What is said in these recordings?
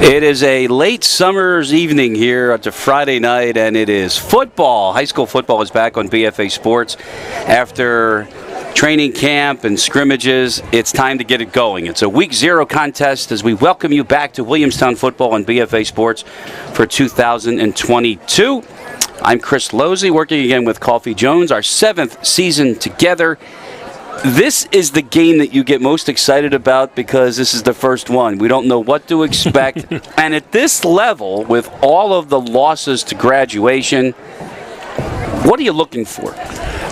It is a late summer's evening here. It's a Friday night, and it is football. High school football is back on BFA Sports. After training camp and scrimmages, it's time to get it going. It's a Week 0 contest as we welcome you back to Williamstown football on BFA Sports for 2022. I'm Chris Losey, working again with Coffee Jones, our 7th season together. This is the game that you get most excited about because this is the first one. We don't know what to expect. And at this level, with all of the losses to graduation, what are you looking for?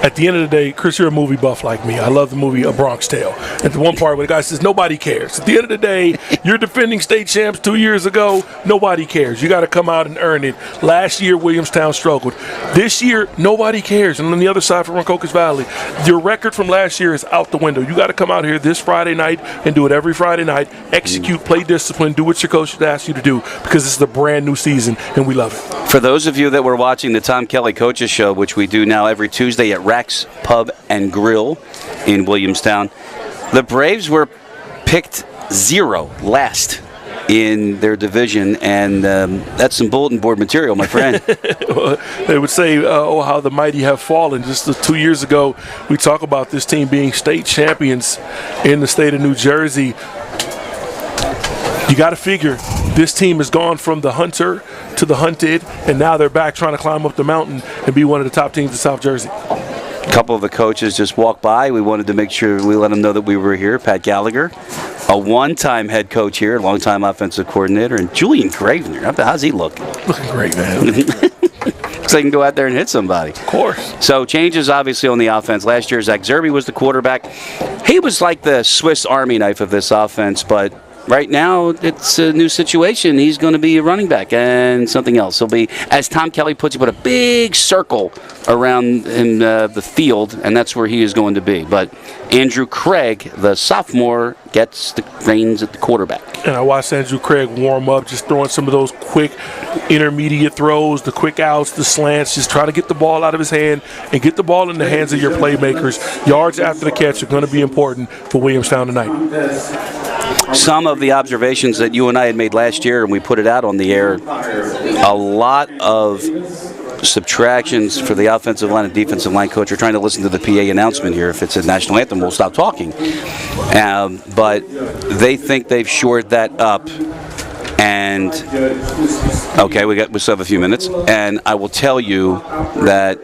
At the end of the day, Chris, you're a movie buff like me. I love the movie A Bronx Tale. At the one part where the guy says, nobody cares. At the end of the day, you're defending state champs 2 years ago. Nobody cares. You got to come out and earn it. Last year, Williamstown struggled. This year, nobody cares. And on the other side for Rancocas Valley, your record from last year is out the window. You got to come out here this Friday night and do it every Friday night. Execute, play discipline, do what your coach has asked you to do because this is a brand new season, and we love it. For those of you that were watching the Tom Kelly Coaches Show, which we do now every Tuesday at Rack's Pub and Grill in Williamstown, the Braves were picked 0 last in their division, and that's some bulletin board material, my friend. They would say, oh, how the mighty have fallen. Just 2 years ago, we talk about this team being state champions in the state of New Jersey. You got to figure this team has gone from the hunter to the hunted, and now they're back trying to climb up the mountain and be one of the top teams in South Jersey. A couple of the coaches just walked by. We wanted to make sure we let them know that we were here. Pat Gallagher, a one-time head coach here, long-time offensive coordinator, and Julian Gravener. How's he look? Looking great, man. Looks like he can go out there and hit somebody. Of course. So changes obviously on the offense. Last year, Zach Zerby was the quarterback. He was like the Swiss Army knife of this offense, but right now, it's a new situation. He's going to be a running back and something else. He'll be, as Tom Kelly puts it, put a big circle around in the field, and that's where he is going to be. But Andrew Craig, the sophomore, gets the reins at the quarterback. And I watched Andrew Craig warm up, just throwing some of those quick intermediate throws, the quick outs, the slants, just try to get the ball out of his hand and get the ball in the hands of your playmakers. Yards after the catch are going to be important for Williamstown tonight. Some of the observations that you and I had made last year, and we put it out on the air, a lot of subtractions for the offensive line and defensive line coach. We're trying to listen to the PA announcement here. If it's a national anthem, we'll stop talking. But they think they've shored that up. And, okay, we still have a few minutes. And I will tell you that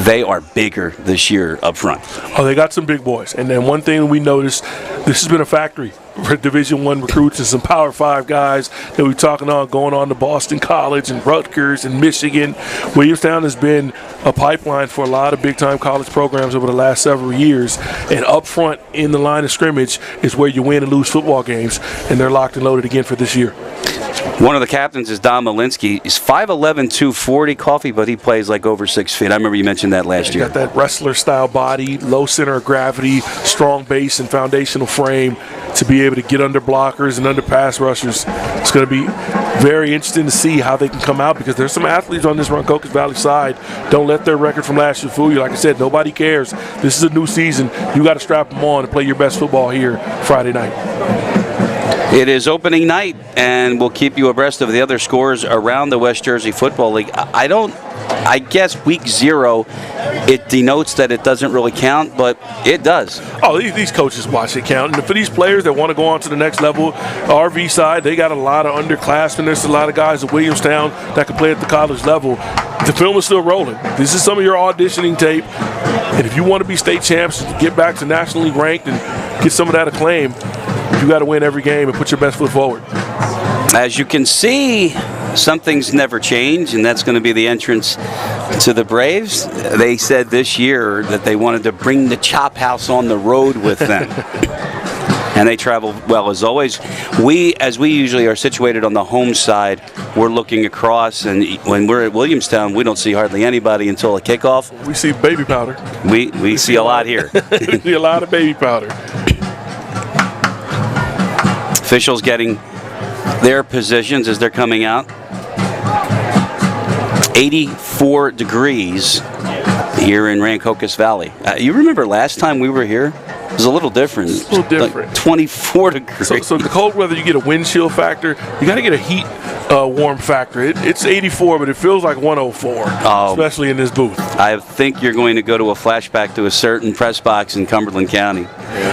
they are bigger this year up front. Oh, they got some big boys. And then one thing we noticed, this has been a factory for Division I recruits and some Power 5 guys that we're talking on, going on to Boston College and Rutgers and Michigan. Williamstown has been a pipeline for a lot of big-time college programs over the last several years. And up front in the line of scrimmage is where you win and lose football games, and they're locked and loaded again for this year. One of the captains is Don Malinsky. He's 5'11", 240 coffee, but he plays like over 6 feet. I remember you mentioned that last year. Got that wrestler-style body, low center of gravity, strong base and foundational frame to be able to get under blockers and under pass rushers. It's going to be very interesting to see how they can come out because there's some athletes on this Rancocas Valley side. Don't let their record from last year fool you. Like I said, nobody cares. This is a new season. You got to strap them on and play your best football here Friday night. It is opening night, and we'll keep you abreast of the other scores around the West Jersey Football League. I guess Week 0, it denotes that it doesn't really count, but it does. Oh, these coaches watch it count. And for these players that want to go on to the next level, RV side, they got a lot of underclassmen. There's a lot of guys at Williamstown that can play at the college level. The film is still rolling. This is some of your auditioning tape. And if you want to be state champs, get back to nationally ranked and get some of that acclaim, you got to win every game and put your best foot forward. As you can see, some things never change, and that's going to be the entrance to the Braves. They said this year that they wanted to bring the Chop House on the road with them. And they travel well, as always. As we usually are situated on the home side, we're looking across, and when we're at Williamstown, we don't see hardly anybody until a kickoff. We see baby powder. We see a lot here. We see a lot of baby powder. Officials getting their positions as they're coming out. 84 degrees here in Rancocas Valley. You remember last time we were here? is a little different. It's a little different. Like 24 degrees. So the cold weather, you get a wind chill factor. You got to get a heat warm factor. It's 84, but it feels like 104, especially in this booth. I think you're going to go to a flashback to a certain press box in Cumberland County.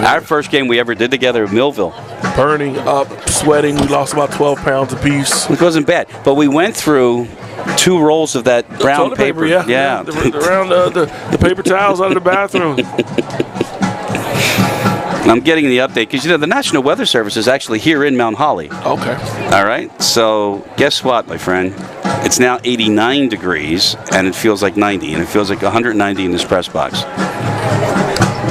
Our first game we ever did together at Millville. Burning up, sweating. We lost about 12 pounds apiece. It wasn't bad, but we went through 2 rolls of that brown paper. Yeah. Around the paper towels out of the bathroom. I'm getting the update because the National Weather Service is actually here in Mount Holly. Okay. All right. So guess what, my friend? It's now 89 degrees and it feels like 90, and it feels like 190 in this press box.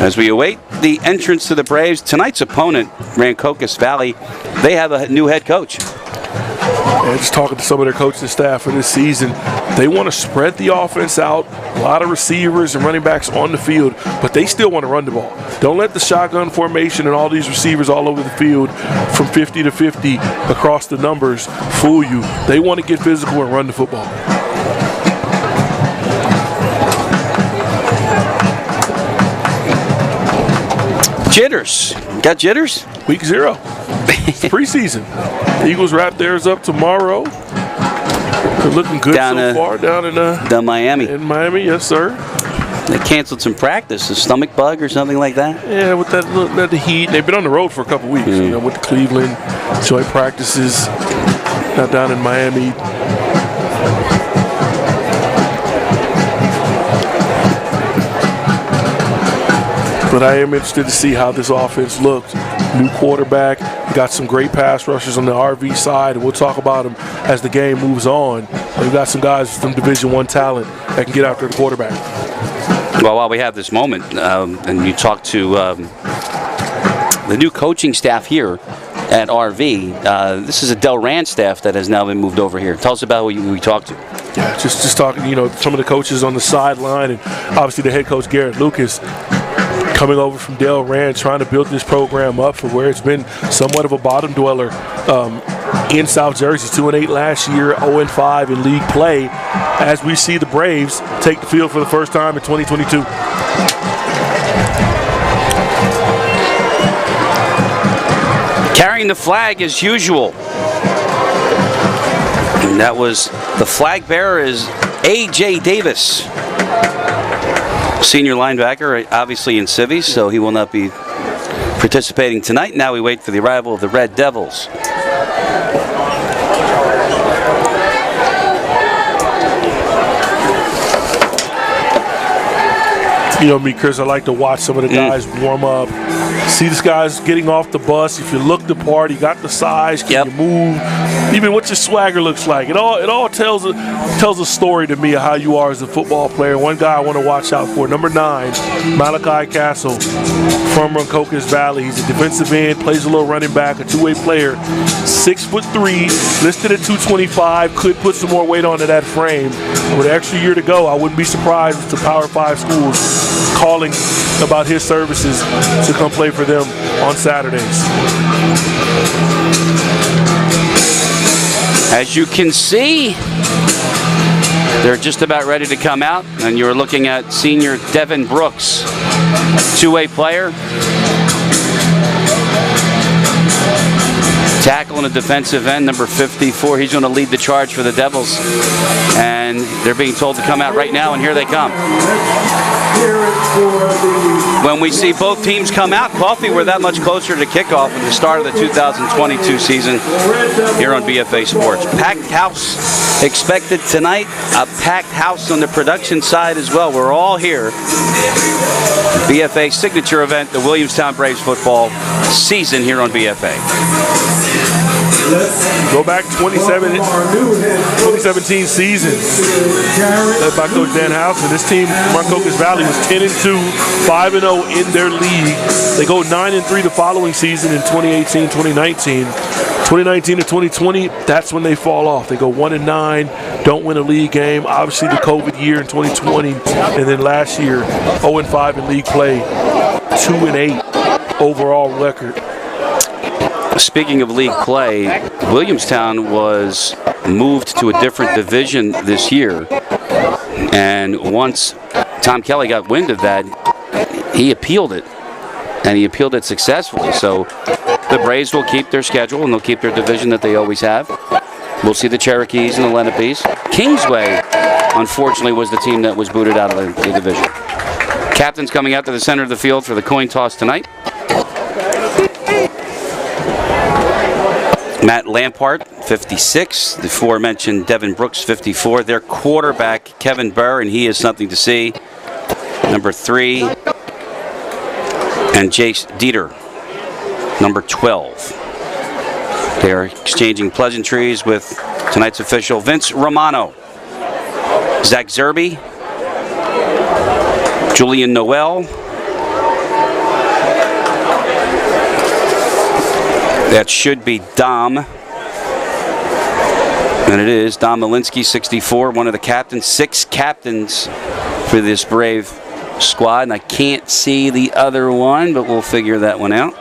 As we await the entrance to the Braves, tonight's opponent, Rancocas Valley, they have a new head coach. And just talking to some of their coaching staff for this season, they want to spread the offense out, a lot of receivers and running backs on the field, but they still want to run the ball. Don't let the shotgun formation and all these receivers all over the field from 50 to 50 across the numbers fool you. They want to get physical and run the football. Jitters. Got jitters? Week 0. It's preseason. The Eagles wrap theirs up tomorrow. They're looking good so far down in Miami. In Miami, yes, sir. They canceled some practice, a stomach bug or something like that. Yeah, with the heat. They've been on the road for a couple weeks. With Cleveland, joint practices. Now down in Miami. But I am interested to see how this offense looks. New quarterback. We got some great pass rushers on the RV side, and we'll talk about them as the game moves on. We've got some guys with some Division I talent that can get after the quarterback. Well, while we have this moment, and you talk to the new coaching staff here at RV, this is a Del Rand staff that has now been moved over here. Tell us about who we talked to. Yeah, just talking, some of the coaches on the sideline, and obviously the head coach, Garrett Lucas, coming over from Del Rand, trying to build this program up for where it's been somewhat of a bottom dweller in South Jersey. 2-8 last year, 0-5 in league play, as we see the Braves take the field for the first time in 2022. Carrying the flag as usual. And that was the flag bearer is A.J. Davis. Senior linebacker, obviously in civies, so he will not be participating tonight. Now we wait for the arrival of the Red Devils. You know me, Chris, I like to watch some of the guys warm up. See these guys getting off the bus. If you look the part, you got the size, can you move? Even what your swagger looks like. It all tells a story to me of how you are as a football player. One guy I want to watch out for, number 9, Malachi Castle from Rancocas Valley. He's a defensive end, plays a little running back, a two-way player. 6'3", listed at 225, could put some more weight onto that frame. With an extra year to go, I wouldn't be surprised if the Power 5 schools calling about his services to come play for them on Saturdays. As you can see, they're just about ready to come out, and you're looking at senior Devin Brooks, two-way player. Tackle and a defensive end, number 54. He's going to lead the charge for the Devils. And they're being told to come out right now, and here they come. When we see both teams come out, Coffee, we're that much closer to kickoff and the start of the 2022 season here on BFA Sports. Packed house expected tonight. A packed house on the production side as well. We're all here. BFA signature event, the Williamstown Braves football season here on BFA. Go back 2017 season. Led by Coach Dan House, and this team, Rancocas Valley, was 10-2, 5-0 in their league. They go 9-3 the following season in 2018-2019. 2019 to 2020, that's when they fall off. They go 1-9, don't win a league game. Obviously the COVID year in 2020, and then last year 0-5 in league play, 2-8 overall record. Speaking of league play, Williamstown was moved to a different division this year. And once Tom Kelly got wind of that, he appealed it. and he appealed it successfully. So the Braves will keep their schedule, and they'll keep their division that they always have. We'll see the Cherokees and the Lenepes. Kingsway, unfortunately, was the team that was booted out of the division. Captains coming out to the center of the field for the coin toss tonight. Matt Lampart, 56. The aforementioned Devin Brooks, 54. Their quarterback, Kevin Burr, and he is something to see. Number 3. And Jace Dieter, number 12. They are exchanging pleasantries with tonight's official, Vince Romano. Zach Zerby, Julian Noel. That should be Dom. And it is Dom Malinsky, 64, one of the captains. 6 captains for this Brave squad. And I can't see the other one, but we'll figure that one out.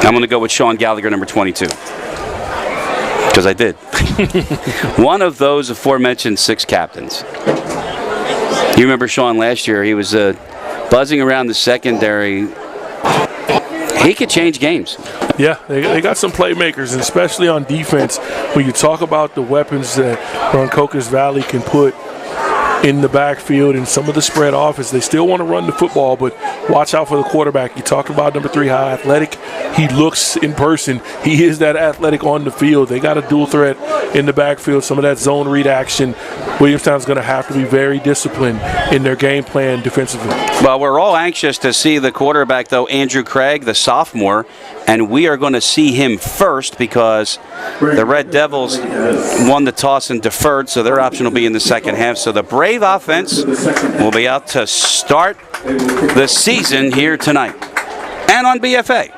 I'm going to go with Sean Gallagher, number 22. Because I did. One of those aforementioned 6 captains. You remember Sean last year? He was buzzing around the secondary. He could change games. Yeah, they got some playmakers, and especially on defense, when you talk about the weapons that Rancocas Valley can put in the backfield and some of the spread offense. They still want to run the football, but watch out for the quarterback. You talked about number 3, high athletic. He looks in person. He is that athletic on the field. They got a dual threat in the backfield, some of that zone read action. Williamstown's going to have to be very disciplined in their game plan defensively. Well, we're all anxious to see the quarterback, though, Andrew Craig, the sophomore, and we are going to see him first because the Red Devils won the toss and deferred, so their option will be in the second half. So the Brave offense will be out to start the season here tonight and on BFA.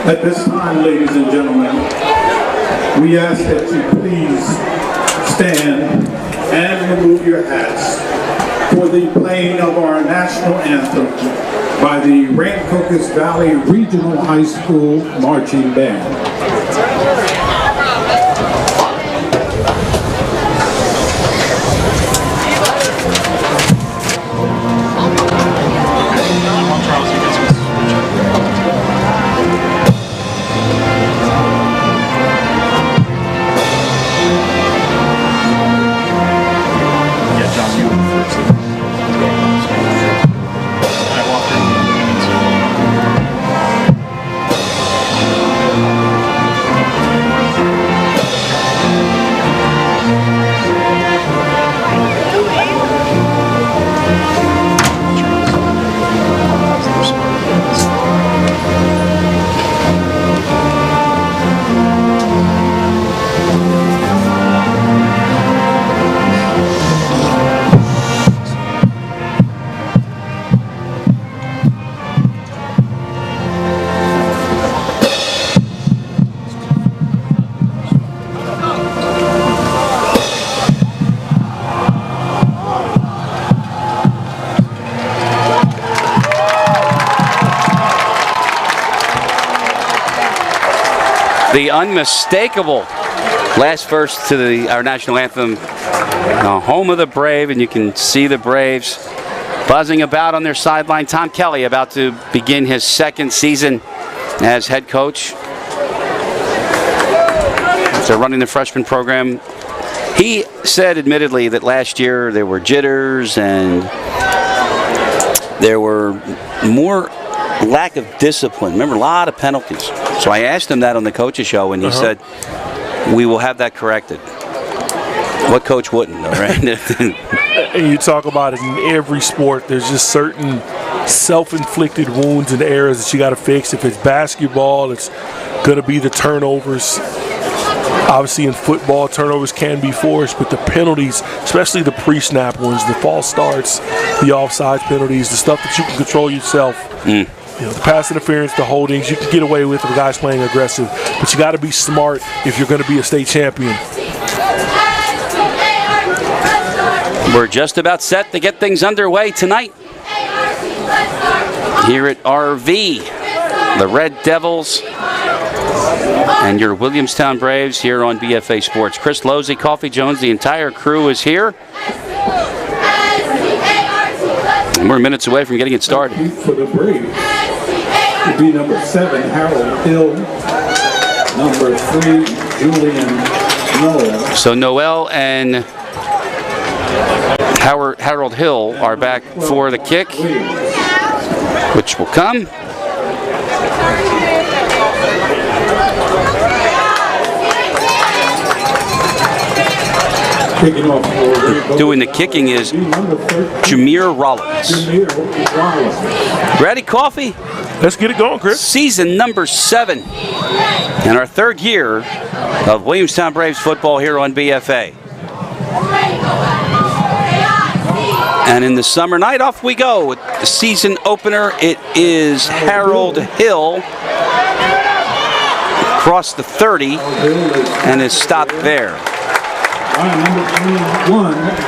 At this time, ladies and gentlemen, we ask that you please stand and remove your hats for the playing of our national anthem by the Rancocas Valley Regional High School Marching Band. The unmistakable last verse to our national anthem, home of the Brave, and you can see the Braves buzzing about on their sideline. Tom Kelly about to begin his second season as head coach. They're running the freshman program. He said admittedly that last year there were jitters and there were more lack of discipline. Remember, a lot of penalties. So I asked him that on the coach's show, and he said, we will have that corrected. What coach wouldn't, though, right? And you talk about it in every sport. There's just certain self-inflicted wounds and errors that you got to fix. If it's basketball, it's going to be the turnovers. Obviously, in football, turnovers can be forced, but the penalties, especially the pre-snap ones, the false starts, the offside penalties, the stuff that you can control yourself. You know, the pass interference, the holdings, you can get away with if a guy's playing aggressive, but you got to be smart if you're going to be a state champion. We're just about set to get things underway tonight here at RV. The Red Devils And your Williamstown Braves here on BFA Sports. Chris Losey, Coffee Jones, the entire crew is here. And we're minutes away from getting it started. For the Braves would be number 7, Harold Hill. Number 3, Julian Noel. So Noel and Harold Hill are back for the kick, which will come. Doing the kicking is Jameer Rollins. Ready, Coffee? Let's get it going, Chris. Season number 7 and our 3rd year of Williamstown Braves football here on BFA. And in the summer night, off we go with the season opener. It is Harold Hill across the 30 and is stopped there.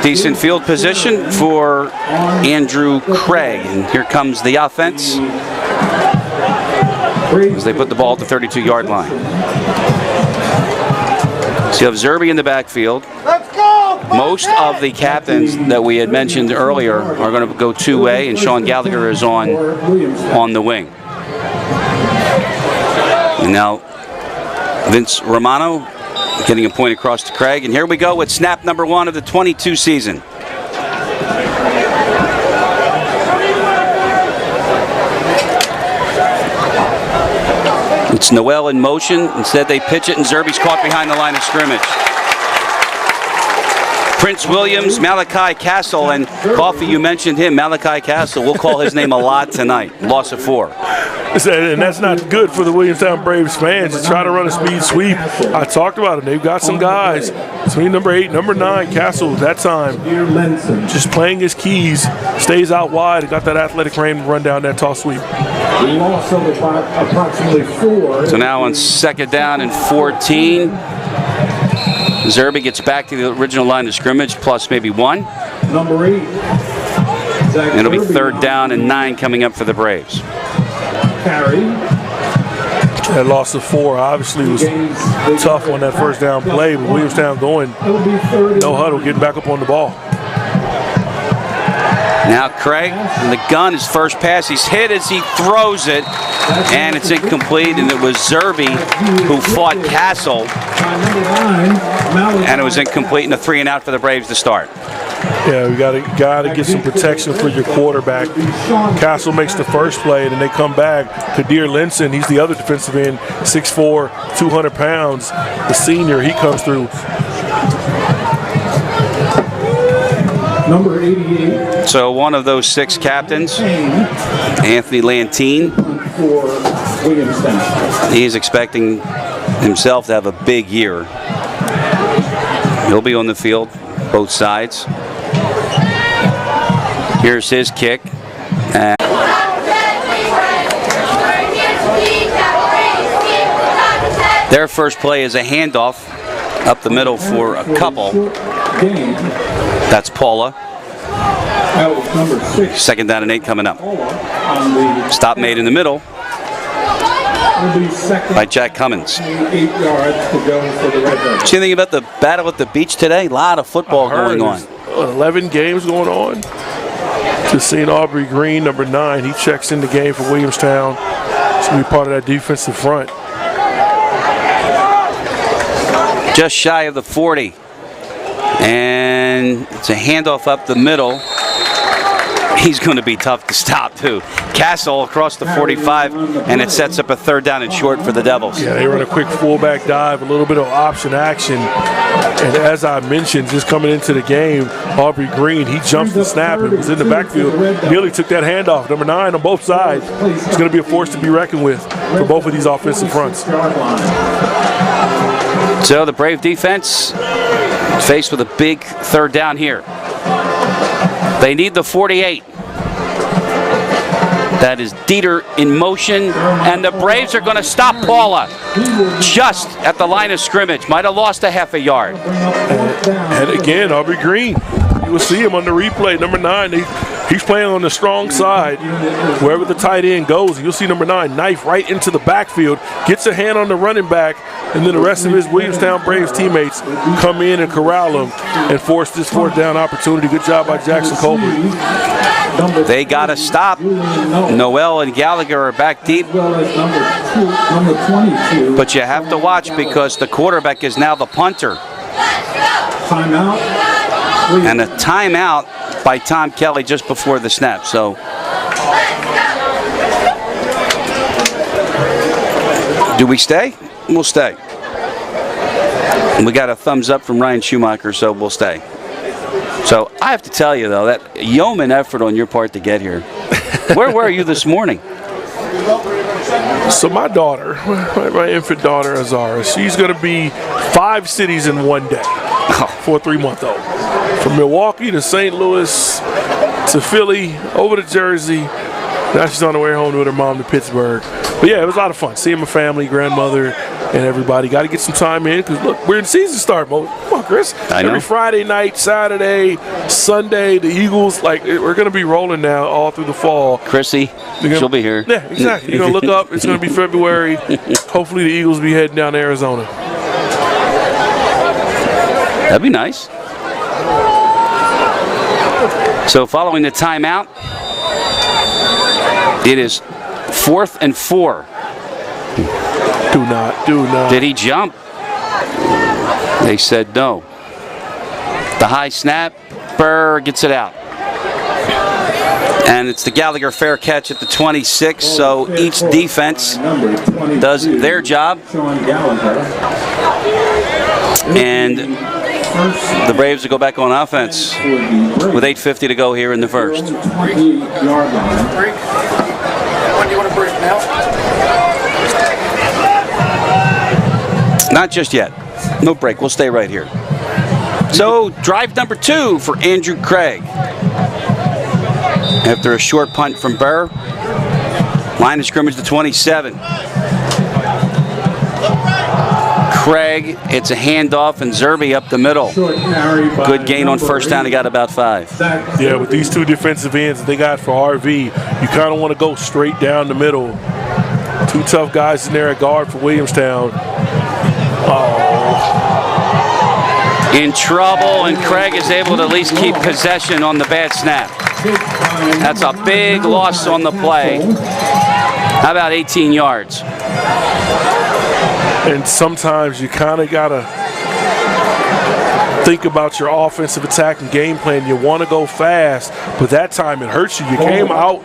Decent field position for Andrew Craig. And here comes the offense as they put the ball at the 32-yard line. So you have Zerby in the backfield. Most of the captains that we had mentioned earlier are going to go two-way, and Sean Gallagher is on the wing. And now Vince Romano getting a point across to Craig. And here we go with snap number 1 of the 22 season. It's Noel in motion. Instead they pitch it, and Zerby's caught behind the line of scrimmage. Prince Williams, Malachi Castle, and Coffee, you mentioned him, Malachi Castle. We'll call his name a lot tonight. Loss of 4. And that's not good for the Williamstown Braves fans to try to run a speed sweep. I talked about it. They've got some guys between number 8, number 9, Castle, that time just playing his keys, stays out wide, and got that athletic frame to run down that toss sweep. Loss of approximately 4. So now on 2nd down and 14. Zerby gets back to the original line of scrimmage, plus maybe 1. Number 8. It'll be 3rd down and 9 coming up for the Braves. Carry. That loss of 4 obviously was tough on that first down play, but Williamstown going no huddle, getting back up on the ball. Now Craig, in the gun, his first pass, he's hit as he throws it, and it's incomplete, and it was Zerby who fought Castle, and it was incomplete, and a 3 and out for the Braves to start. Yeah, we gotta get some protection for your quarterback. Castle makes the first play, and then they come back. Kadir Linson, he's the other defensive end, 6'4", 200 pounds. The senior, he comes through. Number 88. So one of those 6 captains, Anthony Lantine, For Williamstown. he's expecting himself to have a big year. He'll be on the field, both sides. Here's his kick. And their first play is a handoff up the middle for a couple. That's Paula. Number 6. 2nd down and 8 coming up. Stop made in the middle by Jack Cummins. 8 yards to go for the Red Devils. See anything about the battle at the beach today? A lot of football going on. 11 games going on. To St. Aubrey Green, number 9. He checks in the game for Williamstown. He's going to be part of that defensive front. Just shy of the 40. And it's a handoff up the middle. He's going to be tough to stop, too. Castle across the 45, and it sets up a 3rd down and short for the Devils. Yeah, they run a quick fullback dive, a little bit of option action. And as I mentioned, just coming into the game, Aubrey Green, he jumped the snap and was in the backfield. Nearly took that handoff. Number 9 on both sides. It's going to be a force to be reckoned with for both of these offensive fronts. So the Brave defense faced with a big 3rd down here. They need the 48. That is Dieter in motion, and the Braves are going to stop Paula just at the line of scrimmage. Might have lost a half a yard. And again, Aubrey Green. You will see him on the replay. Number 9, He's playing on the strong side. Wherever the tight end goes, you'll see number 9, knife right into the backfield, gets a hand on the running back, and then the rest of his Williamstown Braves teammates come in and corral him and force this 4th down opportunity. Good job by Jackson Colbert. They got to stop. Noel and Gallagher are back deep. But you have to watch because the quarterback is now the punter. And a timeout by Tom Kelly just before the snap. So do we stay? We'll stay. We got a thumbs up from Ryan Schumacher, so we'll stay. So I have to tell you, though, that yeoman effort on your part to get here. Where were you this morning? So my daughter, my infant daughter, Azara, she's going to be 5 cities in one day for a 3-month-old. From Milwaukee to St. Louis to Philly, over to Jersey. Now she's on the way home with her mom to Pittsburgh. But yeah, it was a lot of fun. Seeing my family, grandmother, and everybody. Got to get some time in because, look, we're in season start mode. Come on, Chris. I know. Every Friday night, Saturday, Sunday, the Eagles, like, we're going to be rolling now all through the fall. Chrissy, she'll be here. Yeah, exactly. You're going to look up. It's going to be February. Hopefully the Eagles will be heading down to Arizona. That'd be nice. So following the timeout, it is 4th and 4. Do not. Did he jump? They said no. The high snap, Burr gets it out. And it's the Gallagher fair catch at the 26, so each defense does their job. And the Braves will go back on offense with 8:50 to go here in the first. When do you want to break now? Not just yet. No break. We'll stay right here. So, drive number 2 for Andrew Craig. After a short punt from Burr, line of scrimmage to 27. Craig, it's a handoff, and Zerby up the middle. Good gain on first down. He got about 5. Yeah, with these 2 defensive ends that they got for RV, you kind of want to go straight down the middle. 2 tough guys in there at guard for Williamstown. In trouble, and Craig is able to at least keep possession on the bad snap. That's a big loss on the play. How about 18 yards? And sometimes you kind of got to think about your offensive attack and game plan. You want to go fast, but that time it hurts you. You came out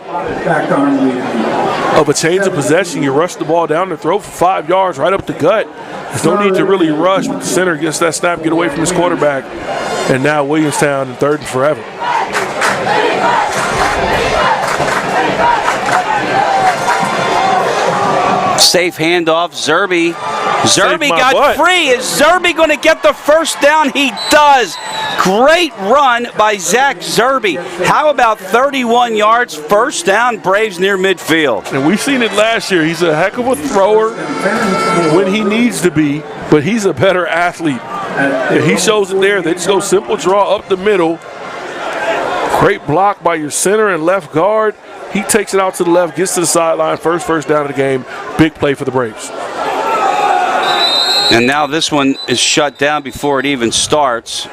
of a change of possession. You rushed the ball down the throat for 5 yards, right up the gut. There's no need to really rush. But the center gets that snap, get away from his quarterback. And now Williamstown in 3rd and forever. Safe handoff, Zerby. Zerby got butt. free. Is Zerby going to get the first down? He does. Great run by Zach Zerby. How about 31 yards, first down, Braves near midfield? And we've seen it last year. He's a heck of a thrower when he needs to be, but he's a better athlete. And he shows it there. They just go simple draw up the middle. Great block by your center and left guard. He takes it out to the left, gets to the sideline, first down of the game. Big play for the Braves. And now this one is shut down before it even starts.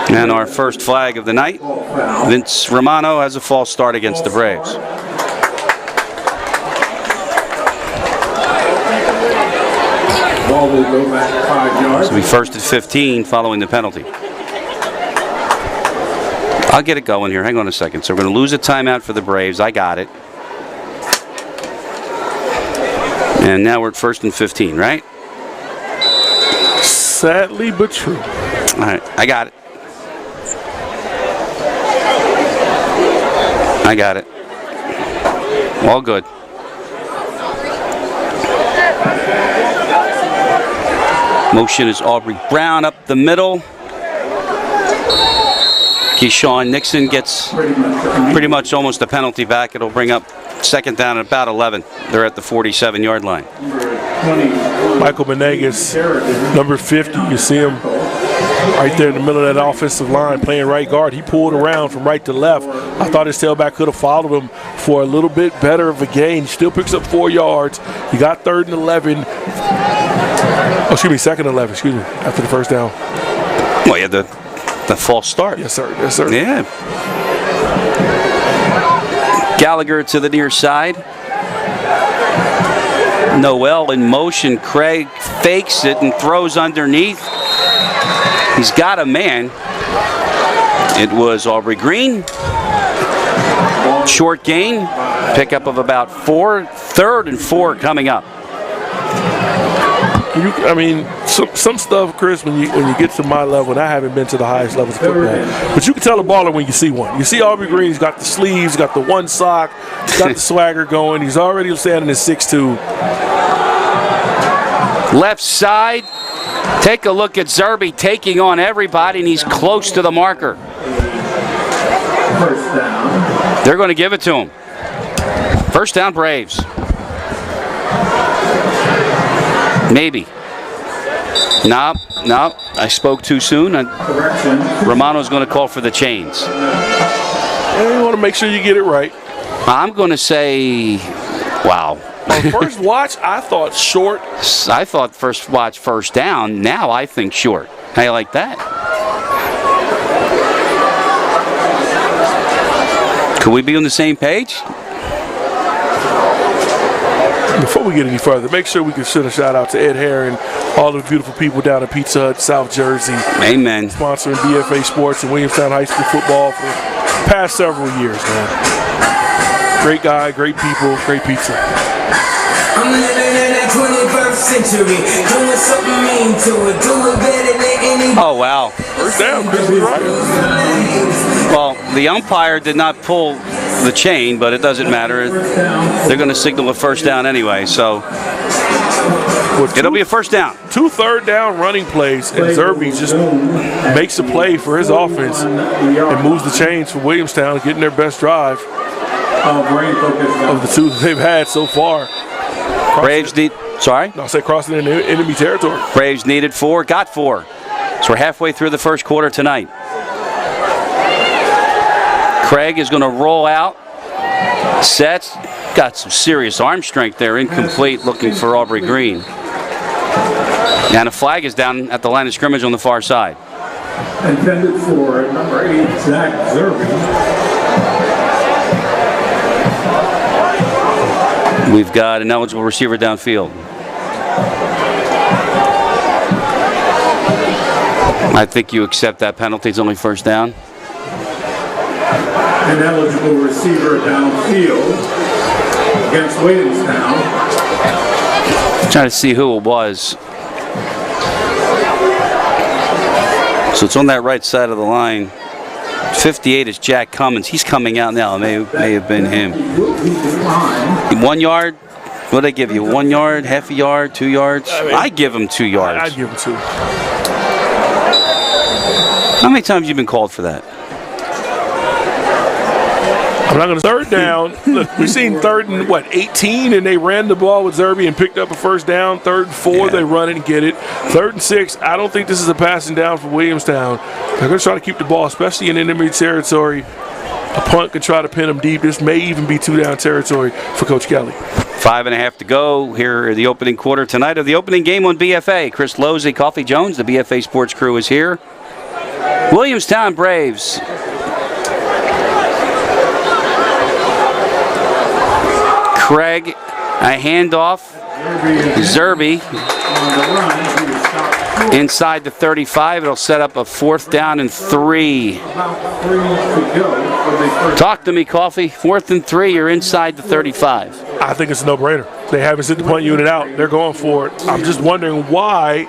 And our first flag of the night, Vince Romano has a false start against the Braves. Ball will go back 5 yards. So we 1st and 15 following the penalty. I'll get it going here. Hang on a second. So we're going to lose a timeout for the Braves. I got it. And now we're at 1st and 15, right? Sadly but true. All right. I got it. I got it. All good. Motion is Aubrey Brown up the middle. Keyshawn Nixon gets pretty much almost a penalty back. It'll bring up 2nd down at about 11. They're at the 47-yard line. Michael Menegas, number 50, you see him right there in the middle of that offensive line, playing right guard. He pulled around from right to left. I thought his tailback could have followed him for a little bit better of a gain. He still picks up 4 yards. He got 3rd and 11. Oh, excuse me, 2nd and 11, excuse me, after the first down. Well, you had the false start. Yes, sir. Yes, sir. Yeah. Gallagher to the near side. Noel in motion. Craig fakes it and throws underneath. He's got a man. It was Aubrey Green. Short gain. Pickup of about 4. 3rd and 4 coming up. Some stuff, Chris, when you get to my level, and I haven't been to the highest levels of football, but you can tell a baller when you see one. You see Aubrey Green, he's got the sleeves, got the one sock, he's got the swagger going. He's already standing at 6'2". Left side. Take a look at Zerby taking on everybody, and he's close to the marker. First down. They're going to give it to him. First down, Braves. Maybe. No. I spoke too soon. Romano's going to call for the chains. And you want to make sure you get it right. I'm going to say, wow. On first watch, I thought short. I thought first watch, first down. Now I think short. How you like that? Could we be on the same page? Before we get any further, make sure we can send a shout out to Ed Herron, all the beautiful people down at Pizza Hut, South Jersey. Amen. Sponsoring BFA Sports and Williamstown High School football for the past several years, man. Great guy, great people, great pizza. I'm living in the 21st century, doing something mean to it, doing better than any. Oh, wow. First down, Chris was right. Well, the umpire did not pull the chain, but it doesn't matter. They're going to signal a first down anyway, so it'll be a first down. 2 third-down running plays, and Zerby just makes a play for his offense and moves the chains for Williamstown, getting their best drive of the 2 that they've had so far. Braves need, sorry? No, I said crossing into enemy territory. Braves needed 4, got 4. So we're halfway through the first quarter tonight. Craig is going to roll out. Sets. Got some serious arm strength there. Incomplete, looking for Aubrey Green. And a flag is down at the line of scrimmage on the far side. Intended for number 8, Zach Zerby. We've got an eligible receiver downfield. I think you accept that penalty. It's only first down. An eligible receiver downfield against Williamstown. Trying to see who it was. So it's on that right side of the line. 58 is Jack Cummins. He's coming out now. It may have been him. 1 yard? What did they give you? 1 yard, half a yard, 2 yards? I'd give him 2 yards. I'd give him 2. How many times have you been called for that? I'm not going to. Third down. Look, we've seen 3rd and 18, and they ran the ball with Zerby and picked up a first down. 3rd and 4, they run it and get it. 3rd and 6, I don't think this is a passing down for Williamstown. They're going to try to keep the ball, especially in enemy territory. A punt could try to pin them deep. This may even be 2-down territory for Coach Kelly. 5.5 to go here in the opening quarter tonight of the opening game on BFA. Chris Losey, Coffee Jones, the BFA Sports crew is here. Williamstown Braves. Craig, a handoff. Zerby inside the 35. It'll set up a 4th down and 3. Talk to me, Coffee. 4th and 3. You're inside the 35. I think it's a no-brainer. They haven't sent the punt unit out. They're going for it. I'm just wondering why.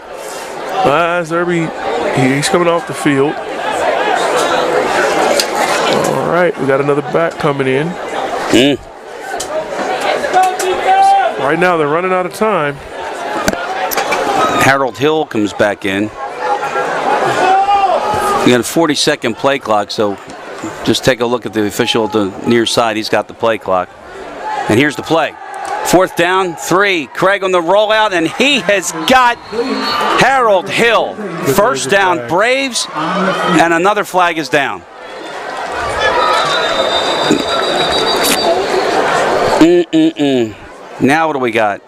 Zerby, he's coming off the field. All right, we got another back coming in. Right now, they're running out of time. Harold Hill comes back in. You got a 40-second play clock, so just take a look at the official at the near side. He's got the play clock. And here's the play. 4th down, 3. Craig on the rollout, and he has got Harold Hill. 1st down, Braves, and another flag is down. Now what do we got?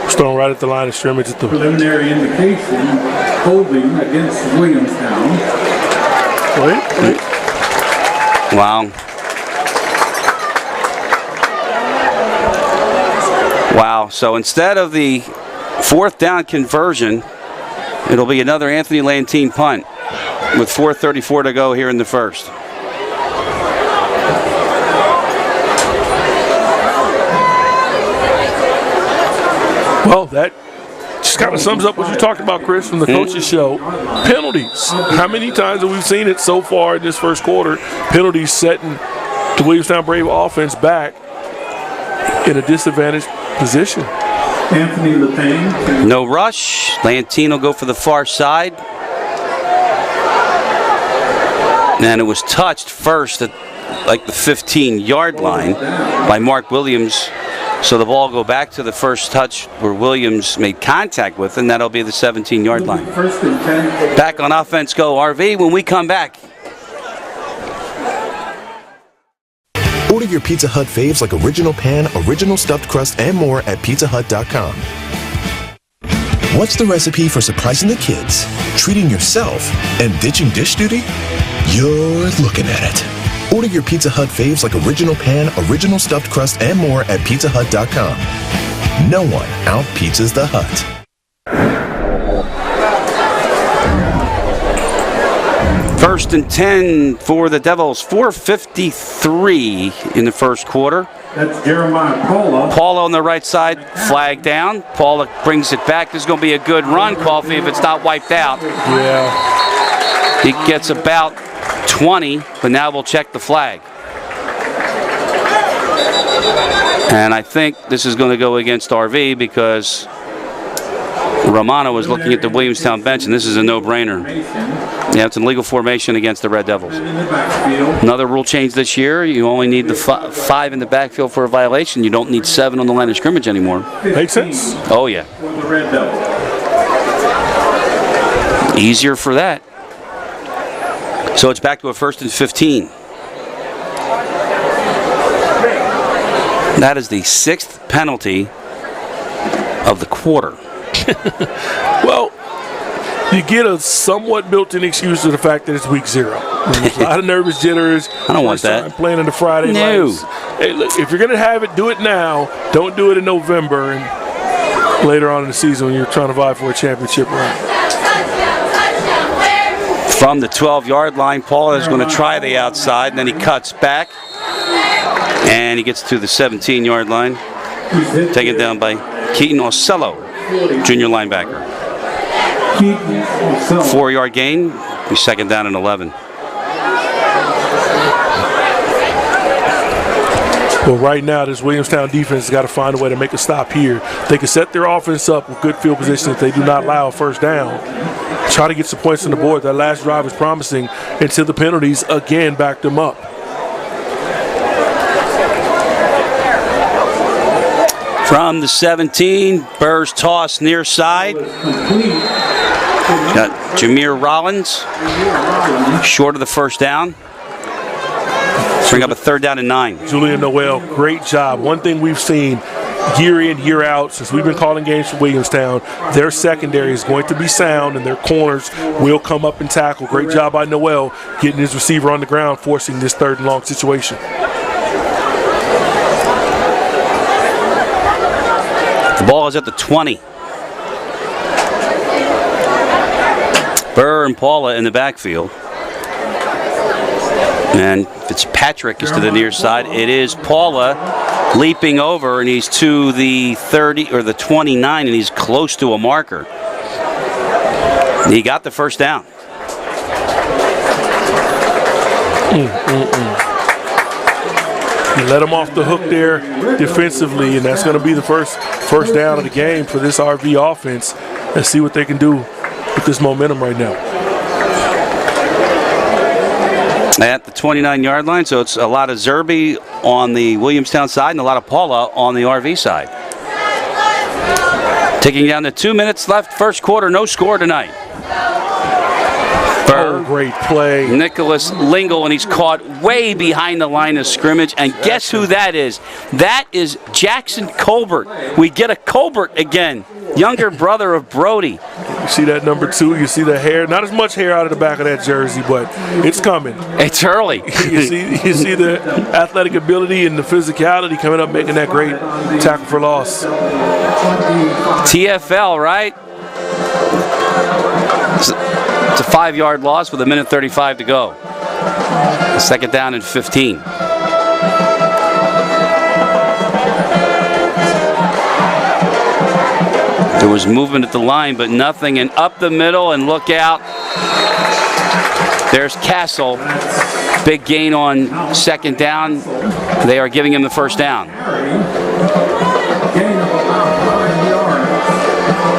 Stone right at the line of scrimmage at the Preliminary indication, holding against Williamstown. Wait. Wow. Wow. So instead of the 4th down conversion, it'll be another Anthony Lantine punt with 4:34 to go here in the first. Well, that just kind of sums up what you talked about, Chris, from the coaches show. Penalties. How many times have we seen it so far in this first quarter? Penalties setting the Williamstown Brave offense back in a disadvantaged position. Anthony Latane. No rush. Lantine will go for the far side. And it was touched first at like the 15-yard line by Mark Williams. So the ball will go back to the first touch where Williams made contact with, and that'll be the 17-yard line. Back on offense go RV when we come back. Order your Pizza Hut faves like original pan, original stuffed crust, and more at pizzahut.com. What's the recipe for surprising the kids, treating yourself, and ditching dish duty? You're looking at it. Order your Pizza Hut faves like original pan, original stuffed crust, and more at pizzahut.com. No one out-pizzas the Hut. First and 10 for the Devils. 4:53 in the first quarter. That's Jeremiah Paula. Paula on the right side, flag down. Paula brings it back. This is going to be a good run, Coffee, if it's not wiped out. Yeah. He gets about 20, but now we'll check the flag. And I think this is going to go against RV because Romano was looking at the Williamstown bench, and this is a no-brainer. Yeah, it's in legal formation against the Red Devils. Another rule change this year, you only need the 5 in the backfield for a violation. You don't need 7 on the line of scrimmage anymore. Makes sense. Oh, yeah. Easier for that. So it's back to a 1st and 15. That is the 6th penalty of the quarter. Well, you get a somewhat built-in excuse to the fact that it's week 0. There's a lot of nervous jitters. I don't want that. Playing on the Friday nights. Hey, look, if you're going to have it, do it now. Don't do it in November and later on in the season when you're trying to vie for a championship round. From the 12-yard line, Paul is going to try the outside, and then he cuts back, and he gets to the 17-yard line, taken down by Keaton Ocello, junior linebacker. 4-yard gain, he's 2nd down and 11. Well, right now, this Williamstown defense has got to find a way to make a stop here. They can set their offense up with good field position if they do not allow a first down. Try to get some points on the board. That last drive was promising until the penalties again backed them up. From the 17, Burr's toss near side. Got Jameer Rollins, short of the first down. Bring up a 3rd down and 9. Julian Noel, great job. One thing we've seen year in, year out, since we've been calling games for Williamstown, their secondary is going to be sound and their corners will come up and tackle. Great job by Noel getting his receiver on the ground, forcing this 3rd and long situation. The ball is at the 20. Burr and Paula in the backfield. And Fitzpatrick is to the near side. It is Paula leaping over, and he's to the 30 or the 29, and he's close to a marker. He got the first down. You let him off the hook there defensively, and that's going to be the first down of the game for this RV offense. Let's see what they can do with this momentum right now. At the 29-yard line, so it's a lot of Zerby on the Williamstown side and a lot of Paula on the RV side. Ticking down to 2 minutes left, first quarter, no score tonight. Oh, great play. Nicholas Lingle, and he's caught way behind the line of scrimmage. And guess who that is? That is Jackson Colbert. We get a Colbert again, younger brother of Brody. You see that number 2, you see the hair. Not as much hair out of the back of that jersey, but it's coming. It's early. you see the athletic ability and the physicality coming up, making that great tackle for loss. TFL, right? It's a 5-yard loss with 1:35 to go. Second down and 15. There was movement at the line, but nothing. And up the middle, and look out. There's Castle. Big gain on second down. They are giving him the first down.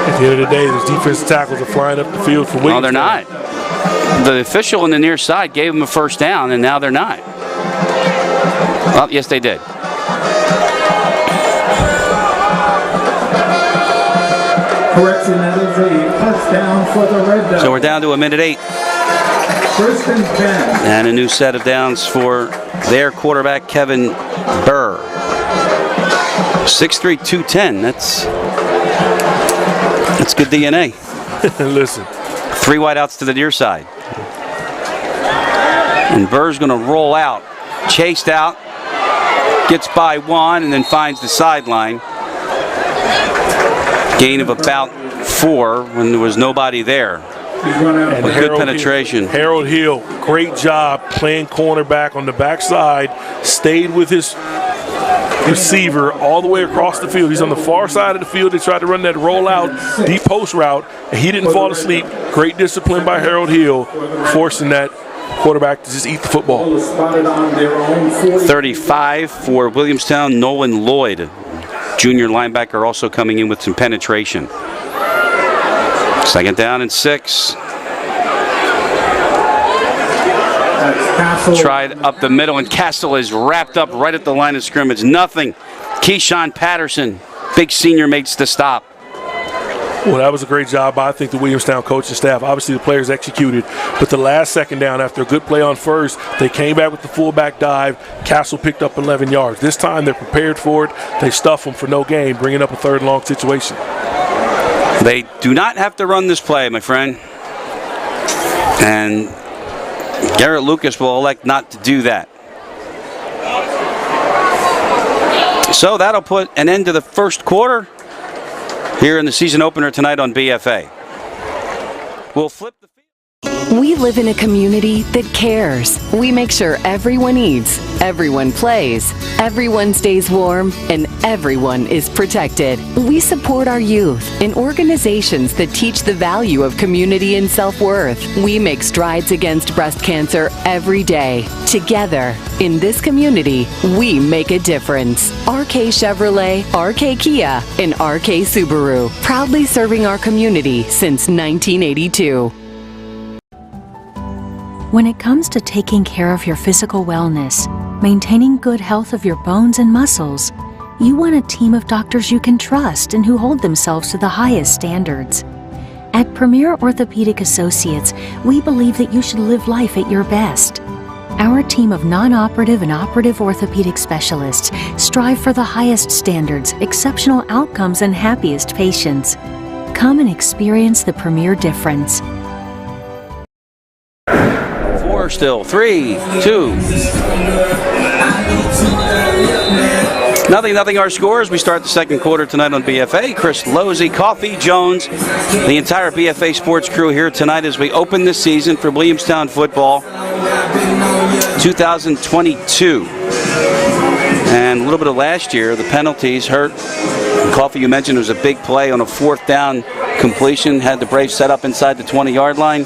At the end of the day, those defensive tackles are flying up the field for Williamstown. No, they're not. The official on the near side gave him a first down, and now they're not. Well, yes, they did. Correction, that is a touchdown for the Red Devils. So we're down to 1:08. First and 10. And a new set of downs for their quarterback, Kevin Burr. 6'3", 210. That's good DNA. Listen. 3 wideouts to the near side. And Burr's going to roll out. Chased out. Gets by 1 and then finds the sideline. Gain of about 4 when there was nobody there. And But good penetration. Harold Hill, great job playing cornerback on the backside. Stayed with his receiver all the way across the field. He's on the far side of the field. They tried to run that rollout, deep post route, and he didn't fall asleep. Great discipline by Harold Hill, forcing that quarterback to just eat the football. 35 for Williamstown, Nolan Lloyd. Junior linebacker also coming in with some penetration. Second down and 6. Tried up the middle, and Castle is wrapped up right at the line of scrimmage. Nothing. Keyshawn Patterson, big senior, makes the stop. Well, that was a great job by, I think, the Williamstown coaching staff. Obviously, the players executed, but the last second down, after a good play on first, they came back with the fullback dive. Castle picked up 11 yards. This time, they're prepared for it. They stuff them for no gain, bringing up a 3rd and long situation. They do not have to run this play, my friend. And Garrett Lucas will elect not to do that. So that'll put an end to the first quarter here in the season opener tonight on BFA. We'll flip the field. We live in a community that cares. We make sure everyone eats, everyone plays, everyone stays warm, and everyone is protected. We support our youth in organizations that teach the value of community and self-worth. We make strides against breast cancer every day. Together, in this community, we make a difference. RK Chevrolet, RK Kia, and RK Subaru, proudly serving our community since 1982. When it comes to taking care of your physical wellness, maintaining good health of your bones and muscles, you want a team of doctors you can trust and who hold themselves to the highest standards. At Premier Orthopaedic Associates, we believe that you should live life at your best. Our team of non-operative and operative orthopedic specialists strive for the highest standards, exceptional outcomes, and happiest patients. Come and experience the Premier difference. Still 3, 2. Nothing our scores. We start the second quarter tonight on BFA. Chris Losey, Coffee Jones, the entire BFA Sports crew here tonight as we open the season for Williamstown football 2022. And a little bit of last year, the penalties hurt. Coffee, you mentioned, was a big play on a 4th down completion, had the Braves set up inside the 20-yard line.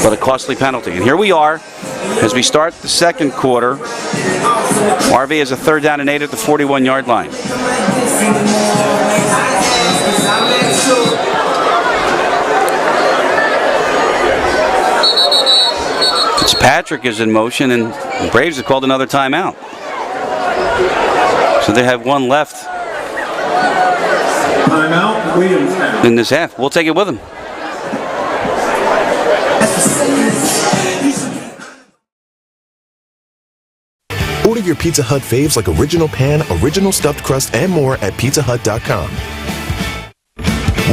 But a costly penalty. And here we are as we start the second quarter. RV has a 3rd down and 8 at the 41-yard line. Patrick is in motion, and the Braves have called another timeout. So they have one left. Timeout, Williamstown. In this half. We'll take it with them. Order your Pizza Hut faves like original pan, original stuffed crust, and more at pizzahut.com.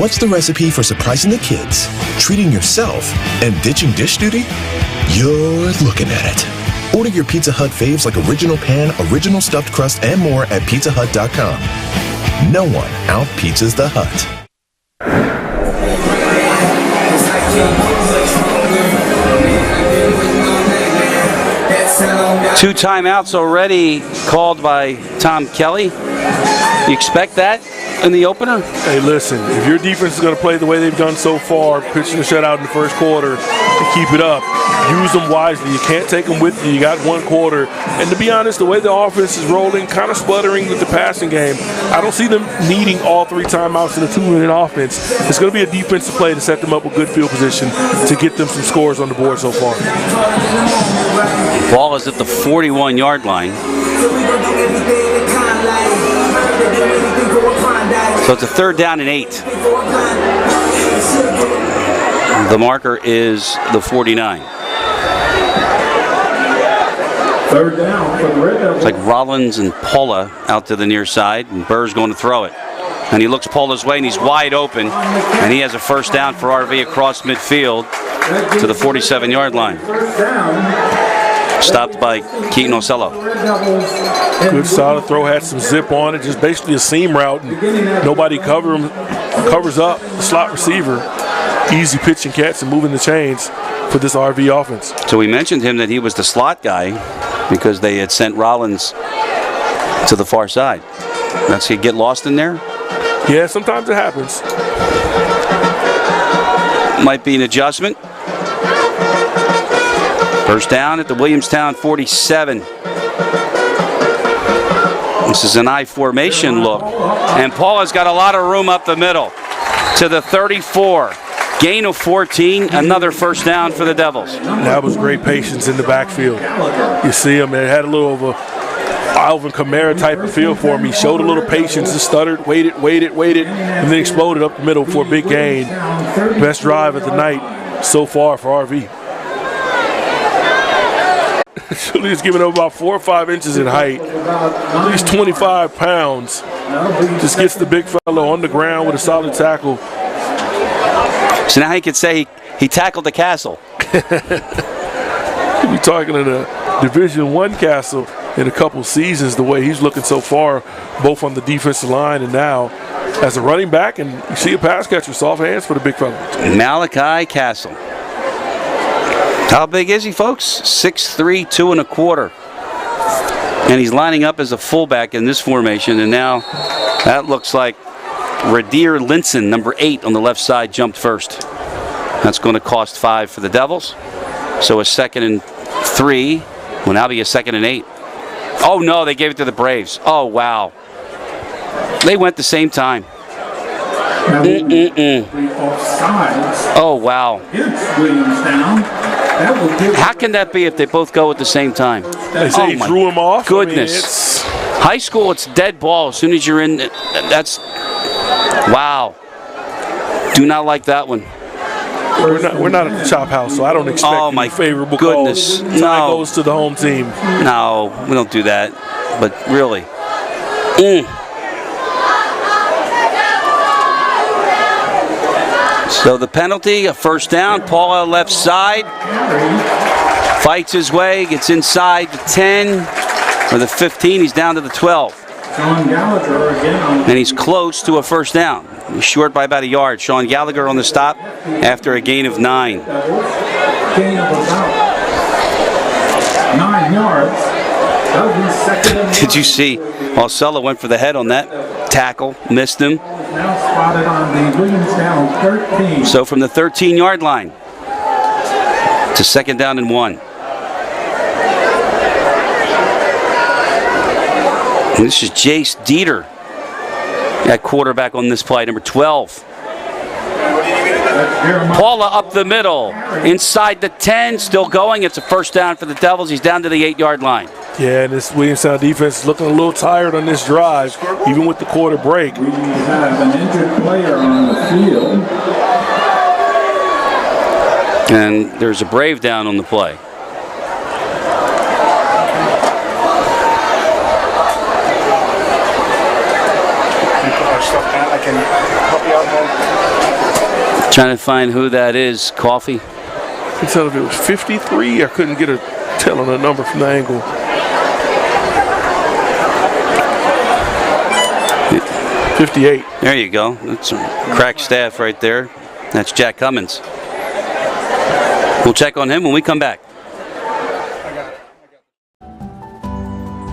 What's the recipe for surprising the kids, treating yourself, and ditching dish duty? You're looking at it. Order your Pizza Hut faves like original pan, original stuffed crust, and more at pizzahut.com. No one out-pizzas the Hut. Two timeouts already called by Tom Kelly. You expect that in the opener? Hey, listen, if your defense is going to play the way they've done so far, pitching a shutout in the first quarter, and keep it up, use them wisely. You can't take them with you. You got one quarter. And to be honest, the way the offense is rolling, kind of sputtering with the passing game, I don't see them needing all three timeouts in a 2-minute offense. It's going to be a defensive play to set them up with good field position to get them some scores on the board so far. Ball is at the 41-yard line. So it's a 3rd down and 8. The marker is the 49. 3rd down for the Red Devils. It's like Rollins and Paula out to the near side, and Burr's going to throw it. And he looks Paula's way, and he's wide open. And he has a 1st down for RV across midfield to the 47-yard line. Stopped by Keaton Ocello. Good solid throw, had some zip on it, just basically a seam route, and nobody covers up the slot receiver. Easy pitch and catch and moving the chains for this RV offense. So we mentioned him that he was the slot guy because they had sent Rollins to the far side. That's he get lost in there? Yeah, sometimes it happens. Might be an adjustment. 1st down at the Williamstown 47. This is an I formation look. And Paula's got a lot of room up the middle to the 34. Gain of 14, another 1st down for the Devils. That was great patience in the backfield. You see him, it had a little of a Alvin Kamara type of feel for him. He showed a little patience, just stuttered, waited, and then exploded up the middle for a big gain. Best drive of the night so far for RV. Julius giving up about 4 or 5 inches in height, at least 25 pounds. Just gets the big fellow on the ground with a solid tackle. So now he could say he tackled the Castle. We're talking to the Division I Castle in a couple seasons, the way he's looking so far, both on the defensive line and now as a running back, and you see a pass catcher, soft hands for the big fella. Malachi Castle. How big is he, folks? 6'3", 2 1/4. And he's lining up as a fullback in this formation, and now that looks like Radir Linson, number 8 on the left side, jumped first. That's going to cost 5 for the Devils. So a 2nd and 3 will now be a 2nd and 8. Oh no, they gave it to the Braves. Oh wow. They went the same time. Oh wow. How can that be if they both go at the same time? They say he threw him off. Goodness. High school, it's dead ball. As soon as you're in, that's wow. Do not like that one. We're not at the chop house, so I don't expect any favorable goodness. calls. Tie goes to the home team. No, we don't do that. But really. So the penalty, a 1st down. Paula left side. Fights his way, gets inside the 10 or the 15. He's down to the 12. And he's close to a 1st down. He's short by about a yard. Sean Gallagher on the stop after a gain of 9. Gain of about 9 yards. Did you see? Ocello went for the head on that tackle, missed him. Now spotted on the Williamstown 13. So from the 13-yard line to 2nd down and 1. And this is Jace Dieter at quarterback on this play, number 12. Paula up the middle, inside the 10, still going. It's a first down for the Devils. He's down to the 8-yard line. Yeah, and this Williamstown defense is looking a little tired on this drive, even with the quarter break. We have an injured player on the field. And there's a Brave down on the play. I can help you out more. Trying to find who that is. Coffee. I can tell if it was 53. I couldn't get a tell on the number from the angle. 58. There you go. That's some crack staff right there. That's Jack Cummins. We'll check on him when we come back.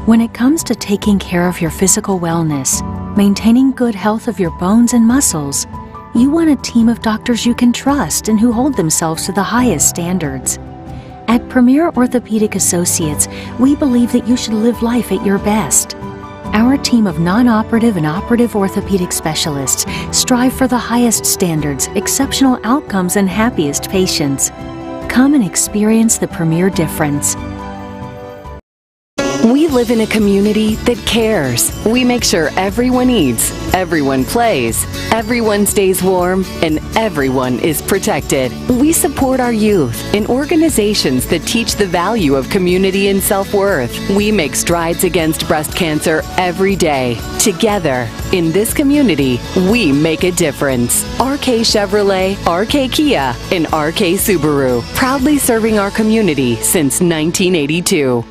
When it comes to taking care of your physical wellness, maintaining good health of your bones and muscles, you want a team of doctors you can trust and who hold themselves to the highest standards. At Premier Orthopaedic Associates, we believe that you should live life at your best. Our team of non-operative and operative orthopedic specialists strive for the highest standards, exceptional outcomes, and happiest patients. Come and experience the Premier difference. We live in a community that cares. We make sure everyone eats, everyone plays, everyone stays warm, and everyone is protected. We support our youth in organizations that teach the value of community and self-worth. We make strides against breast cancer every day. Together, in this community, we make a difference. RK Chevrolet, RK Kia, and RK Subaru, proudly serving our community since 1982.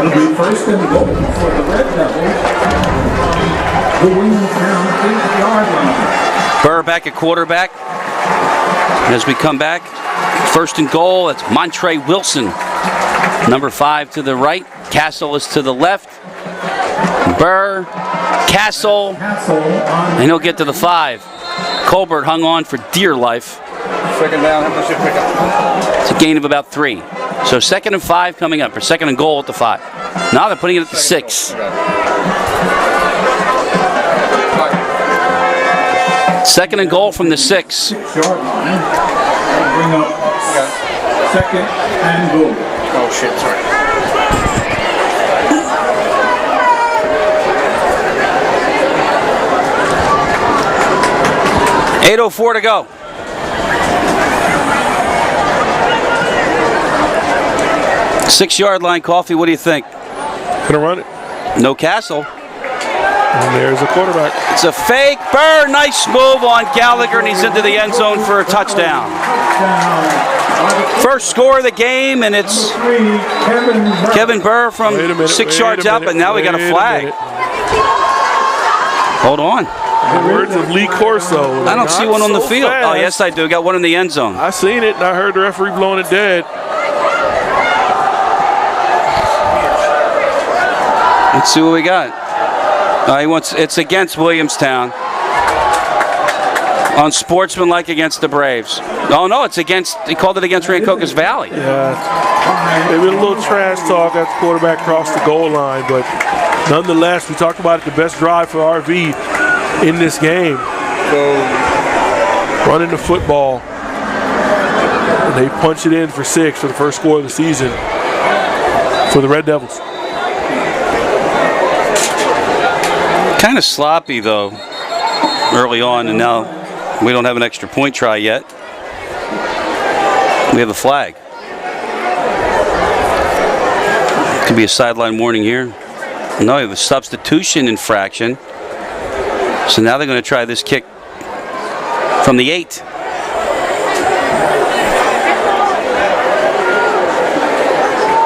It'll be first and goal for the Red Devils. The Williamstown 8-yard line. Burr back at quarterback. As we come back, first and goal, it's Montre Wilson. Number 5 to the right. Castle is to the left. Burr, Castle, and he'll get to the 5. Colbert hung on for dear life. Second down, how much you pick up? It's a gain of about 3. So 2nd and 5 coming up, or 2nd and goal at the 5. Now they're putting it at the 6. 2nd and goal from the 6. 6-yard line. Bring up second and goal. Oh shit, sorry. .804 to go. Six-yard line, Coffee, what do you think? Gonna run it. No Castle. And there's a quarterback. It's a fake. Burr, nice move on Gallagher, and he's into the end zone for a touchdown. First score of the game, and it's Kevin Burr from 6 yards out, but now we got a flag. Hold on. The words of Lee Corso. I don't see one on the so field. fast. Oh, yes, I do. Got one in the end zone. I seen it, and I heard the referee blowing it dead. Let's see what we got. It's against Williamstown. Unsportsmanlike against the Braves. Oh, no, it's against, he called it against Rancocas Valley. Yeah. Maybe a little trash talk as the quarterback crossed the goal line, but nonetheless, we talked about it, the best drive for RV in this game. Running the football. And they punch it in for 6 for the first score of the season for the Red Devils. Kind of sloppy, though, early on, and now we don't have an extra point try yet. We have a flag. Could be a sideline warning here. No, we have a substitution infraction. So now they're going to try this kick from the 8.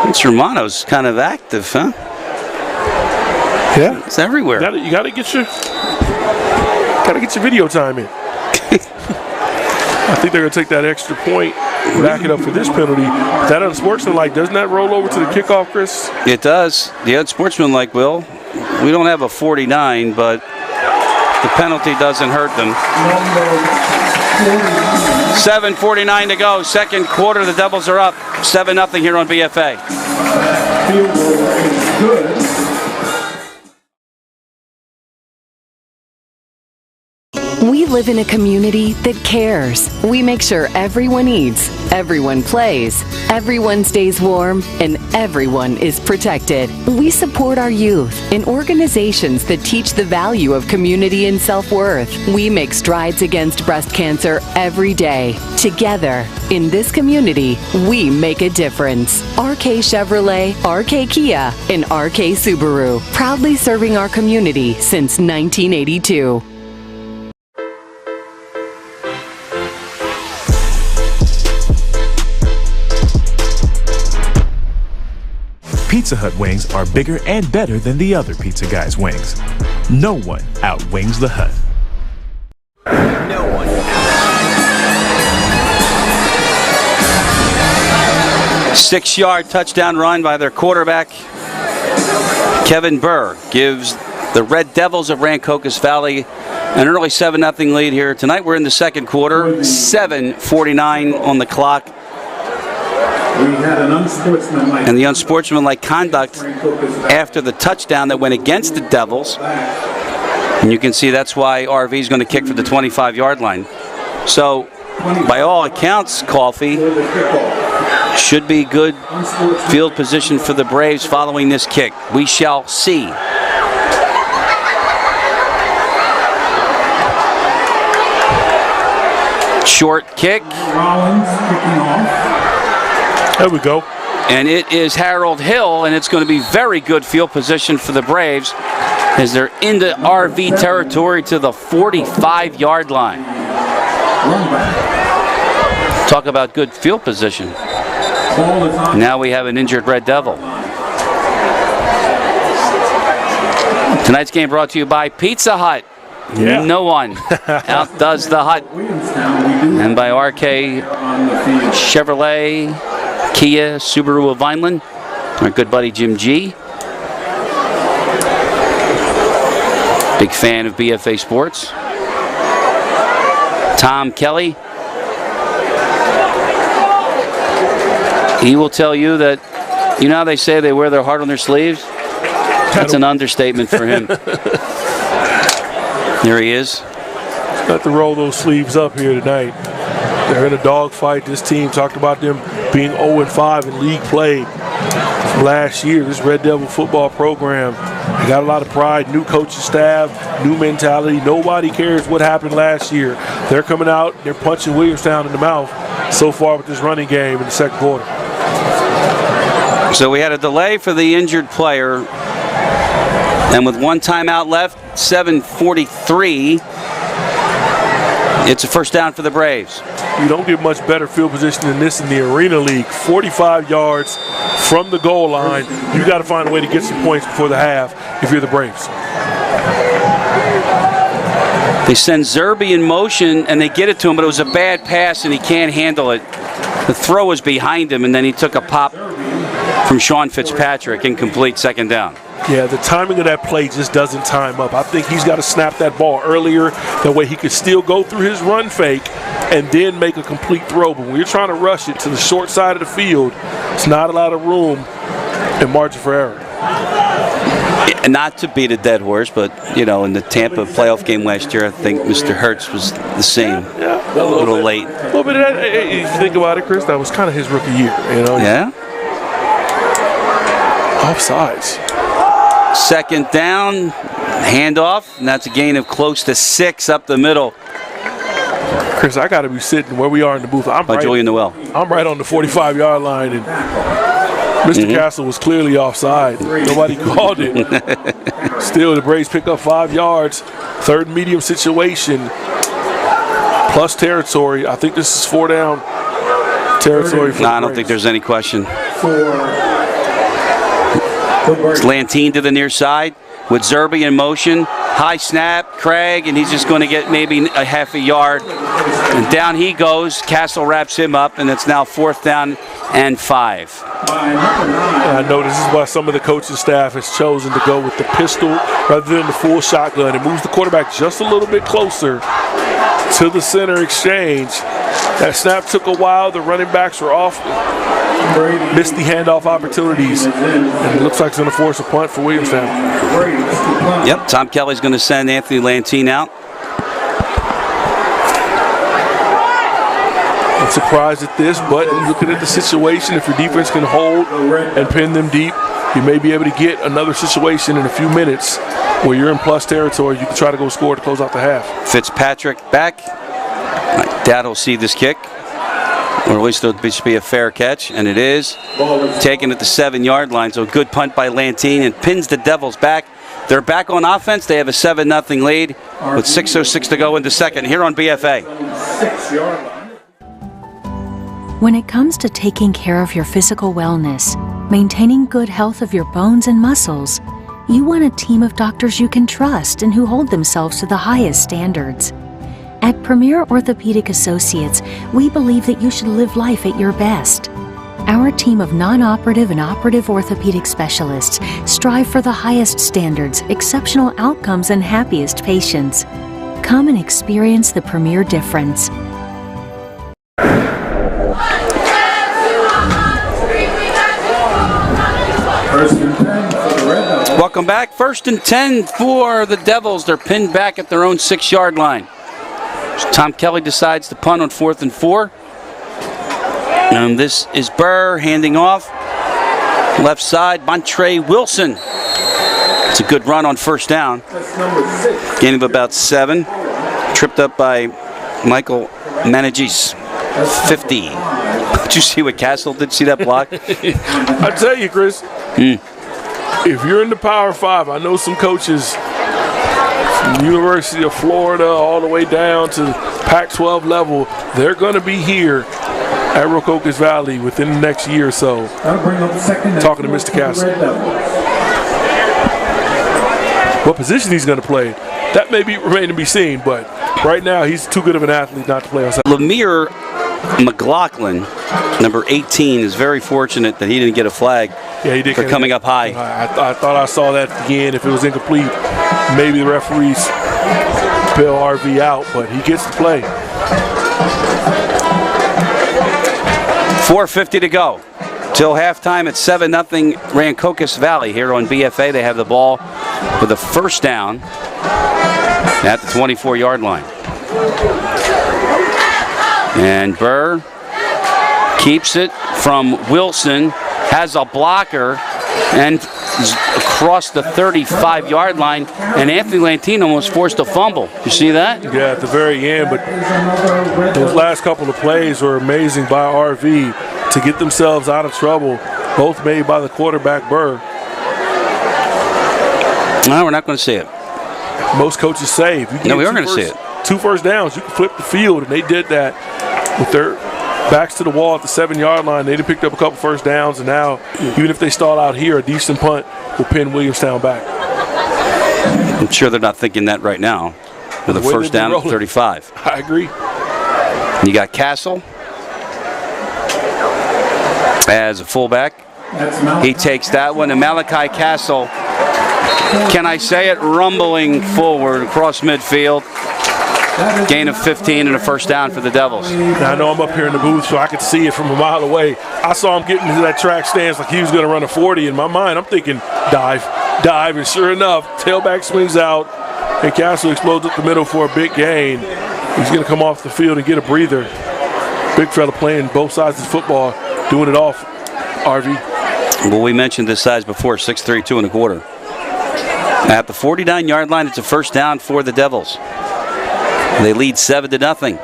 Vince Romano's kind of active, huh? Yeah, it's everywhere. You gotta get your video time in. I think they're gonna take that extra point, back it up for this penalty. That unsportsmanlike, doesn't that roll over to the kickoff, Chris? It does. The unsportsmanlike will. We don't have a 49, but the penalty doesn't hurt them. 7:49 to go. Second quarter. The Devils are up 7-0 here on BFA. Field goal is good. We We live in a community that cares. We make sure everyone eats, everyone plays, everyone stays warm, and everyone is protected. We support our youth in organizations that teach the value of community and self-worth. We make strides against breast cancer every day. Together, in this community, we make a difference. RK Chevrolet, RK Kia, and RK Subaru, proudly serving our community since 1982. Pizza Hut wings are bigger and better than the other Pizza Guy's wings. No one outwings the Hut. No one. 6-yard touchdown run by their quarterback. Kevin Burr gives the Red Devils of Rancocas Valley an early 7-0 lead here tonight. We're in the second quarter, 7:49 on the clock. We had an unsportsmanlike. And the unsportsmanlike conduct after the touchdown that went against the Devils. And you can see that's why RV is going to kick for the 25-yard line. So, by all accounts, Coffee, should be good field position for the Braves following this kick. We shall see. Short kick. Rollins kicking off. There we go. And it is Harold Hill, and it's going to be very good field position for the Braves as they're into RV territory to the 45-yard line. Talk about good field position. Now we have an injured Red Devil. Tonight's game brought to you by Pizza Hut. Yeah. No one outdoes the Hut. And by RK Chevrolet, Kia, Subaru of Vineland, our good buddy Jim G. Big fan of BFA Sports. Tom Kelly. He will tell you that, you know how they say they wear their heart on their sleeves? That's an understatement for him. There he is. Got to roll those sleeves up here tonight. They're in a dogfight. This team talked about them being 0-5 in league play last year. This Red Devil football program, they got a lot of pride, new coaching staff, new mentality. Nobody cares what happened last year. They're coming out, they're punching Williamstown in the mouth so far with this running game in the second quarter. So we had a delay for the injured player, and with one timeout left, 7:43, it's a first down for the Braves. You don't get much better field position than this in the Arena League. 45 yards from the goal line. You got to find a way to get some points before the half if you're the Braves. They send Zerby in motion, and they get it to him, but it was a bad pass, and he can't handle it. The throw was behind him, and then he took a pop from Sean Fitzpatrick, incomplete, second down. Yeah, the timing of that play just doesn't time up. I think he's got to snap that ball earlier. That way he could still go through his run fake and then make a complete throw. But when you're trying to rush it to the short side of the field, it's not a lot of room and margin for error. Not to beat a dead horse, but, you know, in the Tampa playoff game last year, I think Mr. Hertz was the same. Yeah, a little late. A little bit of that. If you think about it, Chris, that was kind of his rookie year, you know? Yeah. Offsides. Second down, handoff, and that's a gain of close to 6 up the middle. Chris, I got to be sitting where we are in the booth. By Julian Noel. I'm right on the 45-yard line, and Mr. Castle was clearly offside. Nobody called it. Still, the Braves pick up 5 yards. Third and medium situation, plus territory. I think this is 4 down territory for the Braves. I don't think there's any question. It's Lantine to the near side with Zerby in motion. High snap, Craig, and he's just going to get maybe a half a yard. And down he goes. Castle wraps him up, and it's now 4th down and 5. I know this is why some of the coaching staff has chosen to go with the pistol rather than the full shotgun. It moves the quarterback just a little bit closer to the center exchange. That snap took a while. The running backs were off. Missed the handoff opportunities, and it looks like it's going to force a punt for Williamstown. Yep, Tom Kelly's going to send Anthony Lantine out. I'm surprised at this, but looking at the situation, if your defense can hold and pin them deep, you may be able to get another situation in a few minutes where you're in plus territory. You can try to go score to close out the half. Fitzpatrick back. Dad will see this kick, or at least it should be a fair catch, and it is. Taken at the 7-yard line, so good punt by Lantine and pins the Devils back. They're back on offense. They have a 7-0 lead with 6:06 to go in the second here on BFA. When it comes to taking care of your physical wellness, maintaining good health of your bones and muscles, you want a team of doctors you can trust and who hold themselves to the highest standards. At Premier Orthopaedic Associates, we believe that you should live life at your best. Our team of non-operative and operative orthopedic specialists strive for the highest standards, exceptional outcomes, and happiest patients. Come and experience the Premier difference. Welcome back. 1st and 10 for the Devils. They're pinned back at their own 6-yard line. Tom Kelly decides to punt on 4th and 4. And this is Burr handing off. Left side, Montre Wilson. It's a good run on 1st down. Gain of about 7. Tripped up by Michael Managis. 50. Did you see what Castle did? See that block? I tell you, Chris, if you're in the Power 5, I know some coaches from the University of Florida all the way down to Pac-12 level, they're going to be here at Rancocas Valley within the next year or so. Talking to Mr. Castle. What position he's going to play, that may remain to be seen, but right now he's too good of an athlete not to play on Saturday. Lemire McLaughlin, number 18, is very fortunate that he didn't get a flag for coming up high. I thought I saw that at the end. If it was incomplete, maybe the referees bail RV out, but he gets to play. 4:50 to go till halftime at 7-0 Rancocas Valley here on BFA. They have the ball with a 1st down at the 24-yard line. And Burr keeps it from Wilson, has a blocker, and across the 35-yard line, and Anthony Lantine almost forced a fumble. You see that? Yeah, at the very end, but those last couple of plays were amazing by RV to get themselves out of trouble, both made by the quarterback, Burr. No, we're not going to see it. Most coaches say if you no, we are going to see it. 2 first downs, you can flip the field, and they did that with their backs to the wall at the 7-yard line. They picked up a couple first downs, and now even if they stall out here, a decent punt will pin Williamstown back. I'm sure they're not thinking that right now with a 1st down at 35. I agree. You got Castle as a fullback. He takes that one, and Malachi Castle, can I say it, rumbling forward across midfield. Gain of 15 and a 1st down for the Devils. Now, I know I'm up here in the booth, so I could see it from a mile away. I saw him getting into that track stance like he was going to run a 40. In my mind, I'm thinking dive, and sure enough, tailback swings out, and Castle explodes up the middle for a big gain. He's going to come off the field and get a breather. Big fella playing both sides of the football, doing it off, RV. Well, we mentioned this size before, 6'3", 2 1/4. At the 49-yard line, it's a 1st down for the Devils. They lead 7-0.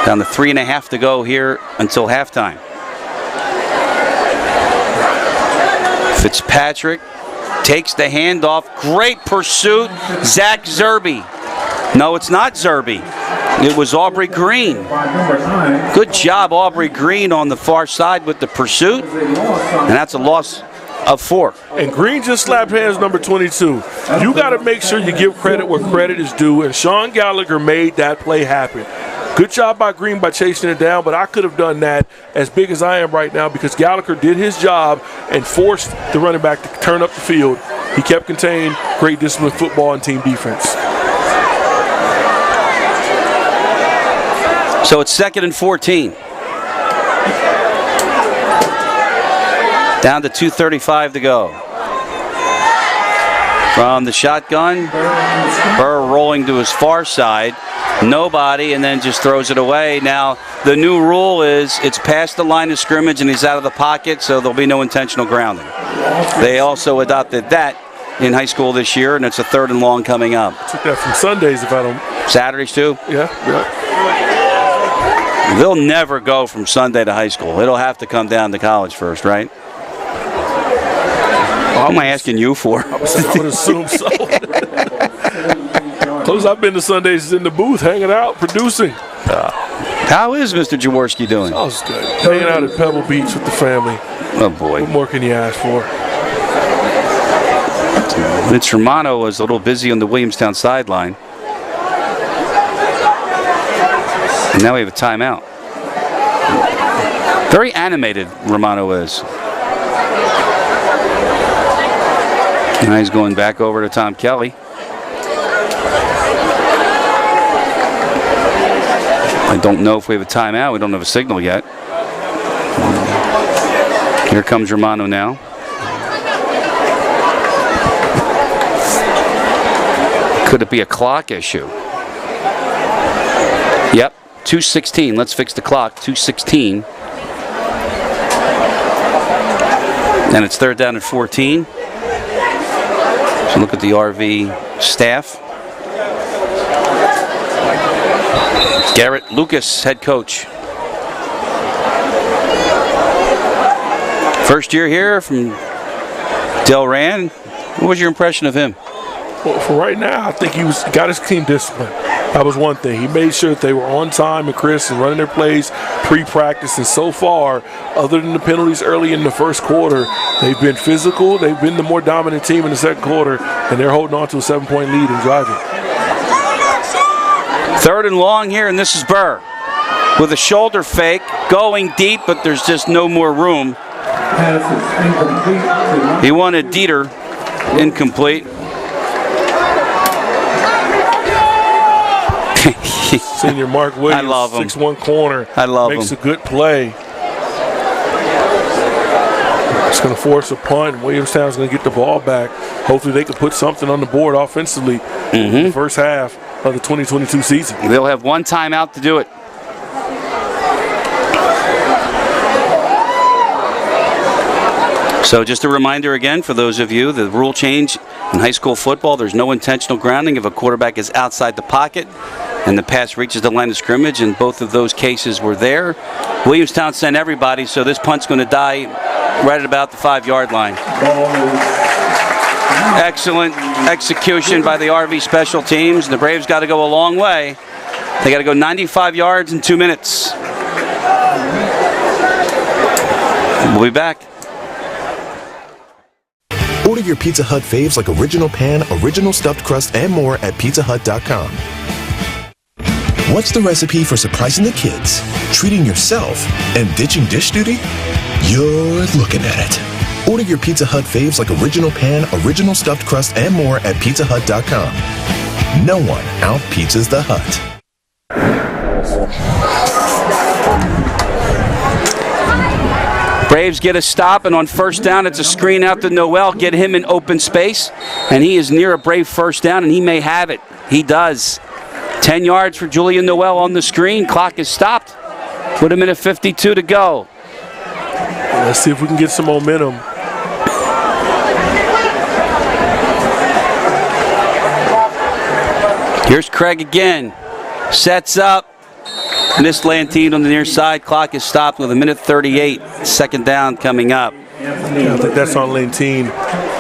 Down to 3.5 to go here until halftime. Fitzpatrick takes the handoff. Great pursuit. Zach Zerby. No, it's not Zerby. It was Aubrey Green. Good job, Aubrey Green, on the far side with the pursuit. And that's a loss of 4. And Green just slapped hands number 22. You got to make sure you give credit where credit is due, and Sean Gallagher made that play happen. Good job by Green by chasing it down, but I could have done that as big as I am right now because Gallagher did his job and forced the running back to turn up the field. He kept contained, great disciplined football and team defense. So it's 2nd and 14. Down to 2:35 to go. From the shotgun, Burr rolling to his far side. Nobody, and then just throws it away. Now, the new rule is it's past the line of scrimmage and he's out of the pocket, so there'll be no intentional grounding. They also adopted that in high school this year, and it's a 3rd and long coming up. Took that from Sundays, if I don't. Saturdays too? Yeah. They'll never go from Sunday to high school. It'll have to come down to college first, right? What am I asking you for? I would assume so. Close. I've been to Sundays in the booth, hanging out, producing. How is Mr. Jaworski doing? Oh, it's good. Hanging out at Pebble Beach with the family. Oh, boy. What more can you ask for? Vince Romano was a little busy on the Williamstown sideline. And now we have a timeout. Very animated, Romano is. Now he's going back over to Tom Kelly. I don't know if we have a timeout. We don't have a signal yet. Here comes Romano now. Could it be a clock issue? Yep, 2:16. Let's fix the clock. 2:16. And it's 3rd down and 14. So look at the RV staff. Garrett Lucas, head coach. First year here from Del Rand. What was your impression of him? Well, for right now, I think he got his team disciplined. That was one thing. He made sure that they were on time and crisp and running their plays pre-practice. And so far, other than the penalties early in the first quarter, they've been physical. They've been the more dominant team in the second quarter, and they're holding on to a 7-point lead and driving. 3rd and long here, and this is Burr with a shoulder fake, going deep, but there's just no more room. He wanted Dieter, incomplete. Senior Mark Williams, I love him. 6'1" corner. I love makes him. a good play. It's going to force a punt. Williamstown's going to get the ball back. Hopefully they can put something on the board offensively in the first half of the 2022 season. They'll have one timeout to do it. So just a reminder again for those of you, the rule change in high school football, there's no intentional grounding if a quarterback is outside the pocket and the pass reaches the line of scrimmage, and both of those cases were there. Williamstown sent everybody, so this punt's going to die right at about the 5-yard line. Excellent execution by the RV special teams. The Braves got to go a long way. They got to go 95 yards in 2 minutes. We'll be back. Order your Pizza Hut faves like Original Pan, Original Stuffed Crust, and more at pizzahut.com. What's the recipe for surprising the kids, treating yourself, and ditching dish duty? You're looking at it. Order your Pizza Hut faves like Original Pan, Original Stuffed Crust, and more at pizzahut.com. No one out-pizzas the Hut. Braves get a stop, and on 1st down, it's a screen out to Noel. Get him in open space, and he is near a Brave 1st down, and he may have it. He does. 10 yards for Julian Noel on the screen. Clock is stopped. With a minute 52 to go. Let's see if we can get some momentum. Here's Craig again. Sets up. Missed Lantine on the near side. Clock is stopped with a minute 38. 2nd down coming up. Yeah, I think that's on Lantine.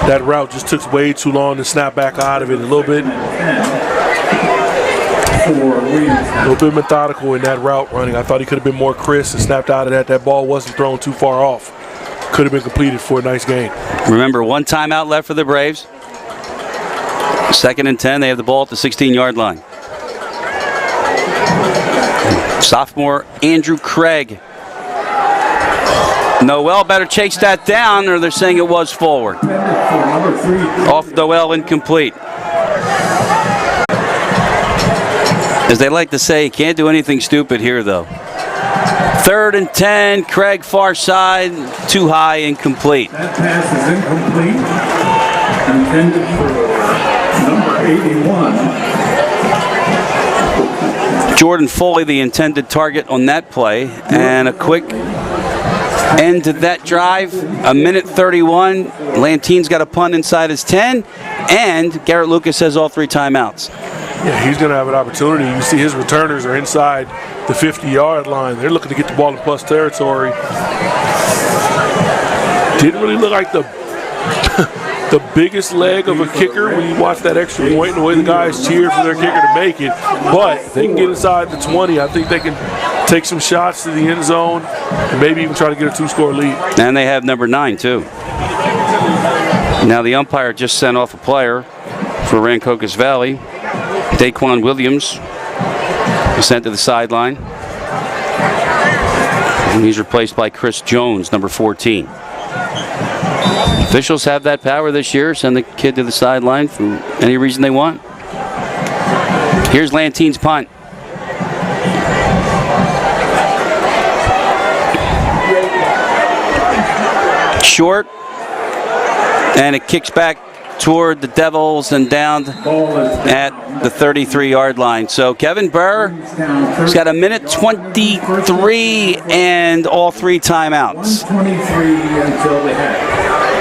That route just took way too long to snap back out of it a little bit methodical in that route running. I thought he could have been more crisp and snapped out of that. That ball wasn't thrown too far off. Could have been completed for a nice gain. Remember, 1 timeout left for the Braves. 2nd and 10. They have the ball at the 16-yard line. Sophomore Andrew Craig. Noel better chase that down, or they're saying it was forward. Off Noel, incomplete. As they like to say, you can't do anything stupid here, though. 3rd and 10, Craig far side, too high, incomplete. That pass is incomplete, intended for number 81. Jordan Foley, the intended target on that play. And a quick end to that drive. 1:31. Lantine's got a punt inside his 10. And Garrett Lucas has all 3 timeouts. Yeah, he's going to have an opportunity. You see his returners are inside the 50-yard line. They're looking to get the ball in plus territory. Didn't really look like the biggest leg of a kicker when you watch that extra point and the way the guys cheered for their kicker to make it. But if they can get inside the 20, I think they can take some shots to the end zone and maybe even try to get a 2-score lead. And they have number 9, too. Now the umpire just sent off a player for Rancocas Valley. Daquan Williams is sent to the sideline. And he's replaced by Chris Jones, number 14. Officials have that power this year. Send the kid to the sideline for any reason they want. Here's Lantine's punt. Short. And it kicks back toward the Devils and down at the 33-yard line. So Kevin Burr has got 1:23 and all 3 timeouts. 23 until the half.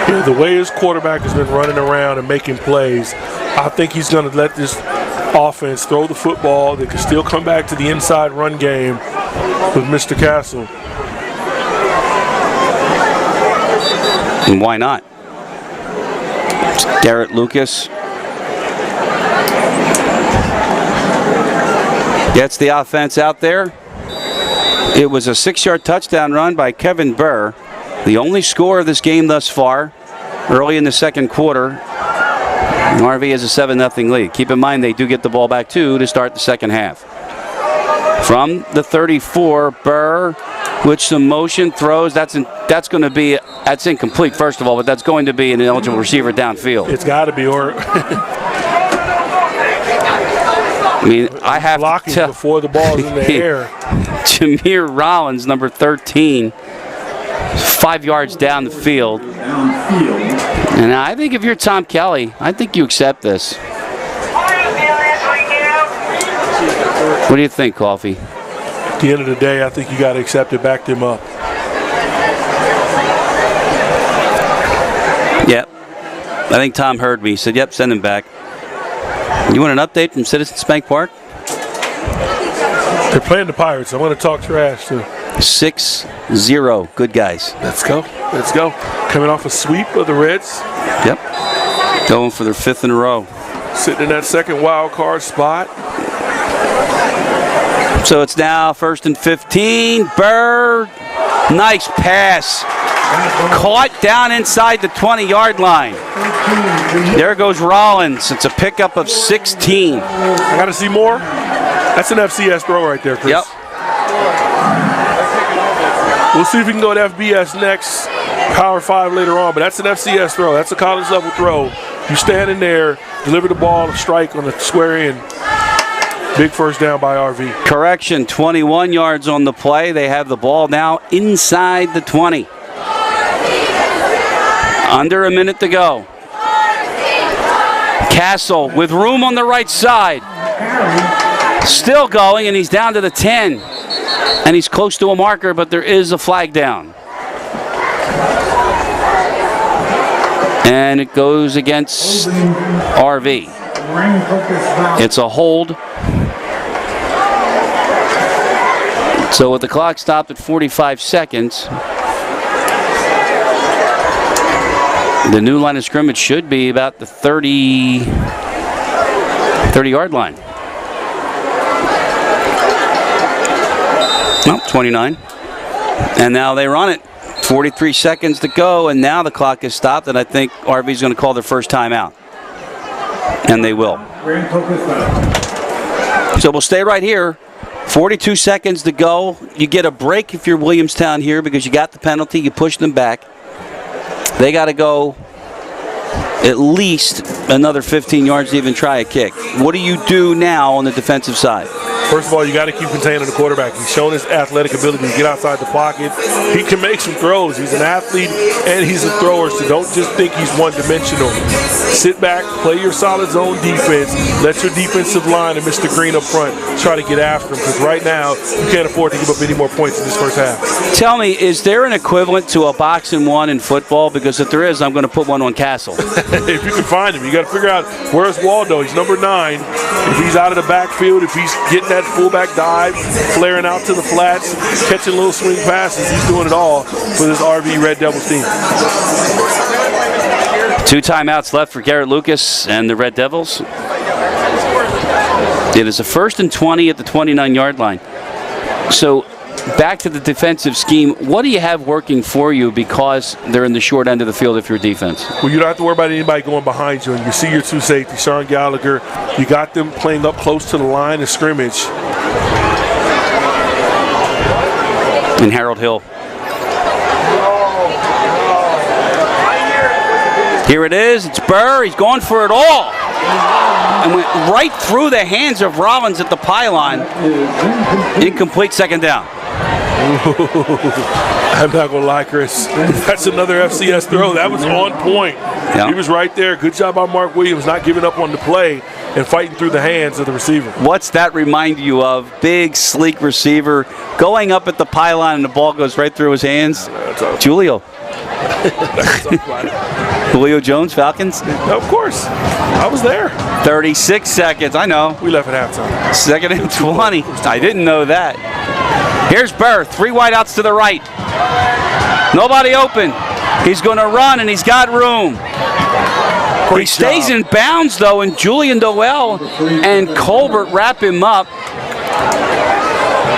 Yeah, the way his quarterback has been running around and making plays, I think he's going to let this offense throw the football. They can still come back to the inside run game with Mr. Castle. And why not? Garrett Lucas gets the offense out there. It was a 6-yard touchdown run by Kevin Burr, the only score of this game thus far, early in the second quarter. RV has a 7-0 lead. Keep in mind they do get the ball back too to start the second half. From the 34, Burr with some motion throws. That's incomplete, first of all, but that's going to be an eligible receiver downfield. It's got to be, or I mean, I have blocking to before the ball's in the air. Jameer Rollins, number 13, 5 yards down the field. And I think if you're Tom Kelly, I think you accept this. What do you think, Coffee? At the end of the day, I think you got to accept it, back them up. Yep. I think Tom heard me. He said, yep, send him back. You want an update from Citizens Bank Park? They're playing the Pirates. I want to talk trash, too. 6-0. Good guys. Let's go. Let's go. Coming off a sweep of the Reds. Yep. Going for their 5th in a row. Sitting in that second wild card spot. So it's now 1st and 15. Burr, nice pass. Caught down inside the 20-yard line. There goes Rollins. It's a pickup of 16. I got to see more. That's an FCS throw right there, Chris. Yep. We'll see if we can go to FBS next, Power 5 later on, but that's an FCS throw. That's a college-level throw. You stand in there, deliver the ball, strike on the square end. Big first down by RV. Correction, 21 yards on the play. They have the ball now inside the 20. Under a minute to go. Castle with room on the right side. Still going, and he's down to the 10. And he's close to a marker, but there is a flag down. And it goes against RV. It's a hold. So with the clock stopped at 45 seconds, the new line of scrimmage should be about the 30-yard line. Well, 29. And now they run it. 43 seconds to go, and now the clock is stopped, and I think RV is going to call their first timeout. And they will. So we'll stay right here. 42 seconds to go. You get a break if you're Williamstown here because you got the penalty. You push them back. They got to go at least another 15 yards to even try a kick. What do you do now on the defensive side? First of all, you got to keep containing the quarterback. He's shown his athletic ability to get outside the pocket. He can make some throws. He's an athlete and he's a thrower, so don't just think he's one-dimensional. Sit back, play your solid zone defense. Let your defensive line and Mr. Green up front try to get after him, because right now you can't afford to give up any more points in this first half. Tell me, is there an equivalent to a boxing one in football? Because if there is, I'm going to put one on Castle. If you can find him, you got to figure out where's Waldo. He's number 9. If he's out of the backfield, if he's getting that fullback dive, flaring out to the flats, catching little swing passes, he's doing it all for this RV Red Devils team. 2 timeouts left for Garrett Lucas and the Red Devils. It is a 1st and 20 at the 29-yard line. So back to the defensive scheme. What do you have working for you because they're in the short end of the field if you're defense? Well, you don't have to worry about anybody going behind you. And you see your 2 safeties, Sean Gallagher. You got them playing up close to the line of scrimmage. And Harold Hill. Here it is. It's Burr. He's going for it all. And went right through the hands of Rollins at the pylon. Incomplete, second down. I'm not going to lie, Chris. That's another FCS throw. That was on point. Yeah. He was right there. Good job by Mark Williams not giving up on the play and fighting through the hands of the receiver. What's that remind you of? Big, sleek receiver going up at the pylon and the ball goes right through his hands. Julio. Julio Jones, Falcons? Of course. I was there. 36 seconds. I know. We left at halftime. 2nd and 20. I didn't know that. Here's Burr. 3 wideouts to the right. Nobody open. He's going to run, and he's got room. He stays in bounds, though, and Julian Noel and Colbert wrap him up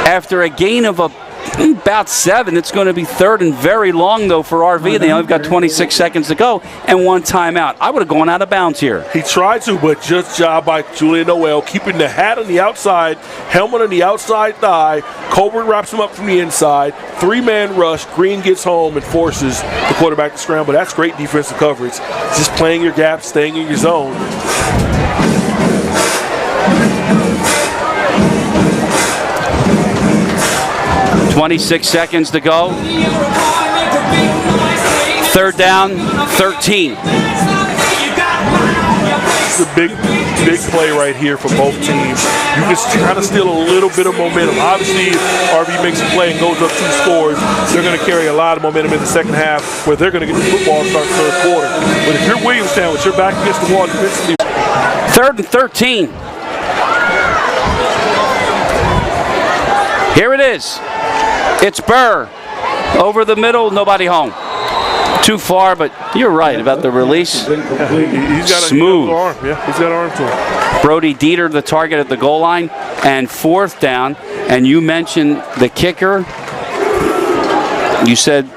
after a gain of about 7. It's going to be 3rd and very long, though, for RV. They only got 26 seconds to go and 1 timeout. I would have gone out of bounds here. He tried to, but just job by Julian Noel, keeping the hat on the outside, helmet on the outside thigh. Colbert wraps him up from the inside. 3-man rush. Green gets home and forces the quarterback to scramble. That's great defensive coverage. Just playing your gaps, staying in your zone. 26 seconds to go. 3rd down, 13. It's a big play right here for both teams. You can kind of steal a little bit of momentum. Obviously, if RV makes a play and goes up 2 scores, they're going to carry a lot of momentum in the second half where they're going to get the football and start third quarter. But if you're Williamstown with your back against the wall defensively. 3rd and 13. Here it is. It's Burr. Over the middle, nobody home. Too far, but you're right about the release. He's got smooth. Arm. Yeah, he's got arm to him. Brody Dieter, the target at the goal line, and 4th down. And you mentioned the kicker. You said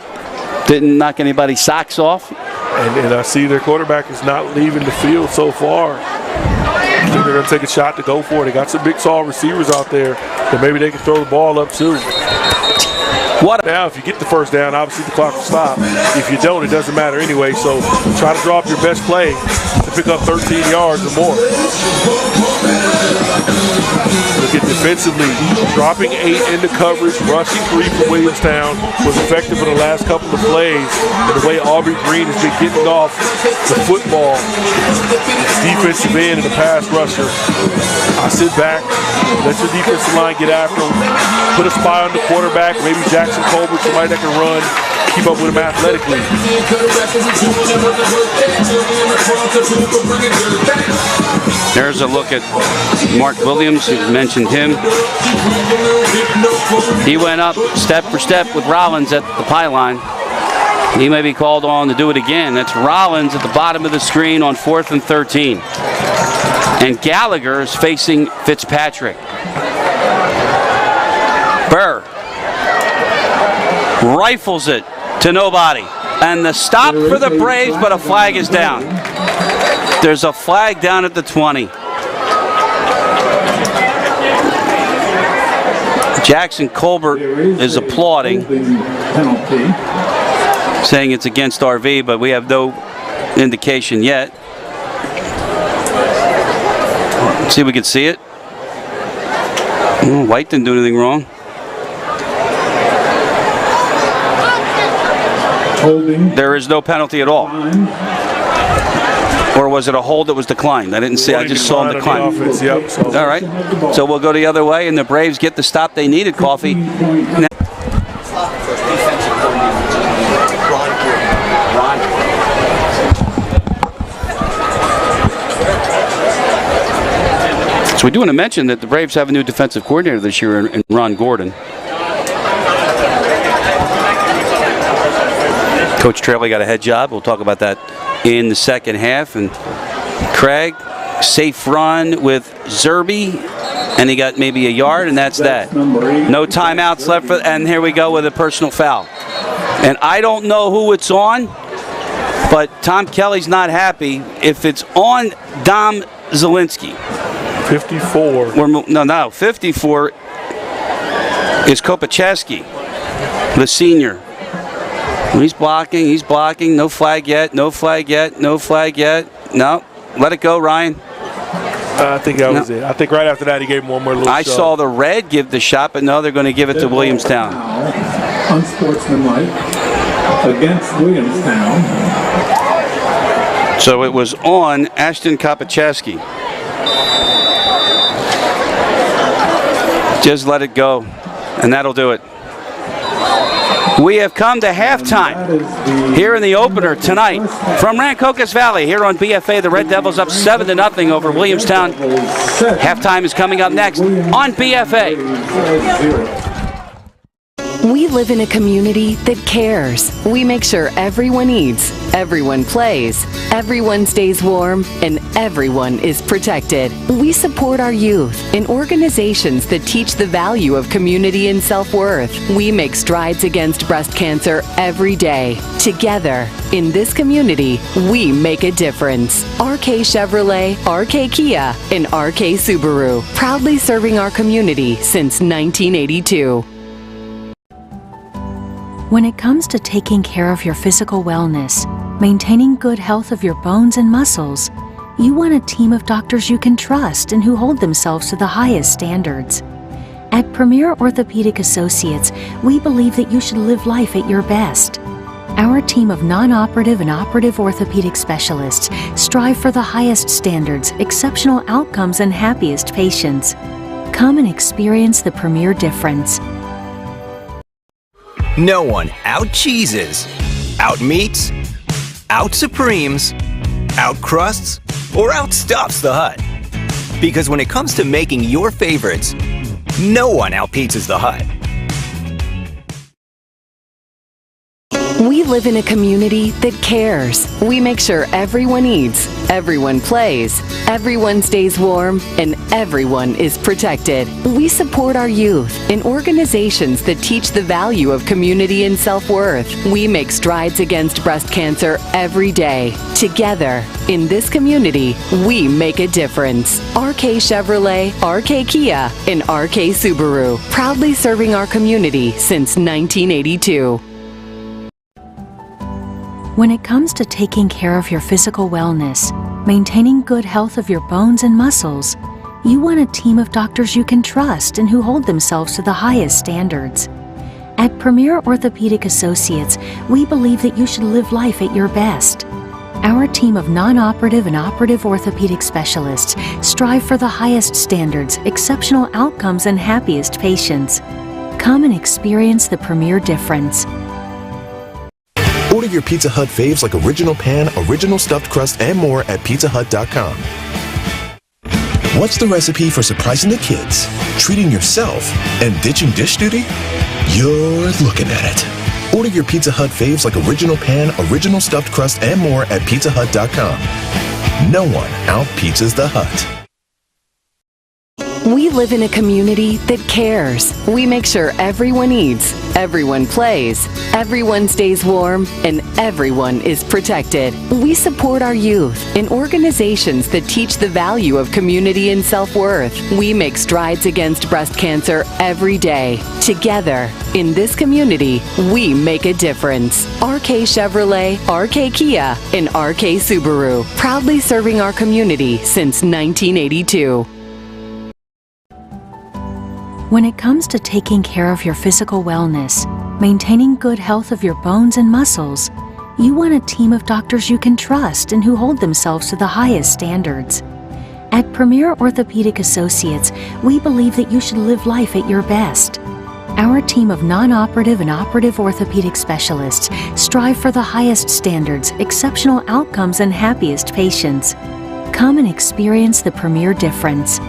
didn't knock anybody's socks off. And I see their quarterback is not leaving the field so far. I think they're going to take a shot to go for it. They got some big, tall receivers out there, but maybe they can throw the ball up too. Now, if you get the 1st down, obviously the clock will stop. If you don't, it doesn't matter anyway. So try to draw up your best play to pick up 13 yards or more. Look at defensively, dropping 8 into coverage, rushing 3 for Williamstown was effective for the last couple of plays. And the way Aubrey Green has been getting off the football, defensive end and the pass rusher. I sit back, let your defensive line get after him, put a spy on the quarterback, maybe Jackson Colbert, somebody that can run, keep up with him athletically. There's a look at Mark Williams. You mentioned him. He went up step for step with Rollins at the pylon. He may be called on to do it again. That's Rollins at the bottom of the screen on 4th and 13. And Gallagher is facing Fitzpatrick. Burr rifles it to nobody. And the stop for the Braves, but a flag is down. There's a flag down at the 20. Jackson Colbert is applauding, saying it's against RV, but we have no indication yet. See if we can see it. White didn't do anything wrong. Holding. There is no penalty at all. Or was it a hold that was declined? I didn't see. I just saw him decline. All right. So we'll go the other way, and the Braves get the stop they needed, Coffee. So we do want to mention that the Braves have a new defensive coordinator this year in Ron Gordon. Coach Traylor got a head job. We'll talk about that in the second half. And Craig, safe run with Zerby, and he got maybe a yard, and that's that. No timeouts left, and here we go with a personal foul. And I don't know who it's on, but Tom Kelly's not happy. If it's on Dom Zielinski. 54. 54 is Kopacheski, the senior. He's blocking, no flag yet. No, let it go, Ryan. I think that was it. I think right after that he gave him one more little shove. I saw the red give the shot, but no, they're going to give it to Williamstown. Unsportsmanlike against Williamstown. So it was on Ashton Kopacheski. Just let it go, and that'll do it. We have come to halftime here in the opener tonight from Rancocas Valley here on BFA. The Red Devils up 7-0 over Williamstown. Halftime is coming up next on BFA. We live in a community that cares. We make sure everyone eats, everyone plays, everyone stays warm, and everyone is protected. We support our youth in organizations that teach the value of community and self-worth. We make strides against breast cancer every day. Together, in this community, we make a difference. RK Chevrolet, RK Kia, and RK Subaru, proudly serving our community since 1982. When it comes to taking care of your physical wellness, maintaining good health of your bones and muscles, you want a team of doctors you can trust and who hold themselves to the highest standards. At Premier Orthopaedic Associates, we believe that you should live life at your best. Our team of non-operative and operative orthopedic specialists strive for the highest standards, exceptional outcomes, and happiest patients. Come and experience the Premier difference. No one out-cheeses, out-meats, out-supremes, out-crusts, or out-stuffs the Hut. Because when it comes to making your favorites, no one out-pizzas the Hut. We live in a community that cares. We make sure everyone eats, everyone plays, everyone stays warm, and everyone is protected. We support our youth in organizations that teach the value of community and self-worth. We make strides against breast cancer every day. Together, in this community, we make a difference. RK Chevrolet, RK Kia, and RK Subaru, proudly serving our community since 1982. When it comes to taking care of your physical wellness, maintaining good health of your bones and muscles, you want a team of doctors you can trust and who hold themselves to the highest standards. At Premier Orthopaedic Associates, we believe that you should live life at your best. Our team of non-operative and operative orthopedic specialists strive for the highest standards, exceptional outcomes, and happiest patients. Come and experience the Premier difference. Order your Pizza Hut faves like Original Pan, Original Stuffed Crust, and more at pizzahut.com. What's the recipe for surprising the kids, treating yourself, and ditching dish duty? You're looking at it. Order your Pizza Hut faves like Original Pan, Original Stuffed Crust, and more at pizzahut.com. No one out-pizzas the Hut. We live in a community that cares. We make sure everyone eats, everyone plays, everyone stays warm, and everyone is protected. We support our youth in organizations that teach the value of community and self-worth. We make strides against breast cancer every day. Together, in this community, we make a difference. RK Chevrolet, RK Kia, and RK Subaru, proudly serving our community since 1982. When it comes to taking care of your physical wellness, maintaining good health of your bones and muscles, you want a team of doctors you can trust and who hold themselves to the highest standards. At Premier Orthopaedic Associates, we believe that you should live life at your best. Our team of non-operative and operative orthopedic specialists strive for the highest standards, exceptional outcomes, and happiest patients. Come and experience the Premier difference.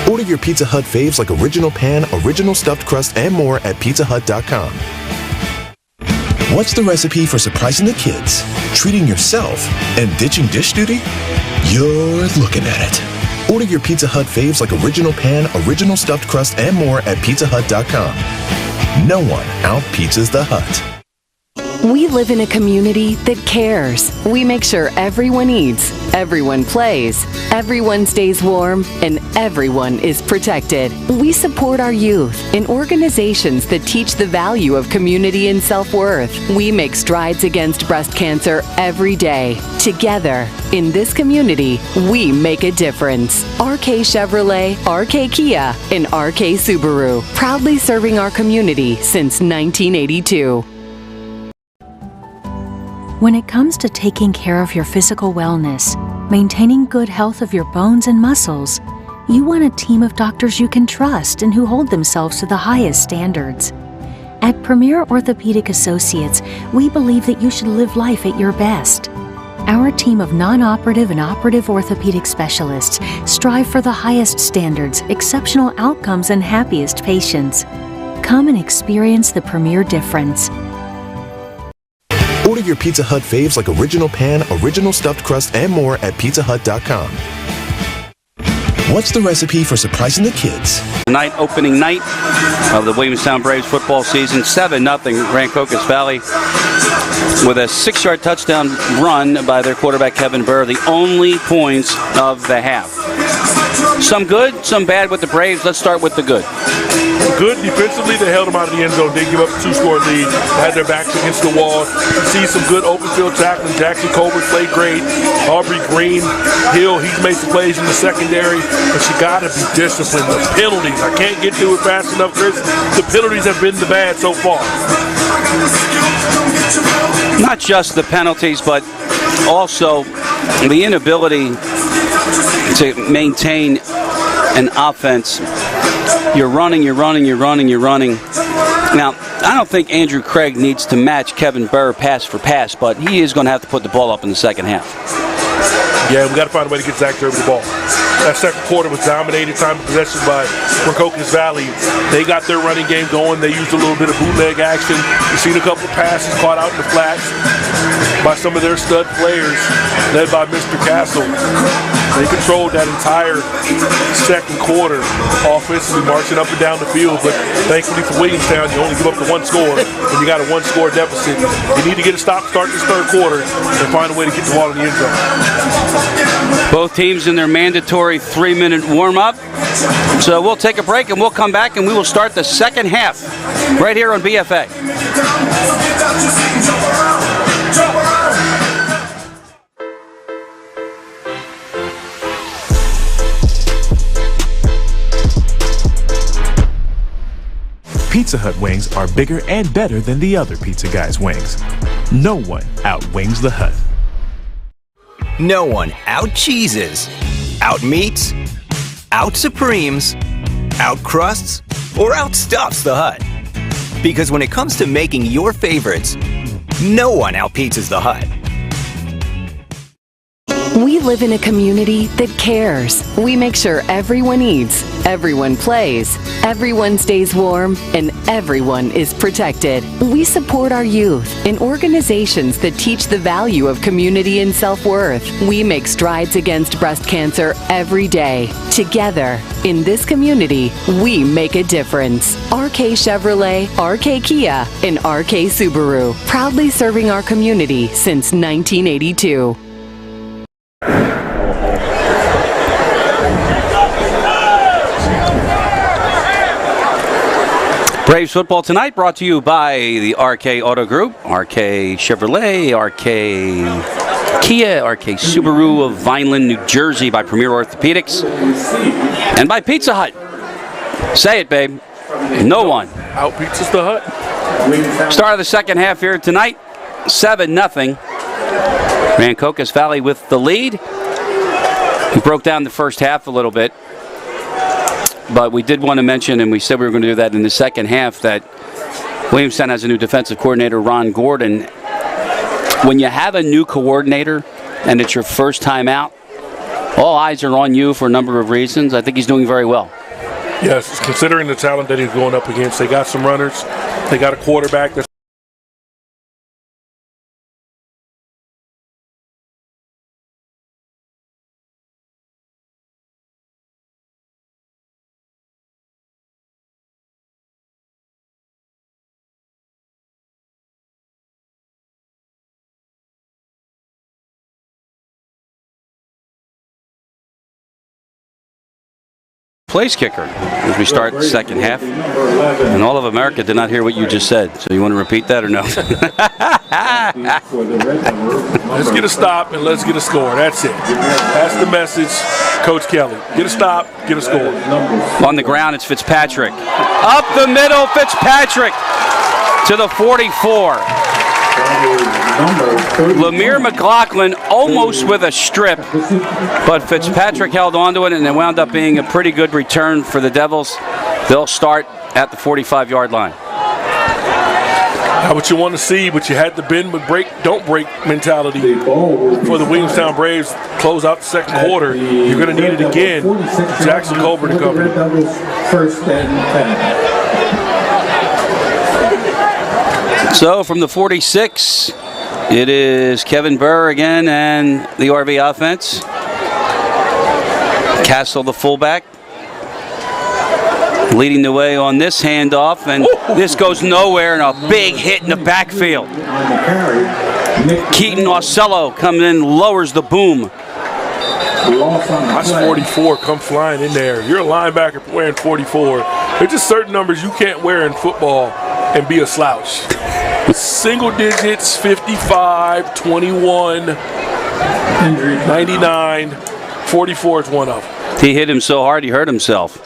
Order your Pizza Hut faves like Original Pan, Original Stuffed Crust, and more at pizzahut.com. What's the recipe for surprising the kids, treating yourself, and ditching dish duty? You're looking at it. Order your Pizza Hut faves like Original Pan, Original Stuffed Crust, and more at pizzahut.com. No one out-pizzas the Hut. We live in a community that cares. We make sure everyone eats, everyone plays, everyone stays warm, and everyone is protected. We support our youth in organizations that teach the value of community and self-worth. We make strides against breast cancer every day. Together, in this community, we make a difference. RK Chevrolet, RK Kia, and RK Subaru, proudly serving our community since 1982. When it comes to taking care of your physical wellness, maintaining good health of your bones and muscles, you want a team of doctors you can trust and who hold themselves to the highest standards. At Premier Orthopaedic Associates, we believe that you should live life at your best. Our team of non-operative and operative orthopedic specialists strive for the highest standards, exceptional outcomes, and happiest patients. Come and experience the Premier difference. Order your Pizza Hut faves like Original Pan, Original Stuffed Crust, and more at pizzahut.com. What's the recipe for surprising the kids? Tonight, opening night of the Williamstown Braves football season, 7-0 Rancocas Valley with a 6-yard touchdown run by their quarterback Kevin Burr, the only points of the half. Some good, some bad with the Braves. Let's start with the good. Good defensively, they held them out of the end zone. They give up a 2-score lead. They had their backs against the wall. You see some good open field tackling. Jackson Colbert played great. Aubrey Green, Hill, he's made some plays in the secondary. But you got to be disciplined. The penalties, I can't get to it fast enough, Chris. The penalties have been the bad so far. Not just the penalties, but also the inability to maintain an offense. You're running. Now, I don't think Andrew Craig needs to match Kevin Burr pass for pass, but he is going to have to put the ball up in the second half. Yeah, we got to find a way to get Zach Derby the ball. That second quarter was dominated time of possession by Rancocas Valley. They got their running game going. They used a little bit of bootleg action. You've seen a couple of passes caught out in the flats by some of their stud players, led by Mr. Castle. They controlled that entire second quarter offensively, marching up and down the field. But thankfully for Williamstown, you only give up the 1 score, and you got a 1-score deficit. You need to get a stop start this third quarter and find a way to get the ball in the end zone. Both teams in their mandatory 3-minute warm-up. So we'll take a break and we'll come back and we will start the second half right here on BFA. Pizza Hut wings are bigger and better than the other pizza guys' wings. No one outwings the Hut. No one out-cheeses, out-meats, out-supremes, out-crusts, or out-stuffs the Hut. Because when it comes to making your favorites, no one out-pizzas the Hut. We live in a community that cares. We make sure everyone eats, everyone plays, everyone stays warm, and everyone is protected. We support our youth in organizations that teach the value of community and self-worth. We make strides against breast cancer every day. Together, in this community, we make a difference. RK Chevrolet, RK Kia, and RK Subaru, proudly serving our community since 1982. Braves football tonight brought to you by the RK Auto Group, RK Chevrolet, RK Kia, RK Subaru of Vineland, New Jersey, by Premier Orthopaedics, and by Pizza Hut. Say it, babe. No one out-pizzas the Hut. Start of the second half here tonight, 7-0. Rancocas Valley with the lead. We broke down the first half a little bit. But we did want to mention, and we said we were going to do that in the second half, that Williamstown has a new defensive coordinator, Ron Gordon. When you have a new coordinator and it's your first time out, all eyes are on you for a number of reasons. I think he's doing very well. Yes, considering the talent that he's going up against. They got some runners. They got a quarterback that's place kicker as we start the second half. And all of America did not hear what you just said. So you want to repeat that or no? let's get a stop and let's get a score. That's it. That's the message, Coach Kelly. Get a stop, get a score. On the ground, it's Fitzpatrick. Up the middle, Fitzpatrick to the 44. Lemire McLaughlin almost with a strip, but Fitzpatrick held onto it, and it wound up being a pretty good return for the Devils. They'll start at the 45-yard line. Not what you want to see, but you had the bend but break, don't break mentality for the Williamstown Braves. Close out the second quarter. You're going to need it again. Jackson Colbert to cover. First and 10. So from the 46, it is Kevin Burr again and the RV offense. Castle, the fullback, leading the way on this handoff, and this goes nowhere, and a big hit in the backfield. Keaton Ocello coming in, lowers the boom. That's 44, come flying in there. You're a linebacker wearing 44. There's just certain numbers you can't wear in football and be a slouch. Single digits, 55, 21, 99, 44 is one of them. He hit him so hard he hurt himself.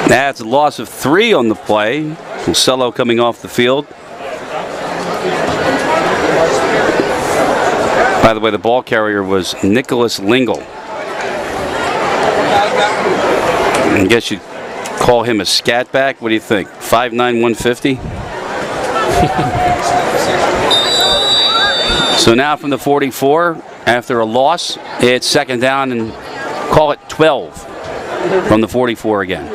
That's a loss of 3 on the play. Ocello coming off the field. By the way, the ball carrier was Nicholas Lingle. I guess you'd call him a scat back. What do you think? 5'9", 150? So now from the 44, after a loss, it's second down and call it 12 from the 44 again.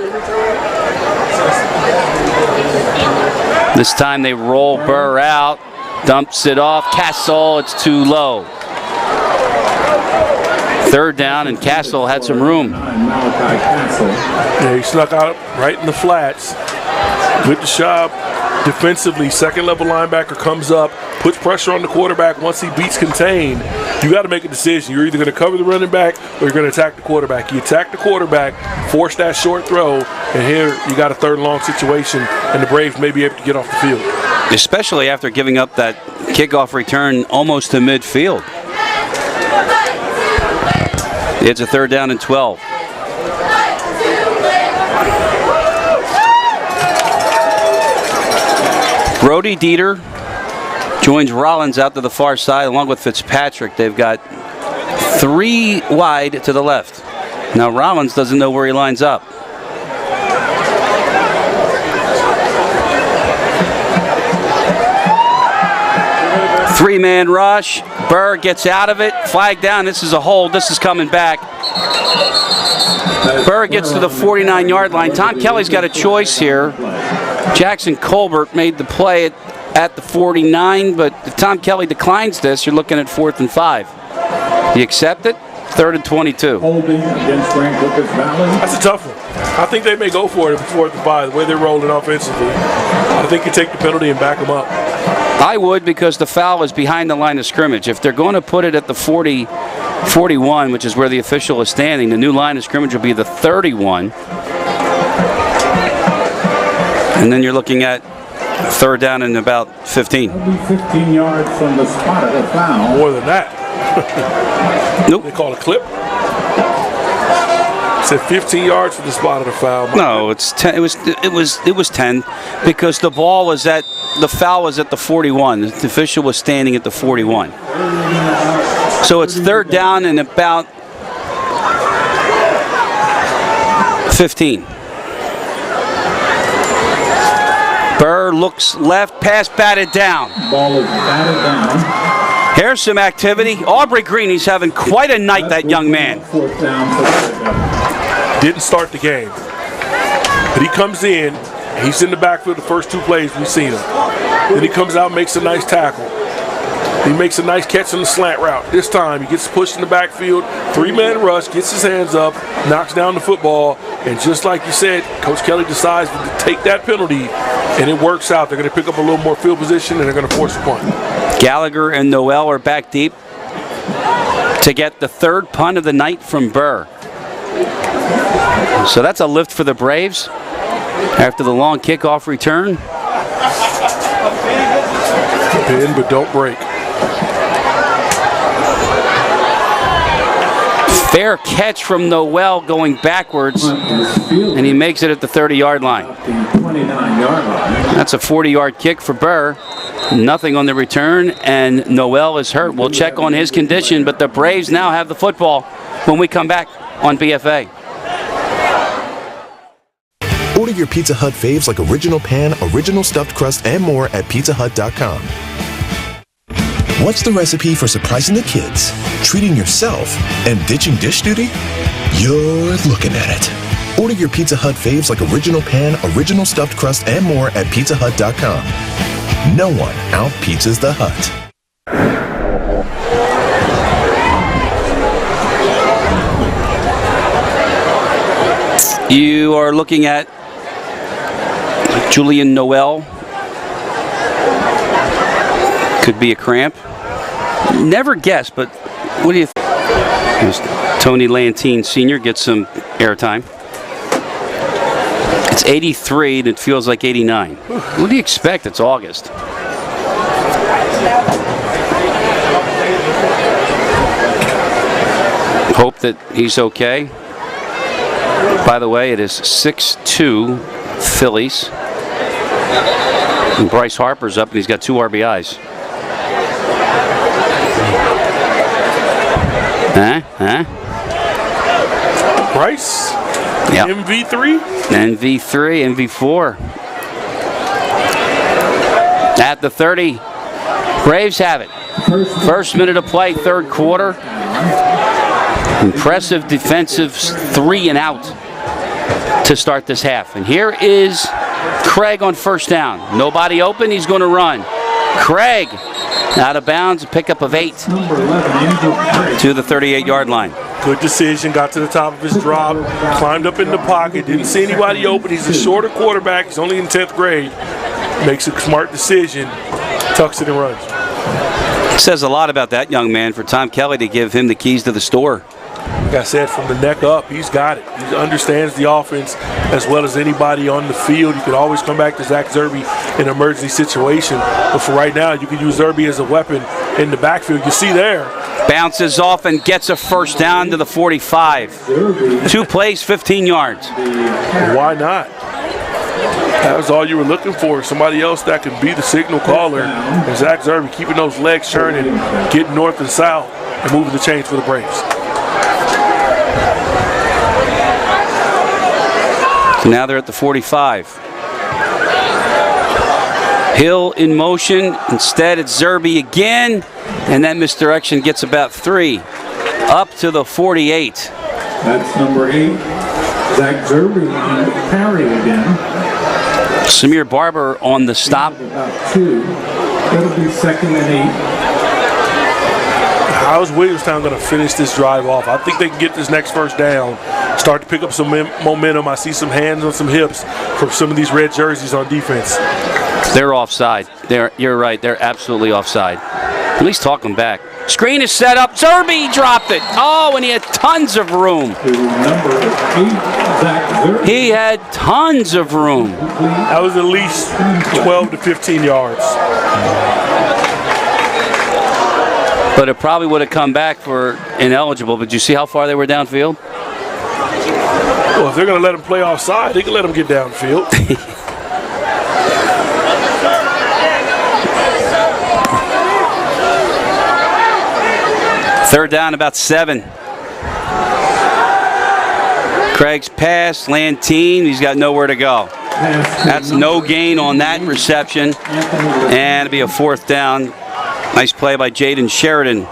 This time they roll Burr out, dumps it off. Castle, it's too low. Third down, and Castle had some room. Malachi Castle. Yeah, he snuck out right in the flats. Good job defensively. Second level linebacker comes up, puts pressure on the quarterback. Once he beats contain, you got to make a decision. You're either going to cover the running back or you're going to attack the quarterback. You attack the quarterback, force that short throw, and here you got a third and long situation, and the Braves may be able to get off the field. Especially after giving up that kickoff return almost to midfield. It's a third down and 12. Brody Dieter joins Rollins out to the far side along with Fitzpatrick. They've got 3 wide to the left. Now Rollins doesn't know where he lines up. Three-man rush. Burr gets out of it. Flag down. This is a hold. This is coming back. Burr gets to the 49-yard line. Tom Kelly's got a choice here. Jackson Colbert made the play at the 49, but if Tom Kelly declines this, you're looking at 4th and 5. Do you accept it? 3rd and 22. Holding against Rancocas Valley. That's a tough one. I think they may go for it at 4th and 5, the way they're rolling offensively. I think you take the penalty and back them up. I would, because the foul is behind the line of scrimmage. If they're going to put it at the 41, which is where the official is standing, the new line of scrimmage will be the 31. And then you're looking at third down and about 15. That'll be 15 yards from the spot of the foul. More than that. Nope. They call it a clip. It said 15 yards from the spot of the foul. No, it's 10. It was 10 because the foul was at the 41. The official was standing at the 41. So it's third down and about 15. Burr looks left, pass batted down. Ball is batted down. Here's some activity. Aubrey Green, he's having quite a night, that young man. 4th down for the Didn't start the game. But he comes in, he's in the backfield the first 2 plays we've seen him. Then he comes out, makes a nice tackle. He makes a nice catch on the slant route. This time, he gets pushed in the backfield, 3-man rush, gets his hands up, knocks down the football, and just like you said, Coach Kelly decides to take that penalty, and it works out. They're going to pick up a little more field position, and they're going to force a punt. Gallagher and Noel are back deep to get the 3rd punt of the night from Burr. So that's a lift for the Braves after the long kickoff return. Bend, but don't break. Fair catch from Noel going backwards, and he makes it at the 30-yard line. That's a 40-yard kick for Burr. Nothing on the return, and Noel is hurt. We'll check on his condition, but the Braves now have the football when we come back on BFA. Order your Pizza Hut faves like Original Pan, Original Stuffed Crust, and more at pizzahut.com. What's the recipe for surprising the kids, treating yourself, and ditching dish duty? You're looking at it. Order your Pizza Hut faves like Original Pan, Original Stuffed Crust, and more at pizzahut.com. No one out-pizzas the Hut. You are looking at Julian Noel. Could be a cramp. Never guess, but what do you think? Tony Lantine Sr. gets some airtime. It's 83 and it feels like 89. What do you expect? It's August. Hope that he's okay. By the way, it is 6-2 Phillies. And Bryce Harper's up and he's got 2 RBIs. Bryce? Yep. MV3? MV3, MV4. At the 30, Braves have it. First minute of play, 3rd quarter. Impressive defensive 3 and out to start this half. And here is Craig on 1st down. Nobody open, he's going to run. Craig out of bounds, a pickup of 8 to the 38-yard line. Good decision, got to the top of his drop, climbed up in the pocket, didn't see anybody open. He's a shorter quarterback, he's only in 10th grade. Makes a smart decision, tucks it and runs. Says a lot about that young man for Tom Kelly to give him the keys to the store. Like I said, from the neck up, he's got it. He understands the offense as well as anybody on the field. You can always come back to Zach Zerbe in an emergency situation. But for right now, you can use Zerbe as a weapon in the backfield. You see there. Bounces off and gets a 1st down to the 45. 2 plays, 15 yards. Why not? That was all you were looking for. Somebody else that could be the signal caller. And Zach Zerbe keeping those legs churning, getting north and south, and moving the chains for the Braves. So now they're at the 45. Hill in motion. Instead, it's Zerbe again. And that misdirection gets about 3. Up to the 48. That's number 8. Zach Zerbe on parry again. Samir Barber on the stop. About 2. That'll be 2nd and 8. How is Williamstown going to finish this drive off? I think they can get this next 1st down, start to pick up some momentum. I see some hands on some hips from some of these red jerseys on defense. They're offside. You're right. They're absolutely offside. At least talk them back. Screen is set up. Zerbe dropped it. Oh, and he had tons of room. He had tons of room. That was at least 12 to 15 yards. But it probably would have come back for ineligible. But you see how far they were downfield? Well, if they're going to let him play offside, they can let him get downfield. 3rd down, about 7. Craig's pass, Lantine, he's got nowhere to go. That's no gain on that reception. And it'll be a 4th down. Nice play by Jaden Sheridan.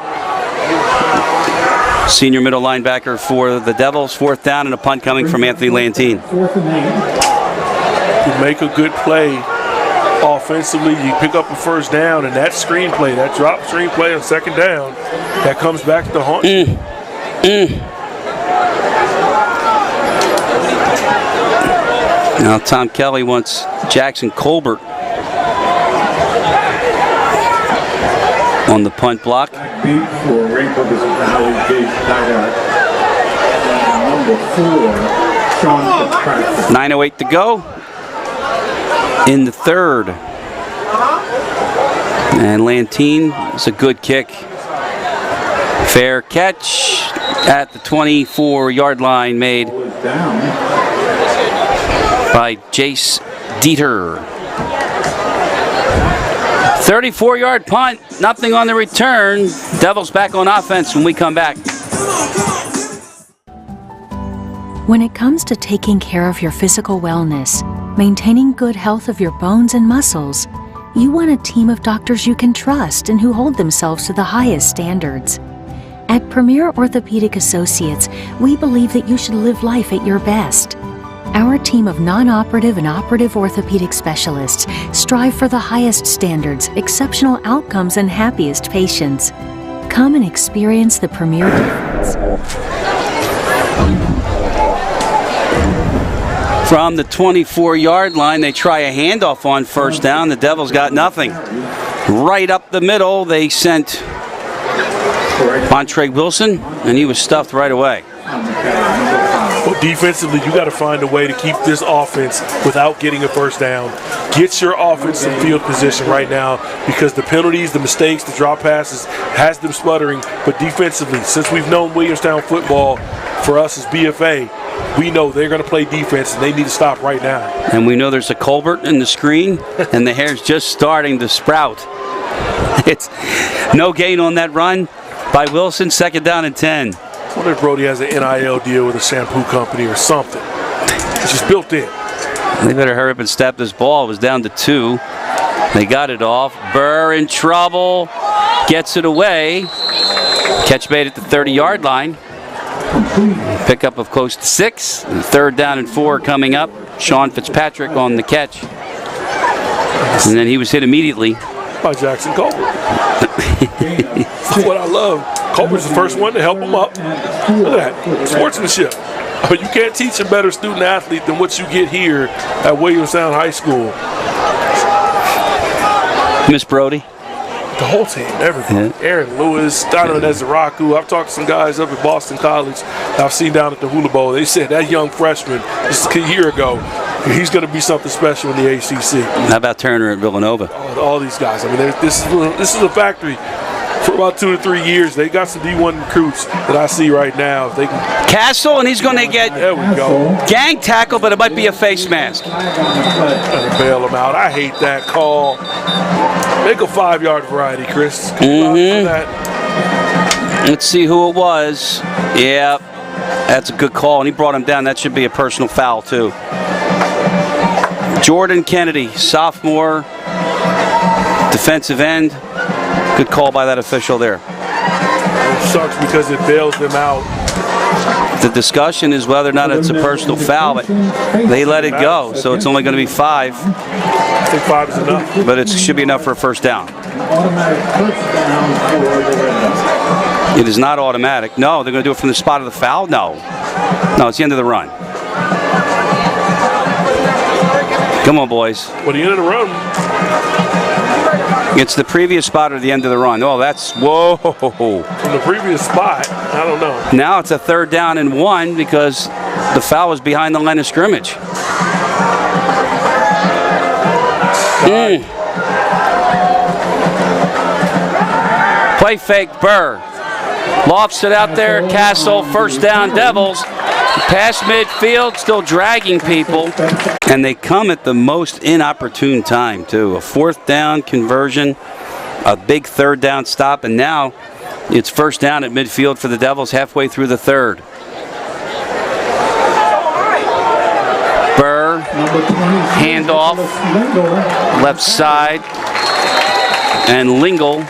Senior middle linebacker for the Devils. 4th down and a punt coming from Anthony Lantine. 4th and 8. You make a good play offensively, you pick up a first down, and that screenplay, that drop screenplay on 2nd down, that comes back to haunt you. Now Tom Kelly wants Jackson Colbert on the punt block. Beat for Rancocas Valley base tight end. Number 4, Sean Fitzpatrick. 9:08 to go in the 3rd. And Lantine, it's a good kick. Fair catch at the 24-yard line made by Jace Dieter. 34-yard punt, nothing on the return. Devils back on offense when we come back. When it comes to taking care of your physical wellness, maintaining good health of your bones and muscles, you want a team of doctors you can trust and who hold themselves to the highest standards. At Premier Orthopaedic Associates, we believe that you should live life at your best. Our team of non-operative and operative orthopedic specialists strive for the highest standards, exceptional outcomes, and happiest patients. Come and experience the Premier difference. From the 24-yard line, they try a handoff on 1st down. The Devils got nothing. Right up the middle, they sent Montre Wilson, and he was stuffed right away. Well, defensively, you got to find a way to keep this offense without getting a first down. Get your offense in field position right now, because the penalties, the mistakes, the drop passes has them sputtering. But defensively, since we've known Williamstown football for us as BFA, we know they're going to play defense, and they need to stop right now. And we know there's a Colbert in the screen, and the hair's just starting to sprout. It's no gain on that run by Wilson. 2nd down and 10. I wonder if Brody has an NIL deal with a shampoo company or something. It's just built in. They better hurry up and snap this ball. It was down to 2. They got it off. Burr in trouble. Gets it away. Catch made at the 30-yard line. Pickup of close to 6. 3rd down and 4 coming up. Sean Fitzpatrick on the catch. And then he was hit immediately by Jackson Colbert. That's what I love. Colbert's the first one to help him up. Look at that. Sportsmanship. You can't teach a better student athlete than what you get here at Williamstown High School. Miss Brody. The whole team, everybody. Yeah. Aaron Lewis, Donovan Ezaraku. I've talked to some guys up at Boston College that I've seen down at the Hula Bowl. They said that young freshman just a year ago, he's going to be something special in the ACC. How about Turner at Villanova? All these guys. I mean, this is a factory. For about 2 to 3 years, they got some D1 recruits that I see right now. If they can Castle, and he's going to get there we go. Gang tackle, but it might be a face mask. Trying to bail him out. I hate that call. Make a 5-yard variety, Chris. Let's see who it was. Yeah, that's a good call, and he brought him down. That should be a personal foul, too. Jordan Kennedy, sophomore, defensive end. Good call by that official there. It sucks because it bails them out. The discussion is whether or not it's a personal foul, but they let it go, so it's only going to be 5. I think 5 is enough. But it should be enough for a first down. Automatic first down for the Reds. It is not automatic. No, they're going to do it from the spot of the foul? No. No, it's the end of the run. Come on, boys. Well, the end of the run. It's the previous spot or the end of the run. Oh, that's, whoa. From the previous spot, I don't know. Now it's a 3rd down and 1 because the foul was behind the line of scrimmage. Play fake, Burr. Lofts it out there, Castle, 1st down, Devils. Past midfield, still dragging people. And they come at the most inopportune time, too. A 4th down conversion, a big 3rd down stop, and now it's 1st down at midfield for the Devils halfway through the 3rd. Burr, handoff, left side, and Lingle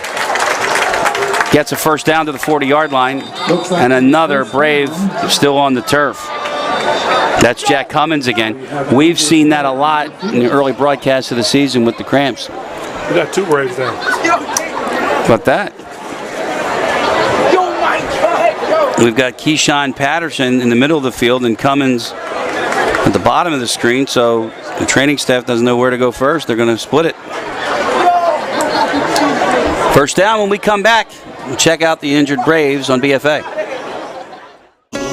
gets a first down to the 40-yard line, and another Brave still on the turf. That's Jack Cummins again. We've seen that a lot in the early broadcasts of the season with the cramps. We got 2 Braves down. About that. We've got Keyshawn Patterson in the middle of the field and Cummins at the bottom of the screen, so the training staff doesn't know where to go first. They're going to split it. First down when we come back. We'll check out the injured Braves on BFA.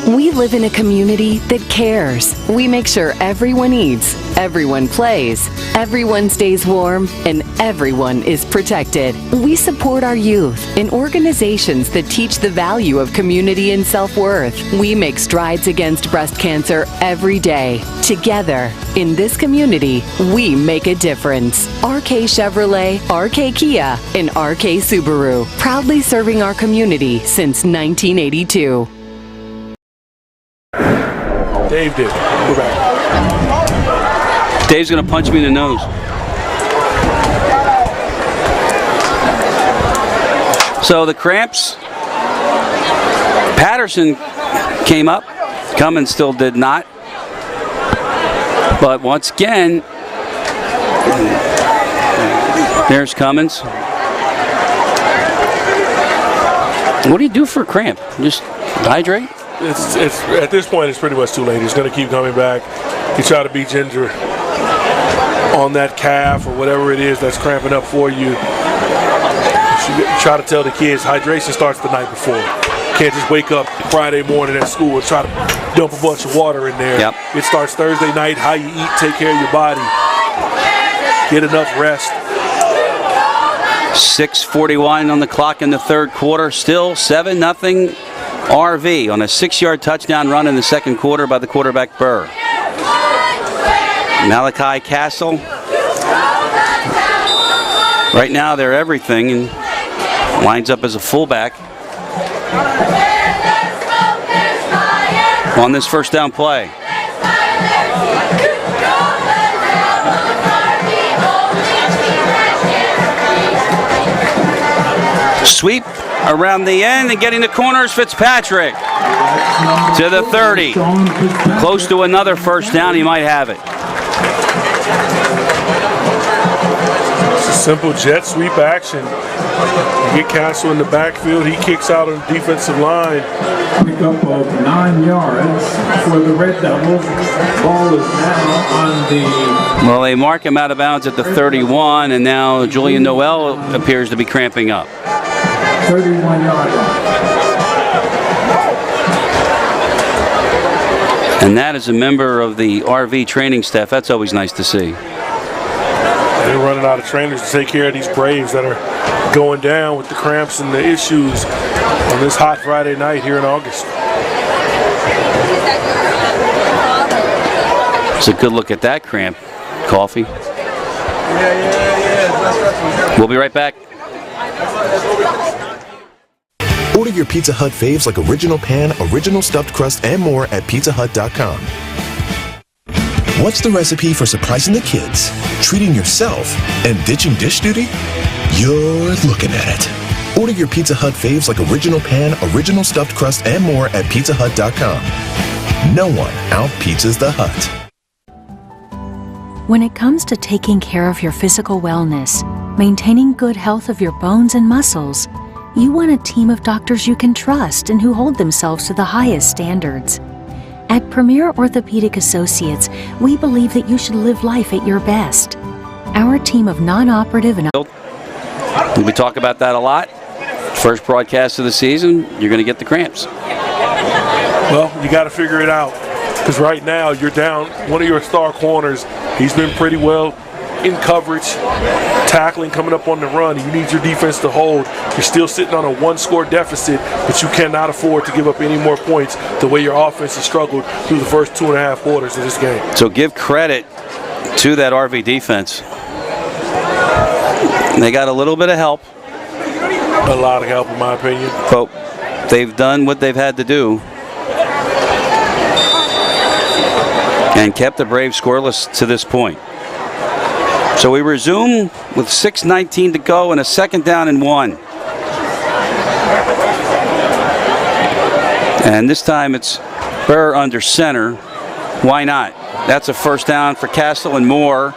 We live in a community that cares. We make sure everyone eats, everyone plays, everyone stays warm, and everyone is protected. We support our youth in organizations that teach the value of community and self-worth. We make strides against breast cancer every day. Together, in this community, we make a difference. RK Chevrolet, RK Kia, and RK Subaru, proudly serving our community since 1982. Dave did. We're back. Dave's going to punch me in the nose. So the cramps. Patterson came up. Cummins still did not. But once again, there's Cummins. What do you do for a cramp? Just hydrate? It's at this point, it's pretty much too late. He's going to keep coming back. You try to be ginger on that calf or whatever it is that's cramping up for you. You try to tell the kids hydration starts the night before. You can't just wake up Friday morning at school and try to dump a bunch of water in there. Yep. It starts Thursday night. How you eat, take care of your body, get enough rest. 6:41 on the clock in the third quarter. Still 7-0. RV on a 6-yard touchdown run in the second quarter by the quarterback Burr. Malachi Castle. Right now they're everything and lines up as a fullback on this first down play. Sweep around the end and getting the corners, Fitzpatrick to the 30. Close to another first down, he might have it. It's a simple jet sweep action. You get Castle in the backfield, he kicks out on the defensive line. Pickup of 9 yards for the Red Devils. Ball is now on the... Well, they mark him out of bounds at the 31, and now Julian Noel appears to be cramping up. 31-yard line. And that is a member of the RV training staff. That's always nice to see. They're running out of trainers to take care of these Braves that are going down with the cramps and the issues on this hot Friday night here in August. It's a good look at that cramp, Coffee. We'll be right back. Order your Pizza Hut faves like original pan, original stuffed crust, and more at pizzahut.com. What's the recipe for surprising the kids, treating yourself, and ditching dish duty? You're looking at it. Order your Pizza Hut faves like original pan, original stuffed crust, and more at pizzahut.com. No one out-pizzas the Hut. When it comes to taking care of your physical wellness, maintaining good health of your bones and muscles, you want a team of doctors you can trust and who hold themselves to the highest standards. At Premier Orthopaedic Associates, we believe that you should live life at your best. Our team of non-operative and... We talk about that a lot. First broadcast of the season, you're going to get the cramps. Well, you got to figure it out. Because right now, you're down one of your star corners. He's been pretty well in coverage, tackling, coming up on the run. You need your defense to hold. You're still sitting on a 1-score deficit, but you cannot afford to give up any more points the way your offense has struggled through the first 2.5 quarters of this game. So give credit to that RV defense. They got a little bit of help. A lot of help, in my opinion. But they've done what they've had to do and kept the Braves scoreless to this point. So we resume with 6:19 to go and a second down and 1. And this time it's Burr under center. Why not? That's a first down for Castle and more.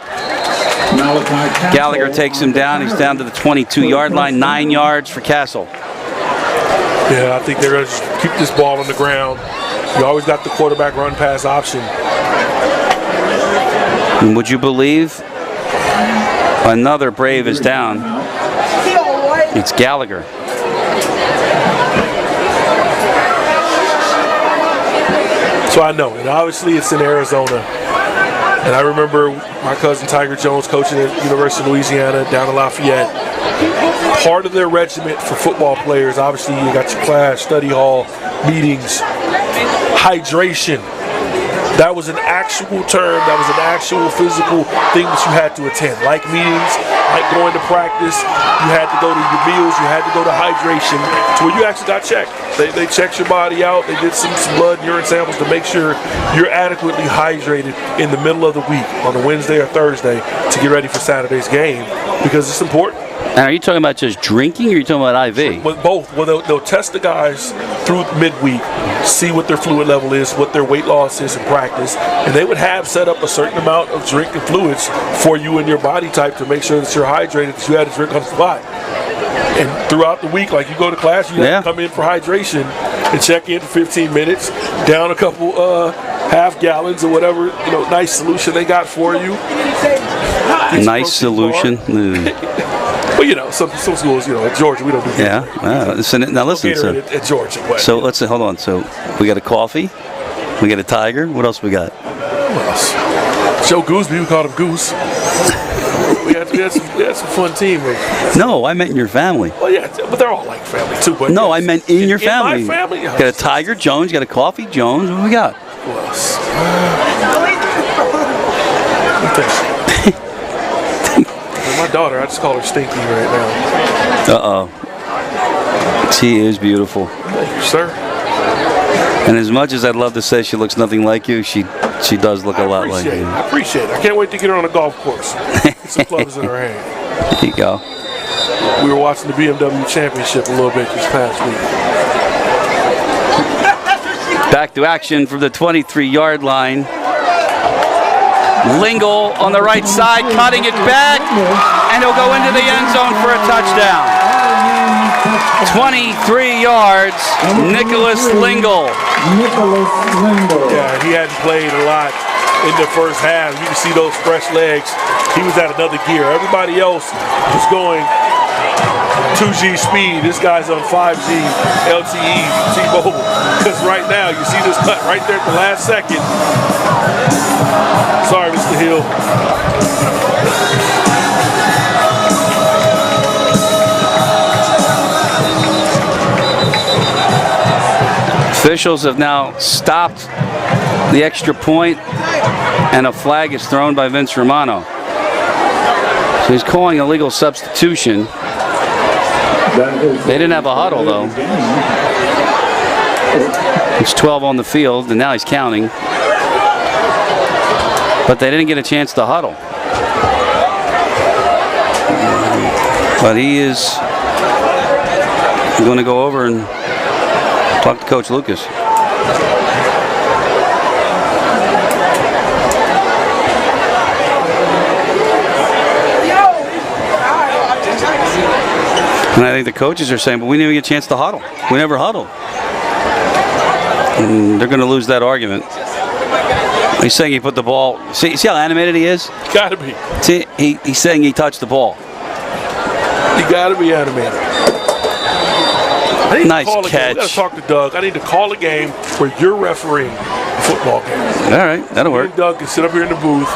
Gallagher takes him down. He's down to the 22-yard line. 9 yards for Castle. Yeah, I think they're going to keep this ball on the ground. You always got the quarterback run-pass option. And would you believe another Brave is down? It's Gallagher. So I know, and obviously it's in Arizona. And I remember my cousin Tiger Jones coaching at University of Louisiana down in Lafayette. Part of their regiment for football players, obviously you got your class, study hall, meetings, hydration. That was an actual term, that was an actual physical thing that you had to attend. Like meetings, like going to practice, you had to go to your meals, you had to go to hydration, to where you actually got checked. They checked your body out, they did some blood and urine samples to make sure you're adequately hydrated in the middle of the week, on a Wednesday or Thursday, to get ready for Saturday's game, because it's important. Now, are you talking about just drinking, or are you talking about IV? With both. Well, they'll test the guys through midweek, see what their fluid level is, what their weight loss is in practice, and they would have set up a certain amount of drinking fluids for you and your body type to make sure that you're hydrated, that you had to drink on the spot. And throughout the week, like you go to class, you have to come in for hydration and check in for 15 minutes, down a couple half gallons or whatever, nice solution they got for you. Nice solution. Well, some schools, at Georgia, we don't do that. Yeah. Now listen. At Georgia. So let's hold on. So we got a coffee, we got a tiger. What else we got? What else? Joe Gooseby, we called him Goose. we had some fun team. No, I meant in your family. Well, yeah, but they're all like family too. But no, I meant in your family. In my family. Got a Tiger Jones, got a Coffee Jones. What do we got? Who else? My daughter, I just call her Stinky right now. Uh-oh. She is beautiful. Thank you, sir. And as much as I'd love to say she looks nothing like you, she does look a lot like you. I appreciate it. I can't wait to get her on a golf course. Get some clubs in her hand. There you go. We were watching the BMW Championship a little bit this past week. Back to action from the 23-yard line. Lingle on the right side, cutting it back, and he'll go into the end zone for a touchdown. 23 yards, Nicholas Lingle. Yeah, he hadn't played a lot in the first half. You can see those fresh legs. He was at another gear. Everybody else was going 2G speed. This guy's on 5G LTE T-Mobile. Because right now, you see this cut right there at the last second. Sorry, Mr. Hill. Officials have now stopped the extra point, and a flag is thrown by Vince Romano. So he's calling a legal substitution. They didn't have a huddle, though. It's 12 on the field, and now he's counting. But they didn't get a chance to huddle. But he is going to go over and talk to Coach Lucas. And I think the coaches are saying, but we didn't even get a chance to huddle. We never huddled. And they're going to lose that argument. He's saying he put the ball. See how animated he is? Gotta be. See, he's saying he touched the ball. You gotta be animated. I need nice to call catch. I gotta talk to Doug. I need to call a game where you're refereeing a football game. All right, that'll work. Doug can sit up here in the booth,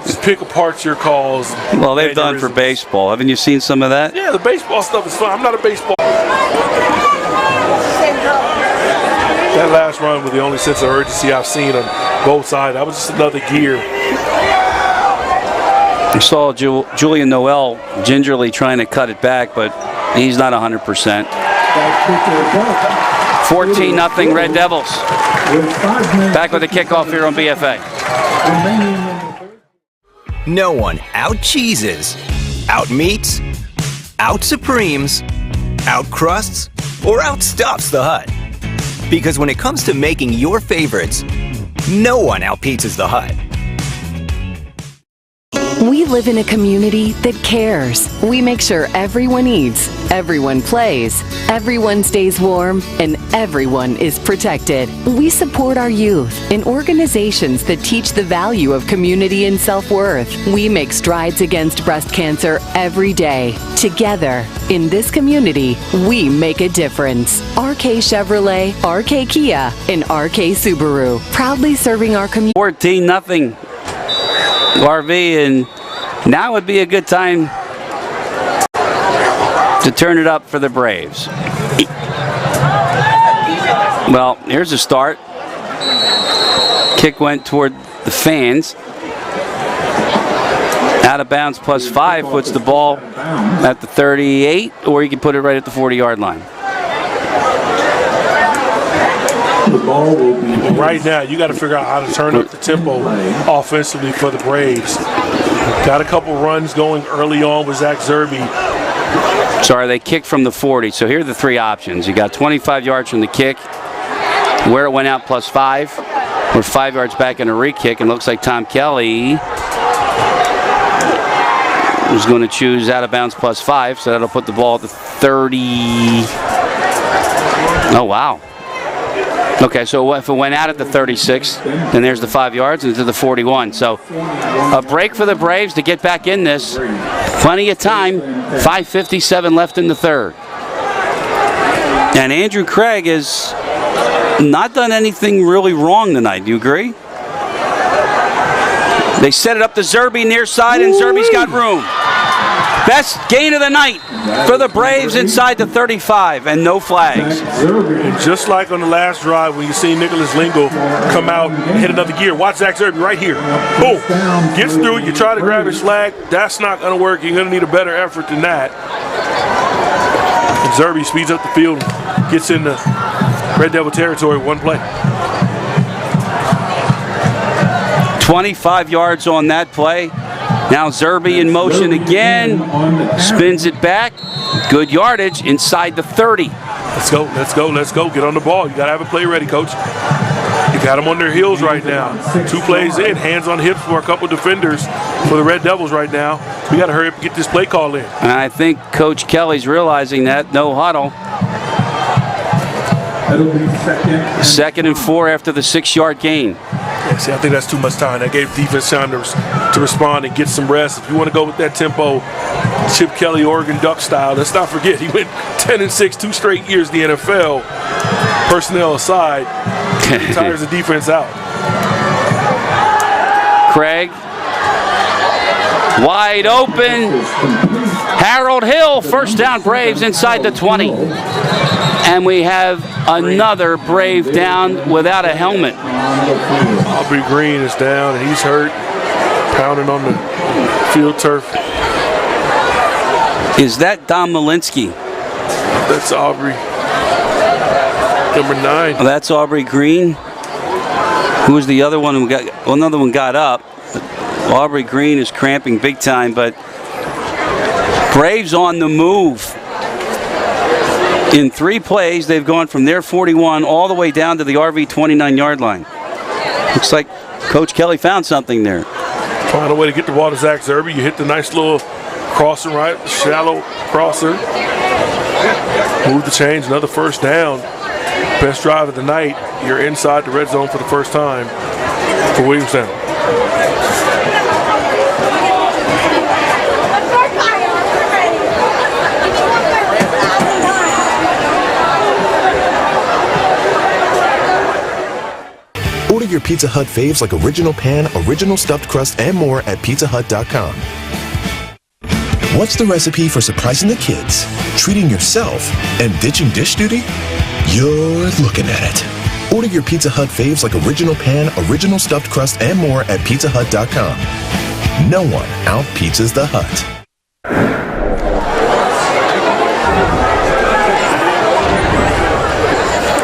just pick apart your calls. Well, they've done for baseball. Haven't you seen some of that? Yeah, the baseball stuff is fun. I'm not a baseball. That last run was the only sense of urgency I've seen on both sides. That was just another gear. I saw Julian Noel gingerly trying to cut it back, but he's not 100%. 14-0 Red Devils. Back with the kickoff here on BFA. No one out-cheeses, out-meets, out-supremes, out-crusts, or out-stuffs the Hut. Because when it comes to making your favorites, no one out-pizzas the Hut. We live in a community that cares. We make sure everyone eats, everyone plays, everyone stays warm, and everyone is protected. We support our youth in organizations that teach the value of community and self-worth. We make strides against breast cancer every day. Together, in this community, we make a difference. RK Chevrolet, RK Kia, and RK Subaru. Proudly serving our community. 14-0 RV, and now would be a good time to turn it up for the Braves. Well, here's a start. Kick went toward the fans. Out of bounds, +5 puts the ball at the 38, or you can put it right at the 40-yard line. The ball will be Right now, you got to figure out how to turn up the tempo offensively for the Braves. Got a couple runs going early on with Zach Zerbe. Sorry, they kicked from the 40. So here are the three options. You got 25 yards from the kick, where it went out +5. We're 5 yards back in a re-kick, and looks like Tom Kelly is going to choose out of bounds +5, so that'll put the ball at the 30. Oh, wow. Okay, so if it went out at the 36, then there's the 5 yards into the 41. So a break for the Braves to get back in this. Plenty of time. 5:57 left in the third. And Andrew Craig has not done anything really wrong tonight. Do you agree? They set it up to Zerbe near side, and Zerbe's got room. Best gain of the night for the Braves inside the 35, and no flags. And just like on the last drive when you see Nicholas Lingle come out and hit another gear, watch Zach Zerbe right here. Boom. Gets through, you try to grab his flag. That's not going to work. You're going to need a better effort than that. And Zerbe speeds up the field and gets into Red Devil territory one play. 25 yards on that play. Now Zerbe in motion again, spins it back. Good yardage inside the 30. Let's go, let's go, let's go. Get on the ball. You got to have a play ready, coach. You got them on their heels right now. 2 plays in, hands on hips for a couple defenders for the Red Devils right now. We got to hurry up and get this play call in. And I think Coach Kelly's realizing that. No huddle. Second and 4 after the 6-yard gain. Yeah, see, I think that's too much time. That gave defense time to respond and get some rest. If you want to go with that tempo, Chip Kelly, Oregon Duck style, let's not forget he went 10-6 2 straight years in the NFL. Personnel aside, tires the defense out. Craig, wide open. Harold Hill, first down Braves inside the 20. And we have another Brave down without a helmet. Aubrey Green is down and he's hurt, pounding on the field turf. Is that Dom Malinsky? That's Aubrey. Number 9. Oh, that's Aubrey Green. Who was the other one who got? Well, another one got up. Aubrey Green is cramping big time, but Braves on the move. In 3 plays, they've gone from their 41 all the way down to the RV 29-yard line. Looks like Coach Kelly found something there. Find a way to get the ball to Zach Zerbe. You hit the nice little crossing right, shallow crosser. Move the chains, another first down. Best drive of the night. You're inside the red zone for the first time for Williamstown. Order your Pizza Hut faves like Original Pan, Original Stuffed Crust, and more at pizzahut.com. What's the recipe for surprising the kids, treating yourself, and ditching dish duty? You're looking at it. Order your Pizza Hut faves like Original Pan, Original Stuffed Crust, and more at pizzahut.com. No one out-pizzas the Hut.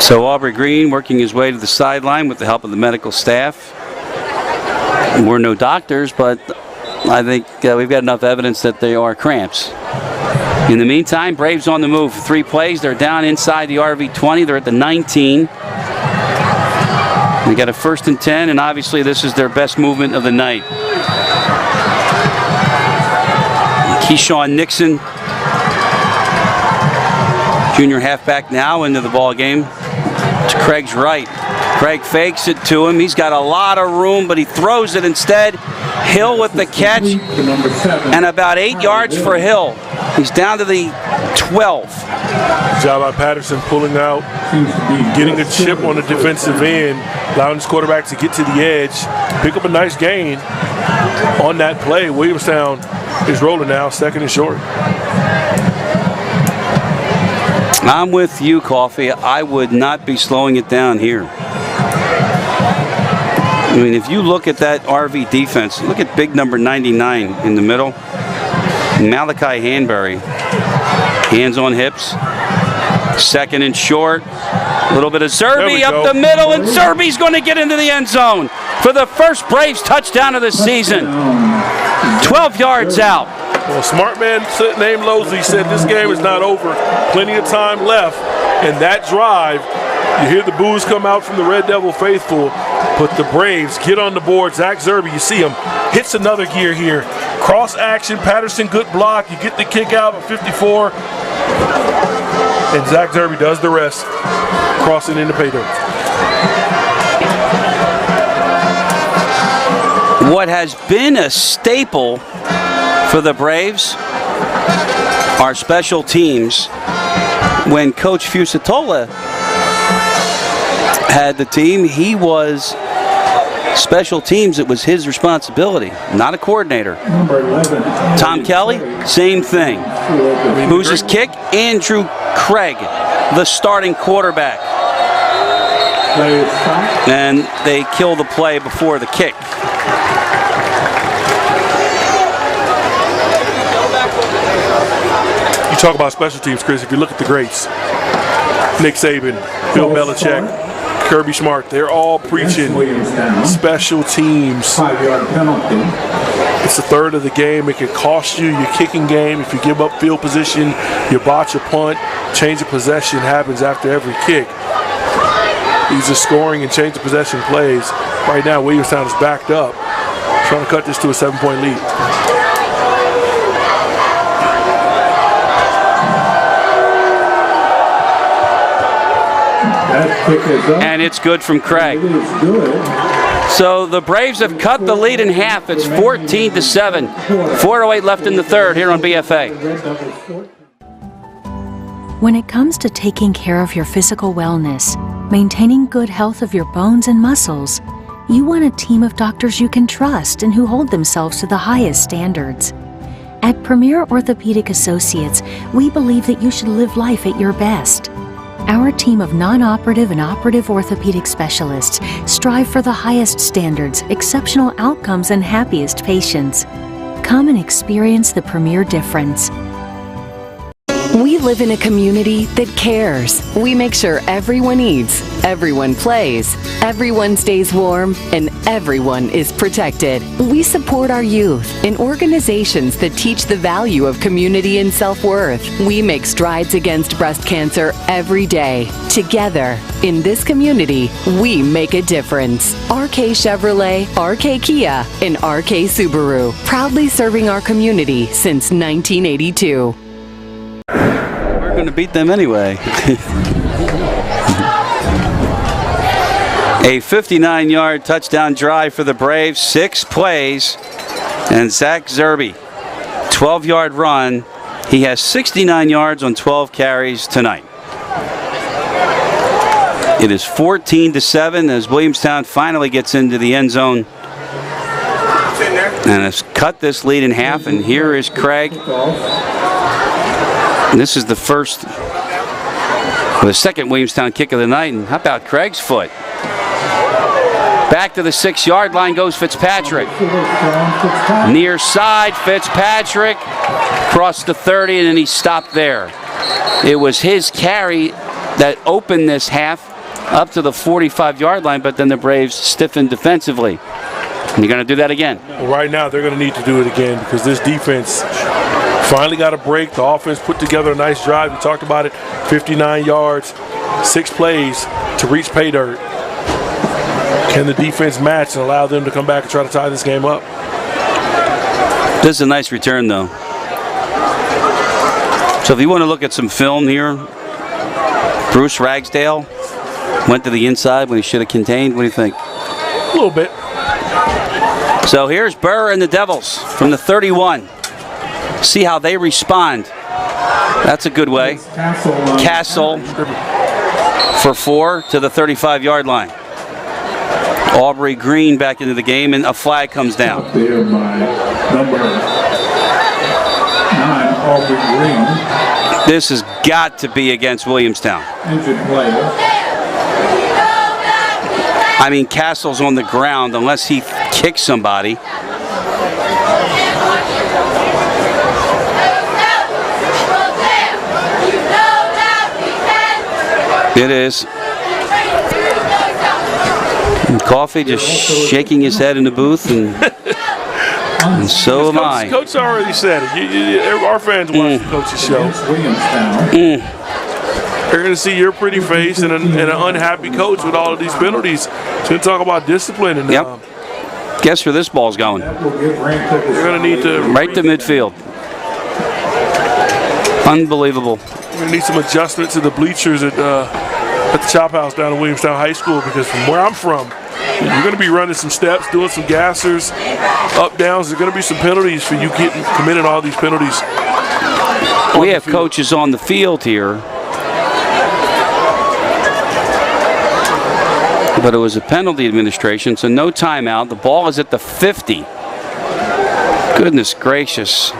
So Aubrey Green working his way to the sideline with the help of the medical staff. We're no doctors, but I think we've got enough evidence that they are cramps. In the meantime, Braves on the move. 3 plays. They're down inside the RV 20. They're at the 19. They got a 1st and 10, and obviously this is their best movement of the night. Keyshawn Nixon, junior halfback, now into the ball game. To Craig's right. Craig fakes it to him. He's got a lot of room, but he throws it instead. Hill with the catch, and about 8 yards for Hill. He's down to the 12. Good job by Patterson pulling out, getting a chip on the defensive end, allowing his quarterback to get to the edge, pick up a nice gain on that play. Williamstown is rolling now, 2nd and short. I'm with you, Coffee. I would not be slowing it down here. I mean, if you look at that RV defense, look at big number 99 in the middle. Malachi Hanbury. Hands on hips. 2nd and short. A little bit of Zerby up the middle, and Zerby's going to get into the end zone for the first Braves touchdown of the season. 12 yards out. Well, smart man named Losley said this game is not over. Plenty of time left. And that drive, you hear the boos come out from the Red Devil faithful, but the Braves get on the board. Zach Zerby, you see him, hits another gear here. Cross action, Patterson, good block. You get the kick out at 54. And Zach Zerby does the rest, crossing into pay dirt. What has been a staple for the Braves are special teams. When Coach Fusatola had the team, he was special teams. It was his responsibility, not a coordinator. Tom Kelly, same thing. Who's his kick? Andrew Craig, the starting quarterback. And they kill the play before the kick. You talk about special teams, Chris. If you look at the greats, Nick Saban, Bill Belichick, Kirby Smart, they're all preaching special teams. 5-yard penalty. It's a third of the game. It can cost you your kicking game. If you give up field position, you botch a punt, change of possession happens after every kick. These are scoring and change of possession plays. Right now, Williamstown is backed up, trying to cut this to a 7-point lead. And it's good from Craig. So the Braves have cut the lead in half. It's 14-7. 4:08 left in the third here on BFA. When it comes to taking care of your physical wellness, maintaining good health of your bones and muscles, you want a team of doctors you can trust and who hold themselves to the highest standards. At Premier Orthopaedic Associates, we believe that you should live life at your best. Our team of non-operative and operative orthopedic specialists strive for the highest standards, exceptional outcomes, and happiest patients. Come and experience the Premier difference. We live in a community that cares. We make sure everyone eats, everyone plays, everyone stays warm, and everyone is protected. We support our youth in organizations that teach the value of community and self-worth. We make strides against breast cancer every day. Together, in this community, we make a difference. RK Chevrolet, RK Kia, and RK Subaru, proudly serving our community since 1982. We're going to beat them anyway. A 59-yard touchdown drive for the Braves, 6 plays, and Zach Zerby, 12-yard run. He has 69 yards on 12 carries tonight. It is 14-7 as Williamstown finally gets into the end zone and has cut this lead in half. And here is Craig. And this is the second Williamstown kick of the night. And how about Craig's foot? Back to the 6-yard line goes Fitzpatrick. Near side, Fitzpatrick crossed the 30, and then he stopped there. It was his carry that opened this half up to the 45-yard line, but then the Braves stiffened defensively. And you're going to do that again. Well, right now, they're going to need to do it again because this defense finally got a break. The offense put together a nice drive. We talked about it. 59 yards, 6 plays to reach pay dirt. Can the defense match and allow them to come back and try to tie this game up? This is a nice return, though. So if you want to look at some film here, Bruce Ragsdale went to the inside when he should have contained. What do you think? A little bit. So here's Burr and the Devils from the 31. See how they respond. That's a good way. Castle for 4 to the 35-yard line. Aubrey Green back into the game, and a flag comes down. There by number 9, Aubrey Green. This has got to be against Williamstown. Injured player. I mean, Castle's on the ground unless he kicks somebody. It is. And Coffee just shaking his head in the booth, and so am I. Coach already said it. Our fans watch the coach's show. They're going to see your pretty face and an unhappy coach with all of these penalties. It's going to talk about discipline. And, guess where this ball's going? You're going to need to... Right to midfield. Unbelievable. We're going to need some adjustment to the bleachers at the Chop House down in Williamstown High School, because from where I'm from, you're going to be running some steps, doing some gassers, up, downs. There's going to be some penalties for you committing all these penalties. We have coaches on the field here, but it was a penalty administration, so no timeout. The ball is at the 50. Goodness gracious.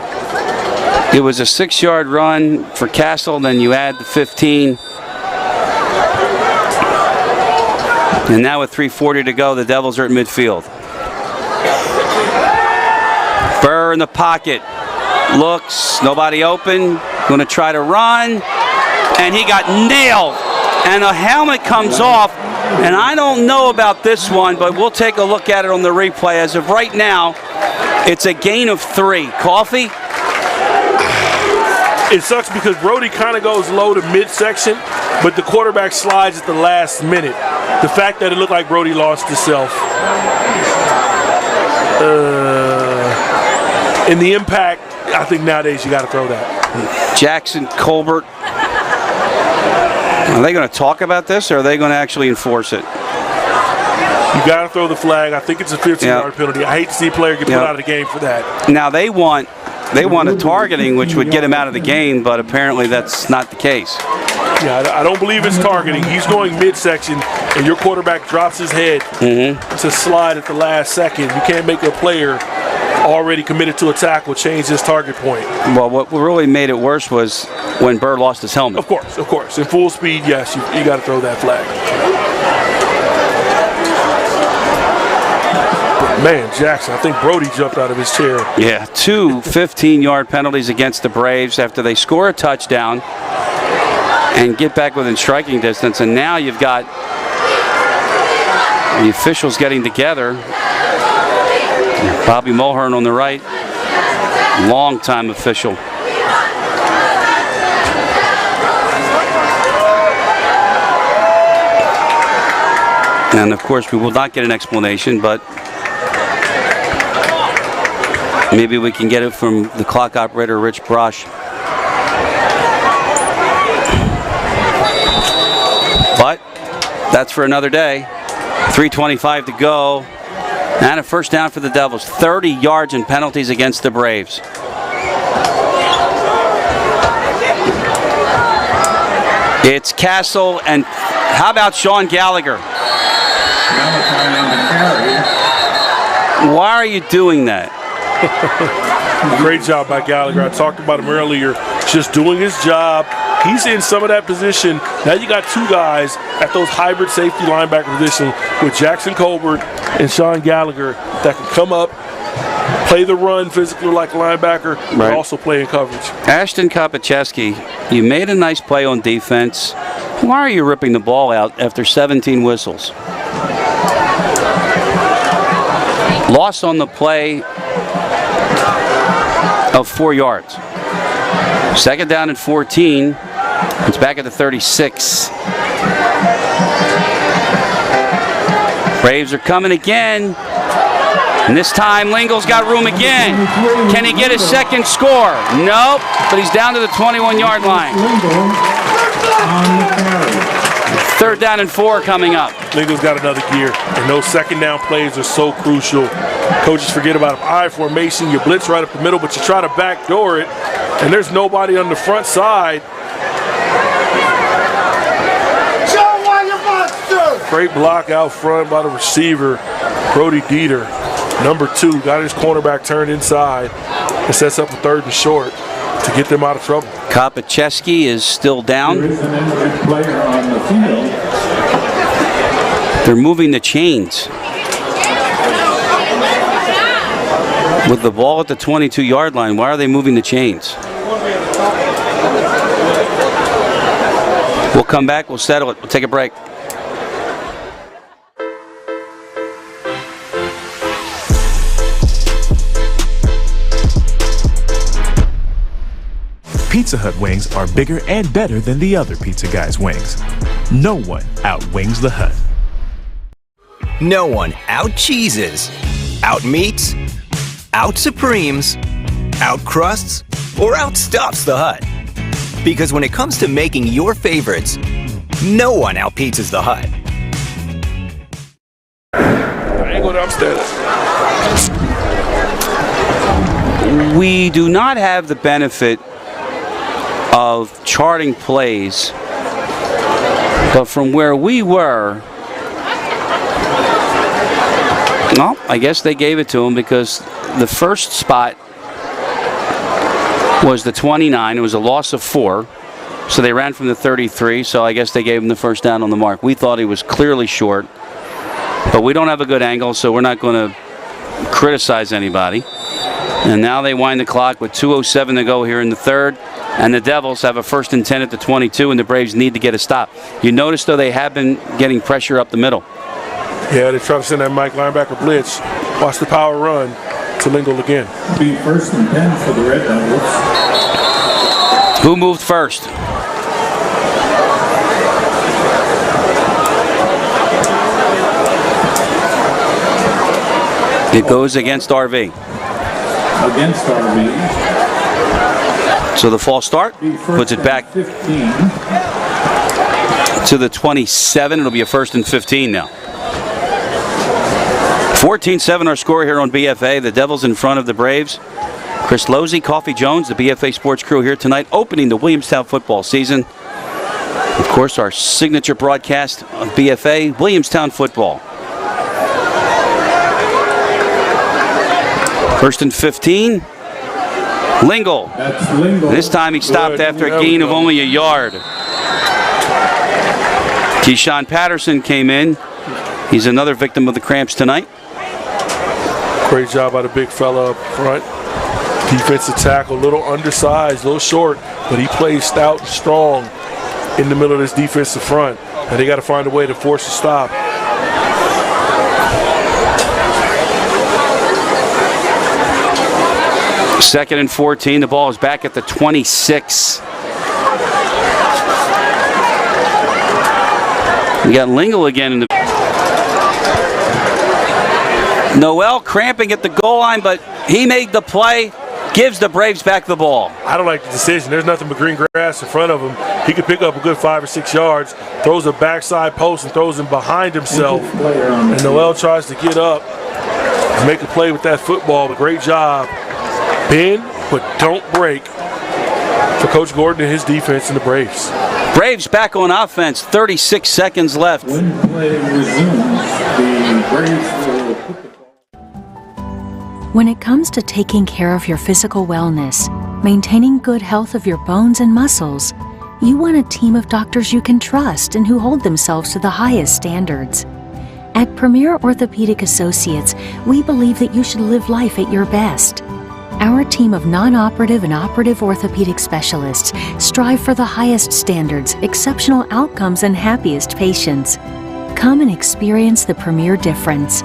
It was a 6-yard run for Castle, then you add the 15. And now with 3:40 to go, the Devils are at midfield. Burr in the pocket. Looks, nobody open. Going to try to run. And he got nailed. And a helmet comes off. And I don't know about this one, but we'll take a look at it on the replay. As of right now, it's a gain of 3. Coffee? It sucks because Brody kind of goes low to midsection, but the quarterback slides at the last minute. The fact that it looked like Brody lost himself. In the impact, I think nowadays you got to throw that. Jackson Colbert. Are they going to talk about this, or are they going to actually enforce it? You got to throw the flag. I think it's a 15-yard penalty. I hate to see a player get put out of the game for that. Now they want a targeting, which would get him out of the game, but apparently that's not the case. Yeah, I don't believe it's targeting. He's going midsection, and your quarterback drops his head to slide at the last second. You can't make a player already committed to a tackle change his target point. Well, what really made it worse was when Burr lost his helmet. Of course. In full speed, yes, you got to throw that flag. But man, Jackson, I think Brody jumped out of his chair. Yeah, 2 15-yard penalties against the Braves after they score a touchdown and get back within striking distance. And now you've got the officials getting together. Bobby Mulhern on the right, long-time official. And of course, we will not get an explanation, but maybe we can get it from the clock operator, Rich Brosh. But that's for another day. 3:25 to go. And a first down for the Devils. 30 yards in penalties against the Braves. It's Castle, and how about Sean Gallagher? Why are you doing that? Great job by Gallagher. I talked about him earlier, just doing his job. He's in some of that position. Now you got 2 guys at those hybrid safety linebacker position with Jackson Colbert and Sean Gallagher that can come up, play the run physically like a linebacker, but also play in coverage. Ashton Kopachevsky, you made a nice play on defense. Why are you ripping the ball out after 17 whistles? Loss on the play of 4 yards. Second down and 14. It's back at the 36. Braves are coming again. And this time, Lingle's got room again. Can he get his second score? Nope, but he's down to the 21-yard line. 3rd down and 4 coming up. Lingle's got another gear, and those second down plays are so crucial. Coaches forget about them. I formation, you blitz right up the middle, but you try to backdoor it, and there's nobody on the front side. Great block out front by the receiver, Brody Dieter. Number 2, got his cornerback turned inside and sets up a 3rd and short to get them out of trouble. Kopacheski is still down. There is an injured player on the field. They're moving the chains. With the ball at the 22-yard line, why are they moving the chains? We'll come back, we'll settle it, we'll take a break. Pizza Hut wings are bigger and better than the other pizza guys' wings. No one outwings the Hut. No one out-cheeses, out-meats, out-supremes, out-crusts, or outstuffs the Hut. Because when it comes to making your favorites, no one out-pizzas the Hut. Angled upstairs. We do not have the benefit of charting plays, but from where we were, well, I guess they gave it to him because the first spot was the 29. It was a loss of 4, so they ran from the 33, so I guess they gave him the first down on the mark. We thought he was clearly short, but we don't have a good angle, so we're not going to criticize anybody. And now they wind the clock with 2:07 to go here in the 3rd. And the Devils have a 1st and 10 at the 22, and the Braves need to get a stop. You notice, though, they have been getting pressure up the middle. Yeah, they try to send that Mike linebacker blitz. Watch the power run to Lingle again. Be 1st and 10 for the Red Devils. Who moved first? It goes against RV. Against RV. So the false start puts it back 15. to the 27. It'll be a 1st and 15 now. 14-7 our score here on BFA. The Devils in front of the Braves. Chris Losey, Coffee Jones, the BFA Sports crew here tonight, opening the Williamstown football season. Of course, our signature broadcast of BFA, Williamstown football. 1st and 15. Lingle. That's Lingle. This time he stopped after a gain of only a yard. Keyshawn Patterson came in. He's another victim of the cramps tonight. Great job by the big fella up front. Defensive tackle, a little undersized, a little short, but he plays stout and strong in the middle of this defensive front. And they got to find a way to force a stop. Second and 14. The ball is back at the 26. We got Lingle again in the. Noel cramping at the goal line, but he made the play. Gives the Braves back the ball. I don't like the decision. There's nothing but green grass in front of him. He could pick up a good 5 or 6 yards, throws a backside post and throws him behind himself. And Noel tries to get up and make a play with that football. Great job. Bend, but don't break for Coach Gordon and his defense and the Braves. Braves back on offense, 36 seconds left. When play resumes, the Braves will put the When it comes to taking care of your physical wellness, maintaining good health of your bones and muscles, you want a team of doctors you can trust and who hold themselves to the highest standards. At Premier Orthopaedic Associates, we believe that you should live life at your best. Our team of non-operative and operative orthopedic specialists strive for the highest standards, exceptional outcomes, and happiest patients. Come and experience the Premier difference.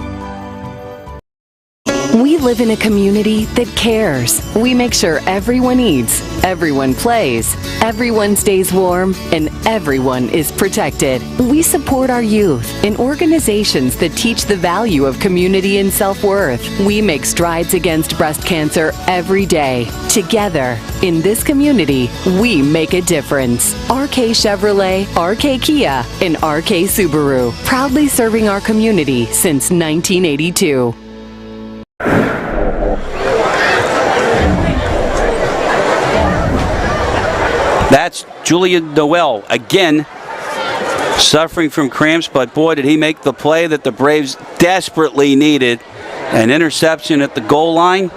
We live in a community that cares. We make sure everyone eats, everyone plays, everyone stays warm, and everyone is protected. We support our youth in organizations that teach the value of community and self-worth. We make strides against breast cancer every day. Together, in this community, we make a difference. RK Chevrolet, RK Kia, and RK Subaru, proudly serving our community since 1982. That's Julian Noel again, suffering from cramps, but boy, did he make the play that the Braves desperately needed. An interception at the goal line.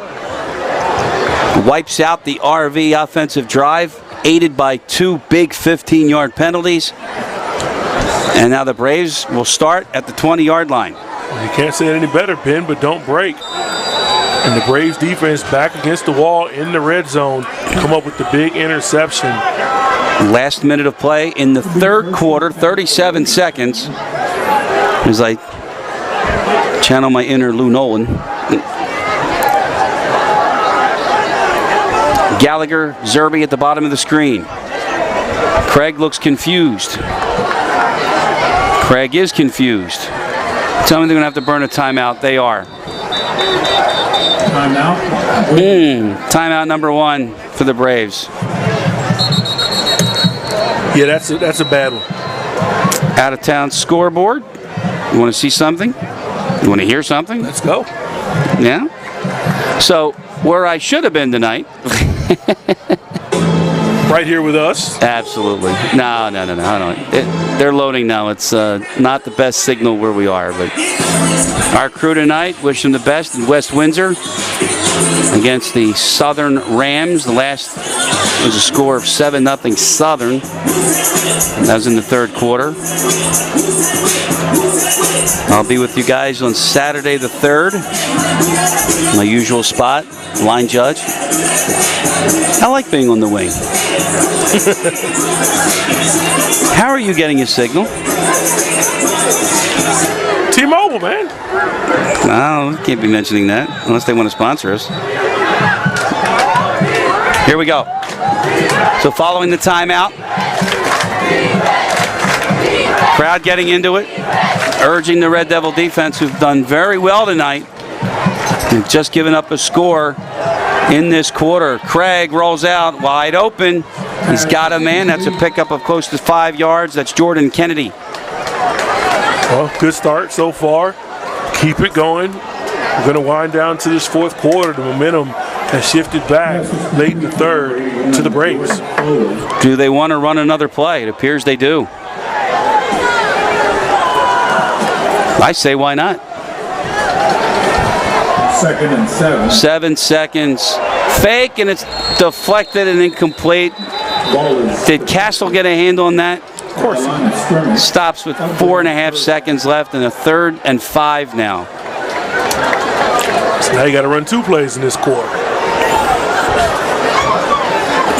Wipes out the RV offensive drive, aided by 2 big 15-yard penalties. And now the Braves will start at the 20-yard line. You can't say it any better, Ben, but don't break. And the Braves defense back against the wall in the red zone, come up with the big interception. Last minute of play in the third quarter, 37 seconds. As I channel my inner Lou Nolan. Gallagher, Zerby at the bottom of the screen. Craig looks confused. Craig is confused. Tell me they're going to have to burn a timeout. They are. Timeout. Timeout number 1 for the Braves. Yeah, that's a bad one. Out of town scoreboard. You want to see something? You want to hear something? Let's go. Yeah? So, where I should have been tonight. Right here with us. Absolutely. No. They're loading now. It's not the best signal where we are. But our crew tonight, wish them the best in West Windsor against the Southern Rams. The last was a score of 7-0 Southern. That was in the third quarter. I'll be with you guys on Saturday the 3rd. My usual spot, line judge. I like being on the wing. How are you getting your signal? T-Mobile, man. No, can't be mentioning that unless they want to sponsor us. Here we go. So following the timeout, crowd getting into it, urging the Red Devil defense, who've done very well tonight. They've just given up a score in this quarter. Craig rolls out wide open. He's got a man. That's a pickup of close to 5 yards. That's Jordan Kennedy. Well, good start so far. Keep it going. We're going to wind down to this fourth quarter. The momentum has shifted back late in the third to the Braves. Do they want to run another play? It appears they do. I say why not? 2nd and 7. 7 seconds. Fake, and it's deflected and incomplete. Did Castle get a hand on that? Of course. Stops with 4.5 seconds left, and a 3rd and 5 now. So now you got to run 2 plays in this quarter.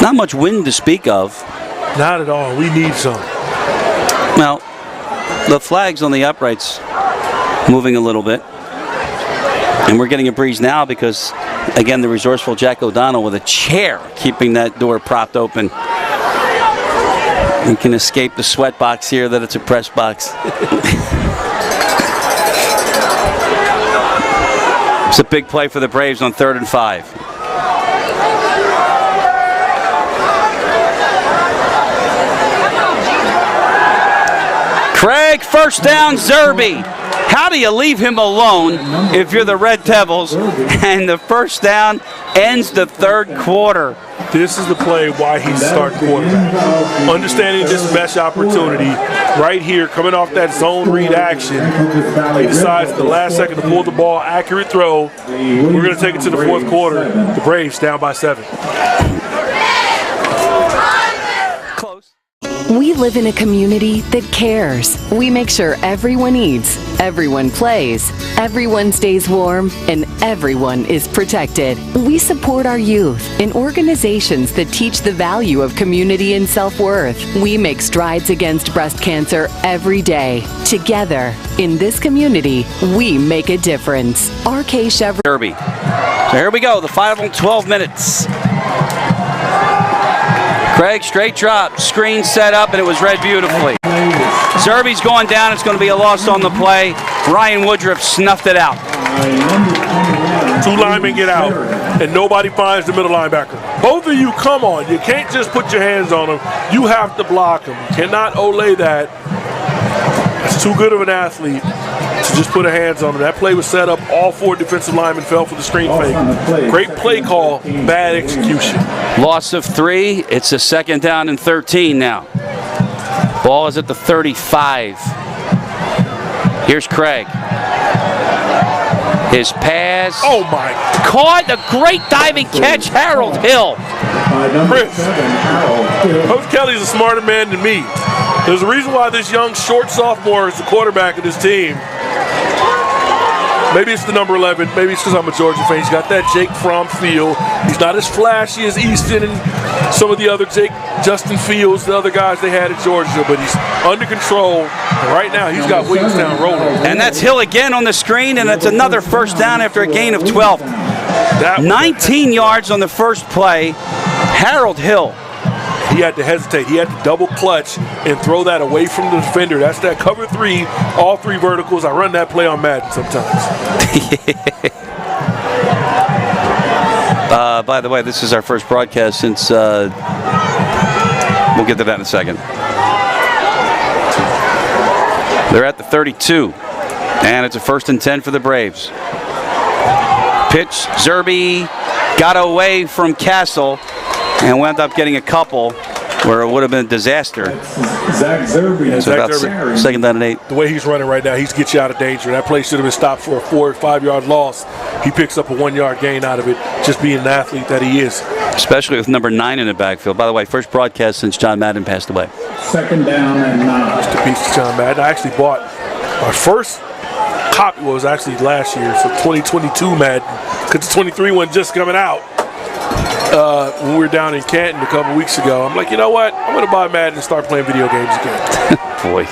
Not much wind to speak of. Not at all. We need some. Well, the flag's on the uprights moving a little bit. And we're getting a breeze now because, again, the resourceful Jack O'Donnell with a chair keeping that door propped open. You can escape the sweat box here that it's a press box. It's a big play for the Braves on 3rd and 5. Craig, first down, Zerby. How do you leave him alone if you're the Red Devils? And the first down ends the third quarter. This is the play why he's starting quarterback. Understanding this best opportunity right here, coming off that zone read action. He decides at the last second to pull the ball, accurate throw. We're going to take it to the fourth quarter. The Braves down by 7. We live in a community that cares. We make sure everyone eats, everyone plays, everyone stays warm, and everyone is protected. We support our youth in organizations that teach the value of community and self-worth. We make strides against breast cancer every day. Together, in this community, we make a difference. RK Chevrolet Derby. So here we go, the final 12 minutes. Craig, straight drop, screen set up, and it was read beautifully. Zerby's going down. It's going to be a loss on the play. Ryan Woodruff snuffed it out. 2 linemen get out, and nobody finds the middle linebacker. Both of you, come on. You can't just put your hands on them. You have to block them. You cannot Olay that. That's too good of an athlete to just put hands on him. That play was set up. All 4 defensive linemen fell for the screen fake. Great play call, bad execution. Loss of 3. It's a 2nd down and 13 now. Ball is at the 35. Here's Craig. His pass. Oh my. Caught a great diving catch, Harold Hill. Chris, Coach Kelly's a smarter man than me. There's a reason why this young short sophomore is the quarterback of this team. Maybe it's the number 11. Maybe it's because I'm a Georgia fan. He's got that Jake Fromm feel. He's not as flashy as Easton and some of the other Justin Fields, the other guys they had at Georgia, but he's under control. And right now, he's got Williamstown rolling. And that's Hill again on the screen, and it's another 1st down after a gain of 12. 19 yards on the first play. Harold Hill. He had to hesitate. He had to double clutch and throw that away from the defender. That's that cover 3, all 3 verticals. I run that play on Madden sometimes. By the way, this is our first broadcast since, we'll get to that in a second. They're at the 32, and it's a 1st and 10 for the Braves. Pitch, Zerby got away from Castle and wound up getting a couple where it would have been a disaster. Zach Zerby. So about 2nd down and 8. The way he's running right now, he's gets you out of danger. That play should have been stopped for a 4 or 5 yard loss. He picks up a 1 yard gain out of it, just being an athlete that he is. Especially with number 9 in the backfield. By the way, first broadcast since John Madden passed away. 2nd down and 9. Just a piece of John Madden. I actually bought my first copy was actually last year, so 2022 Madden, because the 23 one just coming out. When we were down in Canton a couple weeks ago, I'm like, you know what? I'm going to buy Madden and start playing video games again. Boy.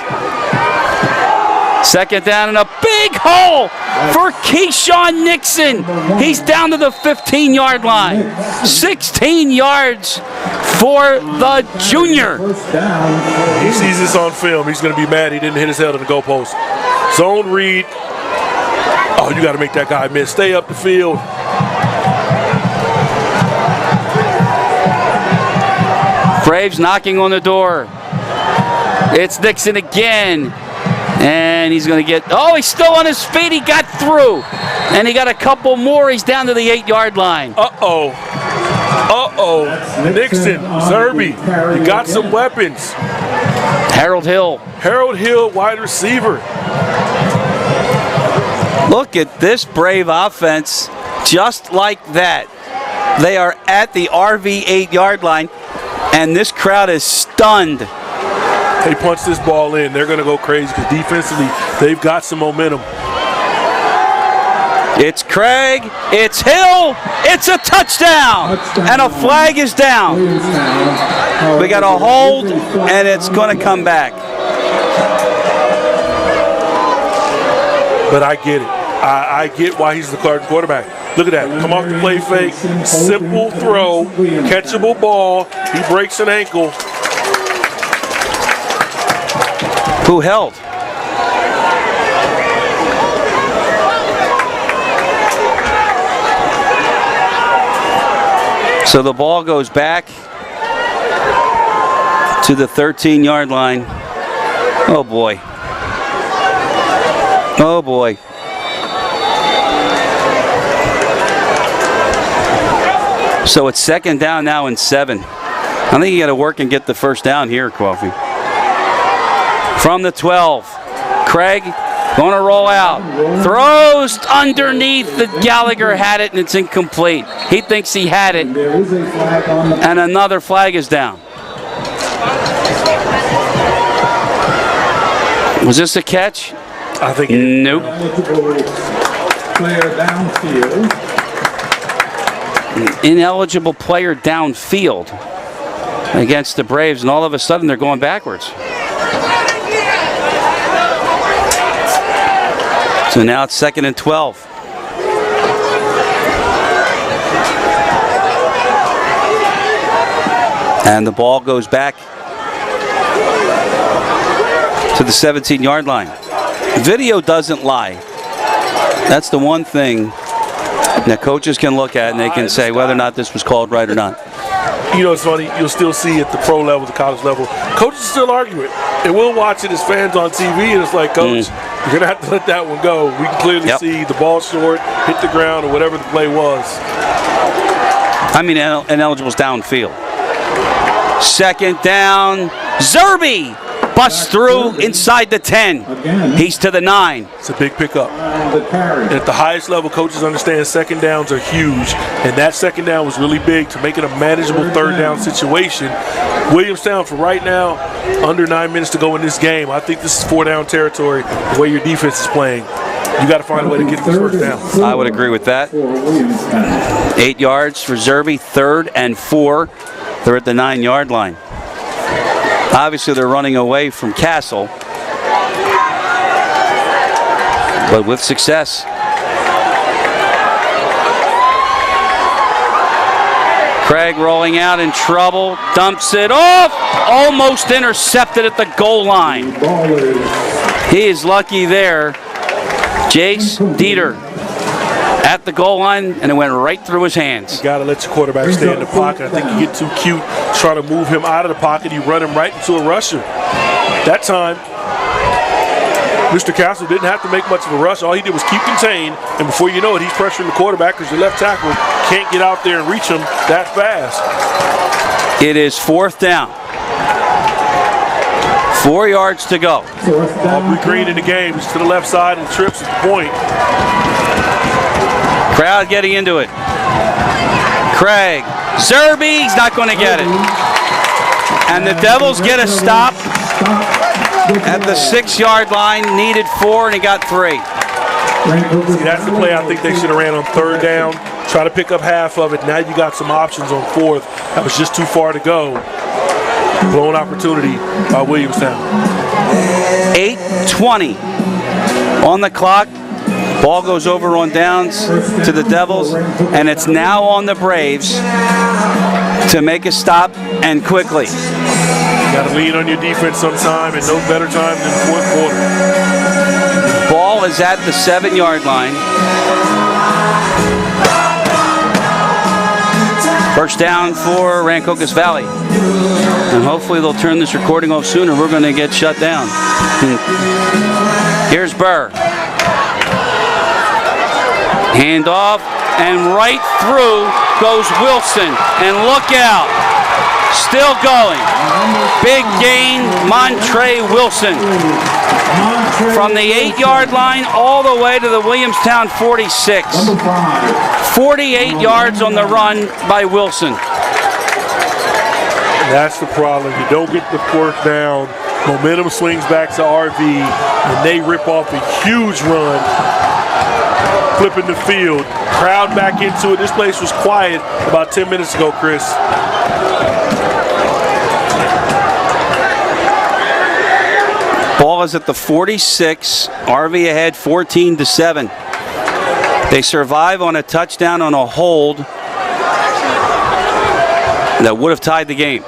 2nd down and a big hole for Keyshawn Nixon. He's down to the 15-yard line. 16 yards for the junior. He sees this on film. He's going to be mad he didn't hit his head on the goalpost. Zone read. Oh, you got to make that guy miss. Stay up the field. Braves knocking on the door. It's Nixon again. And he's going to get, oh, he's still on his feet. He got through. And he got a couple more. He's down to the 8-yard line. Uh-oh. Nixon, Zerby, you got some weapons. Harold Hill, wide receiver. Look at this Brave offense. Just like that. They are at the RV 8-yard line. And this crowd is stunned. They punch this ball in. They're going to go crazy because defensively, they've got some momentum. It's Craig. It's Hill. It's a touchdown. And a flag is down. We got a hold, and it's going to come back. But I get it. I get why he's the quarterback. Look at that. Come off the play fake. Simple throw. Catchable ball. He breaks an ankle. Who held? So the ball goes back to the 13-yard line. Oh, boy. Oh, boy. So it's 2nd down now and 7. I think you got to work and get the 1st down here, Coffee. From the 12, Craig going to roll out. Throws underneath. The Gallagher had it, and it's incomplete. He thinks he had it, and another flag is down. Was this a catch? I think nope. player downfield. An ineligible player downfield against the Braves, and all of a sudden they're going backwards. So now it's 2nd and 12. And the ball goes back to the 17-yard line. Video doesn't lie. That's the one thing that coaches can look at and they can say whether or not this was called right or not. You know, it's funny, you'll still see at the pro level, the college level, coaches still argue it. And we'll watch it as fans on TV, and it's like, Coach, you're going to have to let that one go. We can clearly see the ball short, hit the ground, or whatever the play was. I mean, ineligibles downfield. 2nd down, Zerby busts through inside the 10. He's to the 9. It's a big pickup. And at the highest level, coaches understand 2nd downs are huge, and that 2nd down was really big to make it a manageable 3rd down situation. Williamstown, for right now, under 9 minutes to go in this game. I think this is 4 down territory, the way your defense is playing. You got to find a way to get this 1st down. I would agree with that. 8 yards for Zerby, 3rd and 4. They're at the 9-yard line. Obviously, they're running away from Castle, but with success. Craig rolling out in trouble, dumps it off, almost intercepted at the goal line. He is lucky there. Jace Dieter at the goal line, and it went right through his hands. You got to let your quarterback stay in the pocket. I think you get too cute trying to move him out of the pocket. You run him right into a rusher. That time, Mr. Castle didn't have to make much of a rush. All he did was keep contained, and before you know it, he's pressuring the quarterback because your left tackle can't get out there and reach him that fast. It is 4th down. 4 yards to go. Aubrey Green in the game. He's to the left side and trips at the point. Crowd getting into it. Craig. Zerby, he's not going to get it. And the Devils get a stop at the 6-yard line. Needed 4, and he got 3. See, that's the play I think they should have ran on 3rd down. Try to pick up half of it. Now you got some options on 4th. That was just too far to go. Blown opportunity by Williamstown. 8:20 on the clock. Ball goes over on downs to the Devils, and it's now on the Braves to make a stop, and quickly. You got to lean on your defense sometime, and no better time than the 4th quarter. Ball is at the 7-yard line. First down for Rancocas Valley. And hopefully they'll turn this recording off soon or we're going to get shut down. Here's Burr. Hand off, and right through goes Wilson. And look out. Still going. Big gain, Montre Wilson. From the 8-yard line all the way to the Williamstown 46. 48 yards on the run by Wilson. That's the problem. You don't get the 4th down. Momentum swings back to RV, and they rip off a huge run, flipping the field. Crowd back into it. This place was quiet about 10 minutes ago, Chris. Ball is at the 46. RV ahead 14-7. They survive on a touchdown on a hold that would have tied the game.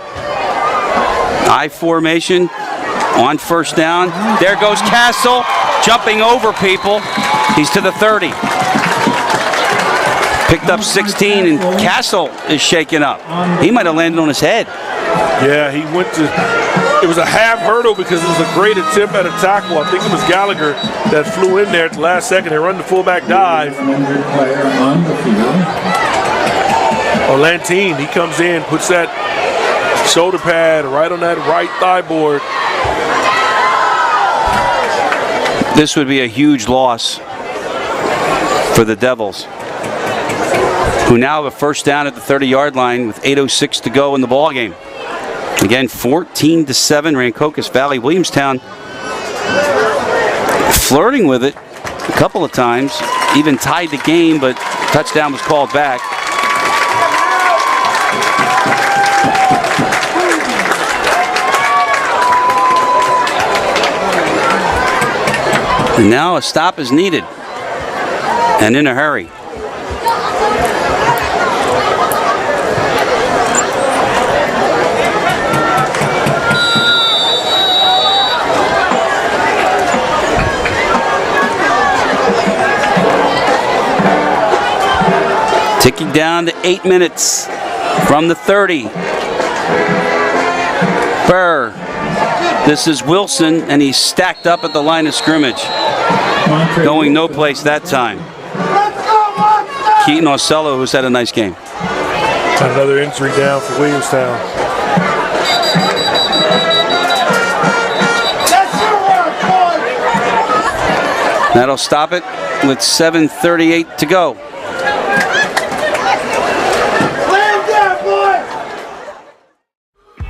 I formation on first down. There goes Castle, jumping over people. He's to the 30. Picked up 16, and Castle is shaken up. He might have landed on his head. Yeah, he went to, it was a half hurdle because it was a great attempt at a tackle. I think it was Gallagher that flew in there at the last second. They run the fullback dive. Lantine, he comes in, puts that shoulder pad right on that right thigh board. This would be a huge loss for the Devils, who now have a first down at the 30-yard line with 8:06 to go in the ball game. Again, 14-7, Rancocas Valley. Williamstown flirting with it a couple of times, even tied the game, but touchdown was called back. And now a stop is needed, and in a hurry. Ticking down to 8 minutes from the 30. Burr. This is Wilson, and he's stacked up at the line of scrimmage. Going no place that time. Keaton Ocello, who's had a nice game. Another injury down for Williamstown. That'll stop it with 7:38 to go.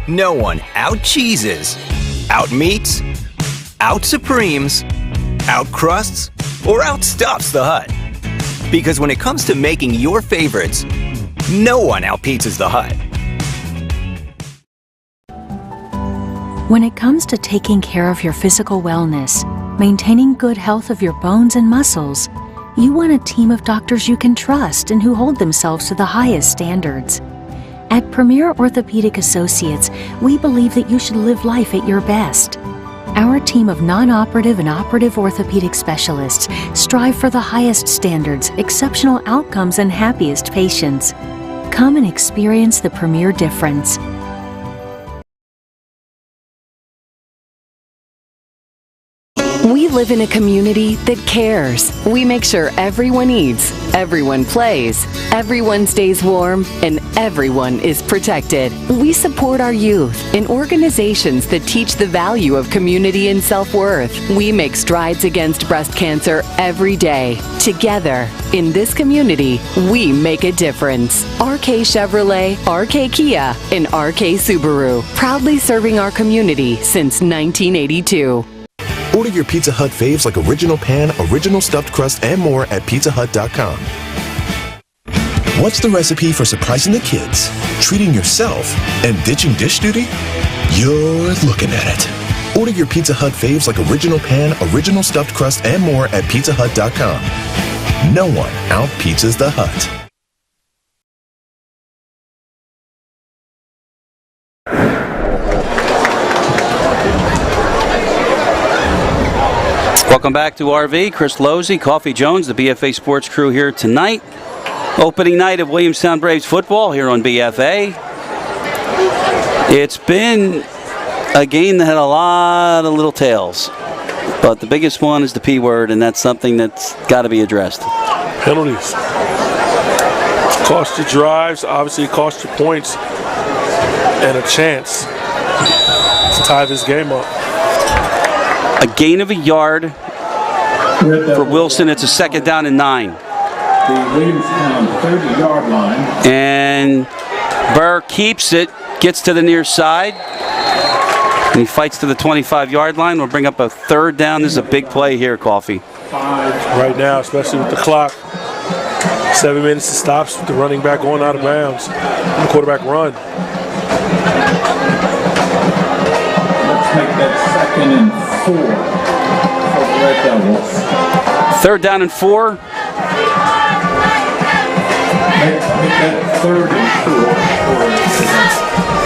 No one out-cheeses, out-meats, out-supremes, out-crusts, or outstuffs the Hut. Because when it comes to making your favorites, no one out-pizzas the Hut. When it comes to taking care of your physical wellness, maintaining good health of your bones and muscles, you want a team of doctors you can trust and who hold themselves to the highest standards. At Premier Orthopaedic Associates, we believe that you should live life at your best. Our team of non-operative and operative orthopedic specialists strive for the highest standards, exceptional outcomes, and happiest patients. Come and experience the Premier difference. We live in a community that cares. We make sure everyone eats, everyone plays, everyone stays warm, and everyone is protected. We support our youth in organizations that teach the value of community and self-worth. We make strides against breast cancer every day. Together, in this community, we make a difference. RK Chevrolet, RK Kia, and RK Subaru, proudly serving our community since 1982. Order your Pizza Hut faves like original pan, original stuffed crust, and more at pizzahut.com. What's the recipe for surprising the kids, treating yourself, and ditching dish duty? You're looking at it. Order your Pizza Hut faves like original pan, original stuffed crust, and more at pizzahut.com. No one out-pizzas the Hut. Welcome back to RV. Chris Losey, Coffee Jones, the BFA Sports crew here tonight. Opening night of Williamstown Braves football here on BFA. It's been a game that had a lot of little tails, but the biggest one is the P word, and that's something that's got to be addressed. Penalties. Cost you drives, obviously cost you points, and a chance to tie this game up. A gain of a yard for Wilson. It's a 2nd down and 9. The Williamstown 30-yard line. And Burr keeps it, gets to the near side, and he fights to the 25-yard line. We'll bring up a 3rd down. This is a big play here, Coffee. Right now, especially with the clock. 7 minutes to stops with the running back going out of bounds. And the quarterback run. Let's make that 2nd and 4 for the Red Devils. 3rd down and 4. Make that 3rd and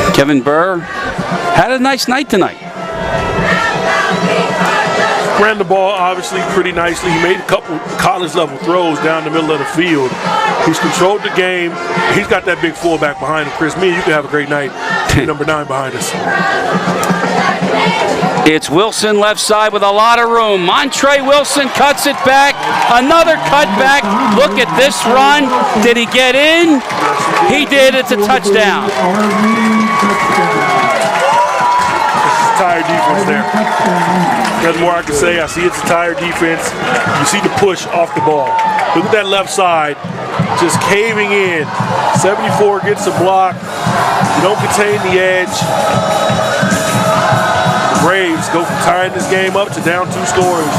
4. Kevin Burr had a nice night tonight. Ran the ball obviously pretty nicely. He made a couple college-level throws down the middle of the field. He's controlled the game. He's got that big fullback behind him. Chris, me and you can have a great night. Number 9 behind us. It's Wilson left side with a lot of room. Montre Wilson cuts it back. Another cut back. Look at this run. Did he get in? He did. It's a touchdown. Tired defense there. Nothing more I can say. I see it's a tired defense. You see the push off the ball. Look at that left side, just caving in. 74 gets a block. You don't contain the edge. The Braves go from tying this game up to down 2 scores.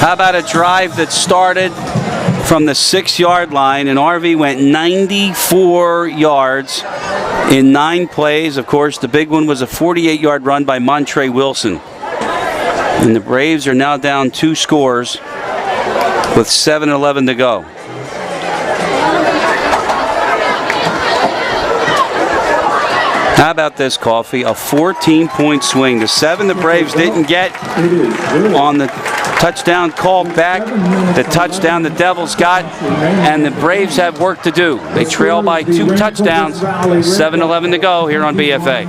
How about a drive that started from the 6-yard line, and RV went 94 yards in 9 plays. Of course, the big one was a 48-yard run by Montre Wilson. And the Braves are now down 2 scores with 7:11 to go. How about this, Coffee? A 14-point swing. The 7 the Braves didn't get on the touchdown called back. The touchdown the Devils got, and the Braves have work to do. They trail by 2 touchdowns. 7:11 to go here on BFA.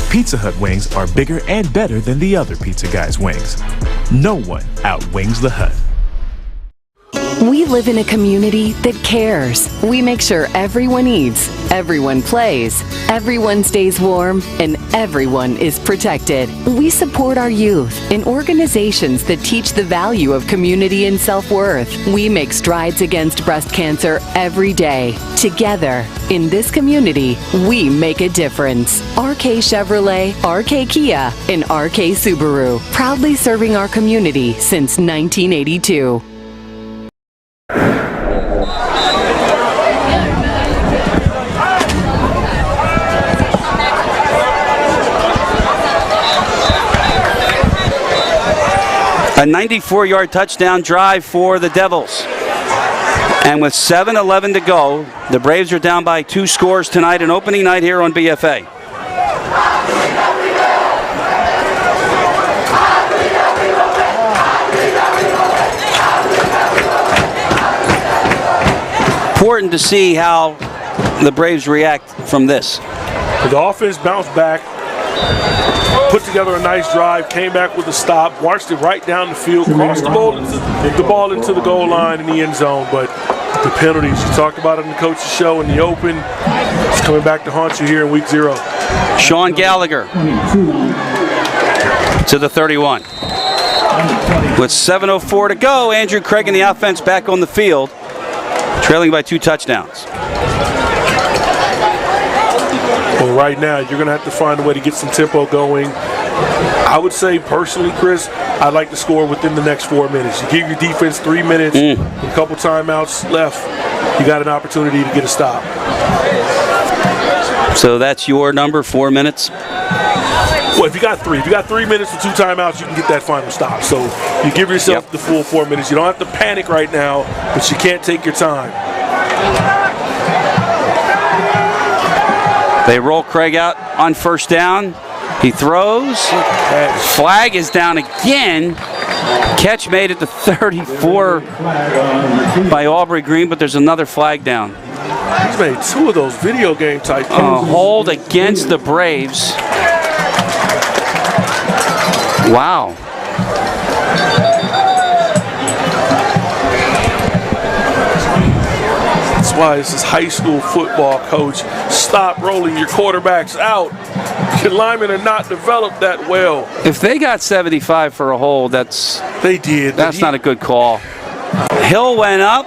Pizza Hut wings are bigger and better than the other pizza guys' wings. No one outwings the Hut. We live in a community that cares. We make sure everyone eats, everyone plays, everyone stays warm, and everyone is protected. We support our youth in organizations that teach the value of community and self-worth. We make strides against breast cancer every day. Together, in this community, we make a difference. RK Chevrolet, RK Kia, and RK Subaru, proudly serving our community since 1982. A 94-yard touchdown drive for the Devils. And with 7:11 to go, the Braves are down by 2 scores tonight, an opening night here on BFA. Important to see how the Braves react from this. The offense bounced back, put together a nice drive, came back with a stop, marched it right down the field, crossed the ball into the goal line in the end zone. But the penalties, you talked about it in the coach's show in the open, it's coming back to haunt you here in week 0. Sean Gallagher to the 31. With 7:04 to go, Andrew Craig and the offense back on the field, trailing by 2 touchdowns. Well, right now, you're going to have to find a way to get some tempo going. I would say, personally, Chris, I'd like to score within the next 4 minutes. You give your defense 3 minutes, a couple timeouts left, you got an opportunity to get a stop. So that's your number, 4 minutes? Well, if you got 3 minutes with 2 timeouts, you can get that final stop. So you give yourself the full 4 minutes. You don't have to panic right now, but you can't take your time. They roll Craig out on first down. He throws. Flag is down again. Catch made at the 34 by Aubrey Green, but there's another flag down. He's made 2 of those video game type plays. Hold against the Braves. Wow. That's why this is high school football, coach. Stop rolling your quarterbacks out. Your linemen are not developed that well. If they got 75 for a hold, that's not a good call. Hill went up,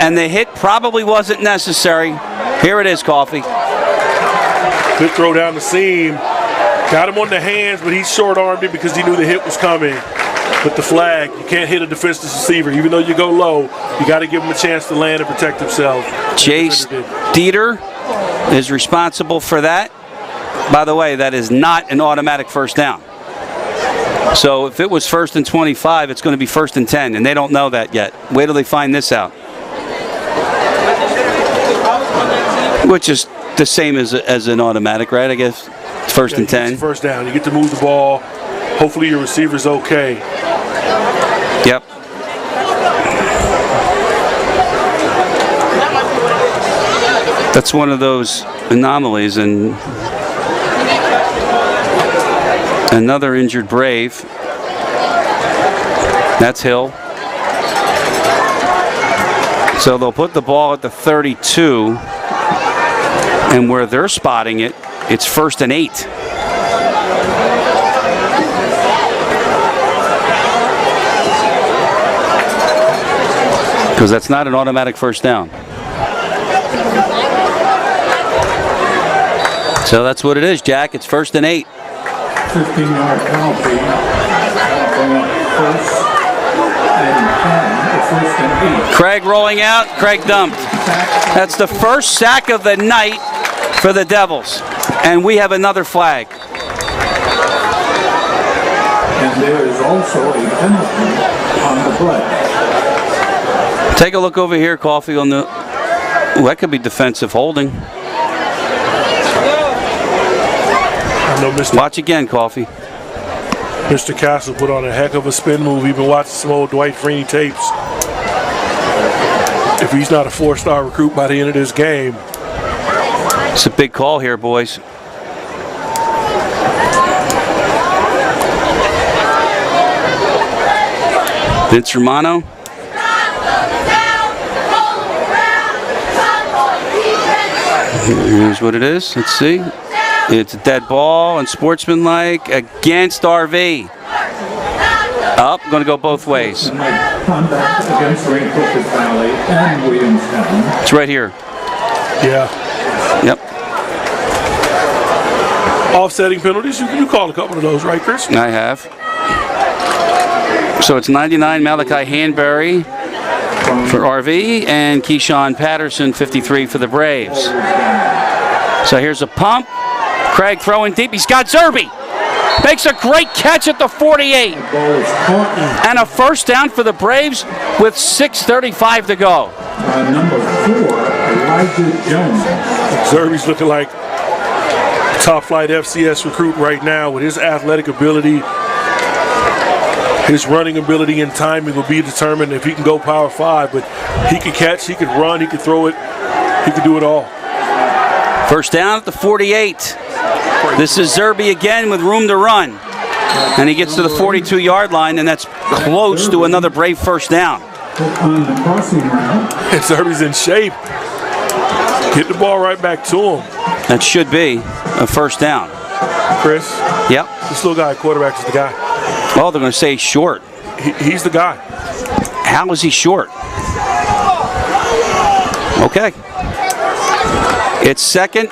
and the hit probably wasn't necessary. Here it is, Coffee. Good throw down the seam. Got him on the hands, but he short-armed it because he knew the hit was coming. With the flag, you can't hit a defensive receiver. Even though you go low, you got to give him a chance to land and protect himself. Chase Dieter is responsible for that. By the way, that is not an automatic first down. So if it was 1st and 25, it's going to be 1st and 10, and they don't know that yet. Wait till they find this out. Which is the same as an automatic, right? I guess 1st and 10. First down. You get to move the ball. Hopefully your receiver's okay. Yep. That's one of those anomalies, and another injured Brave. That's Hill. So they'll put the ball at the 32, and where they're spotting it, it's 1st and 8. Because that's not an automatic first down. So that's what it is, Jack. It's 1st and 8. 15-yard penalty. Bring up first and 10. First and 8. Craig rolling out. Craig dumped. That's the first sack of the night for the Devils. And we have another flag. And there is also a penalty on the play. Take a look over here, Coffee, on the... Ooh, that could be defensive holding. I know Watch again, Coffee. Mr. Castle put on a heck of a spin move. We've been watching some old Dwight Freeney tapes. If he's not a 4-star recruit by the end of this game. It's a big call here, boys. Vince Romano. Here's what it is. Let's see. It's a dead ball and sportsmanlike against RV. Up, going to go both ways. Conduct against Rancocas Valley and Williamstown. It's right here. Yeah. Yep. Offsetting penalties. You called a couple of those, right, Chris? I have. So it's 99 Malachi Hanbury for RV and Keyshawn Patterson 53 for the Braves. So here's a pump. Craig throwing deep. He's got Zerby. Makes a great catch at the 48. And a first down for the Braves with 6:35 to go. Number 4, Elijah Jones. Zerby's looking like top flight FCS recruit right now with his athletic ability. His running ability and timing will be determined if he can go Power 5, but he can catch, he can run, he can throw it, he can do it all. First down at the 48. This is Zerby again with room to run. And he gets to the 42-yard line, and that's close to another Brave first down. And Zerby's in shape. Get the ball right back to him. That should be a first down. Chris? Yep. This little guy, quarterback, is the guy. Well, they're going to say he's short. He's the guy. How is he short? Okay. It's second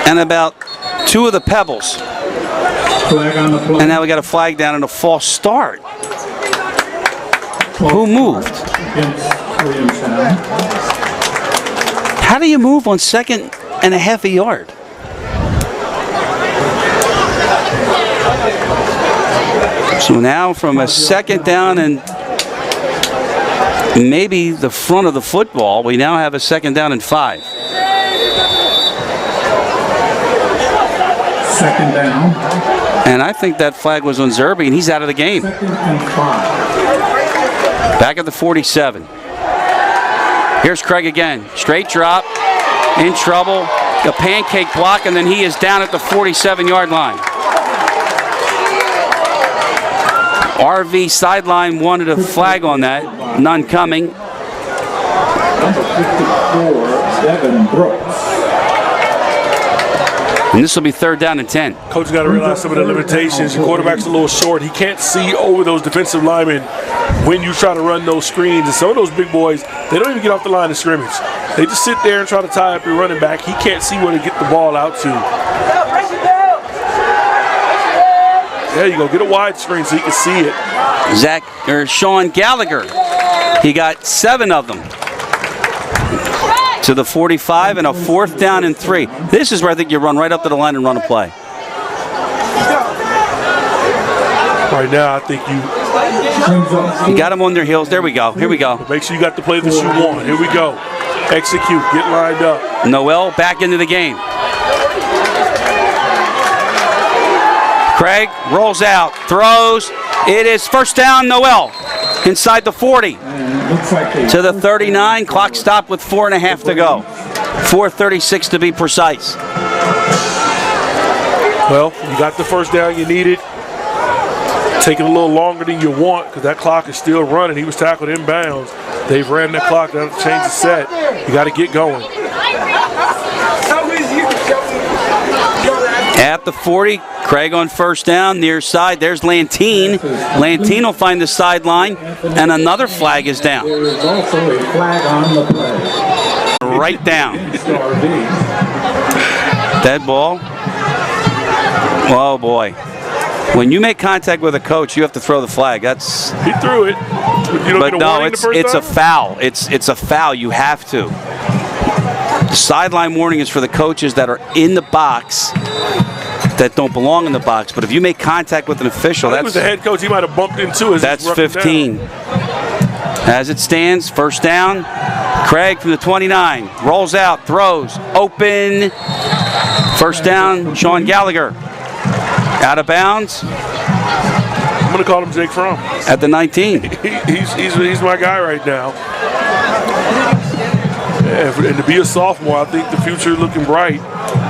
and about 2 of the pebbles. Flag on the play. And now we got a flag down and a false start. Who moved? Against Williamstown. How do you move on 2nd and a half a yard? So now from a 2nd down and maybe the front of the football, we now have a 2nd down and 5. 2nd down. And I think that flag was on Zerby, and he's out of the game. 2nd and 5. Back at the 47. Here's Craig again. Straight drop. In trouble. A pancake block, and then he is down at the 47-yard line. RV sideline wanted a flag on that. None coming. Number 54, Devin Brooks. And this will be 3rd down and 10. Coach got to realize some of the limitations. Your quarterback's a little short. He can't see over those defensive linemen when you try to run those screens. And some of those big boys, they don't even get off the line of scrimmage. They just sit there and try to tie up your running back. He can't see where to get the ball out to. There you go. Get a wide screen so he can see it. Sean Gallagher. He got 7 of them. To the 45 and a 4th down and 3. This is where I think you run right up to the line and run a play. Right now, I think you got them on their heels. There we go. Here we go. Make sure you got the play that you want. Here we go. Execute. Get lined up. Noel back into the game. Craig rolls out, throws. It is first down, Noel. Inside the 40. To the 39. Clock stopped with 4.5 to go. 4:36 to be precise. Well, you got the first down you needed. Taking a little longer than you want because that clock is still running. He was tackled inbounds. They've ran that clock. That'll change the set. You got to get going. At the 40, Craig on first down, near side. There's Lantine. Lantine will find the sideline, and another flag is down. There is also a flag on the play. Right down. Dead ball. Oh, boy. When you make contact with a coach, you have to throw the flag. That's. He threw it. You don't But get a no, warning the first it's a time? foul. It's a foul. You have to. The sideline warning is for the coaches that are in the box that don't belong in the box. But if you make contact with an official, I think it was the head coach. He might have bumped into us. that's 15. As it stands, first down. Craig from the 29 rolls out, throws, open. First down, Sean Gallagher. Out of bounds. I'm going to call him Jake Fromm. At the 19. He's my guy right now. And to be a sophomore, I think the future is looking bright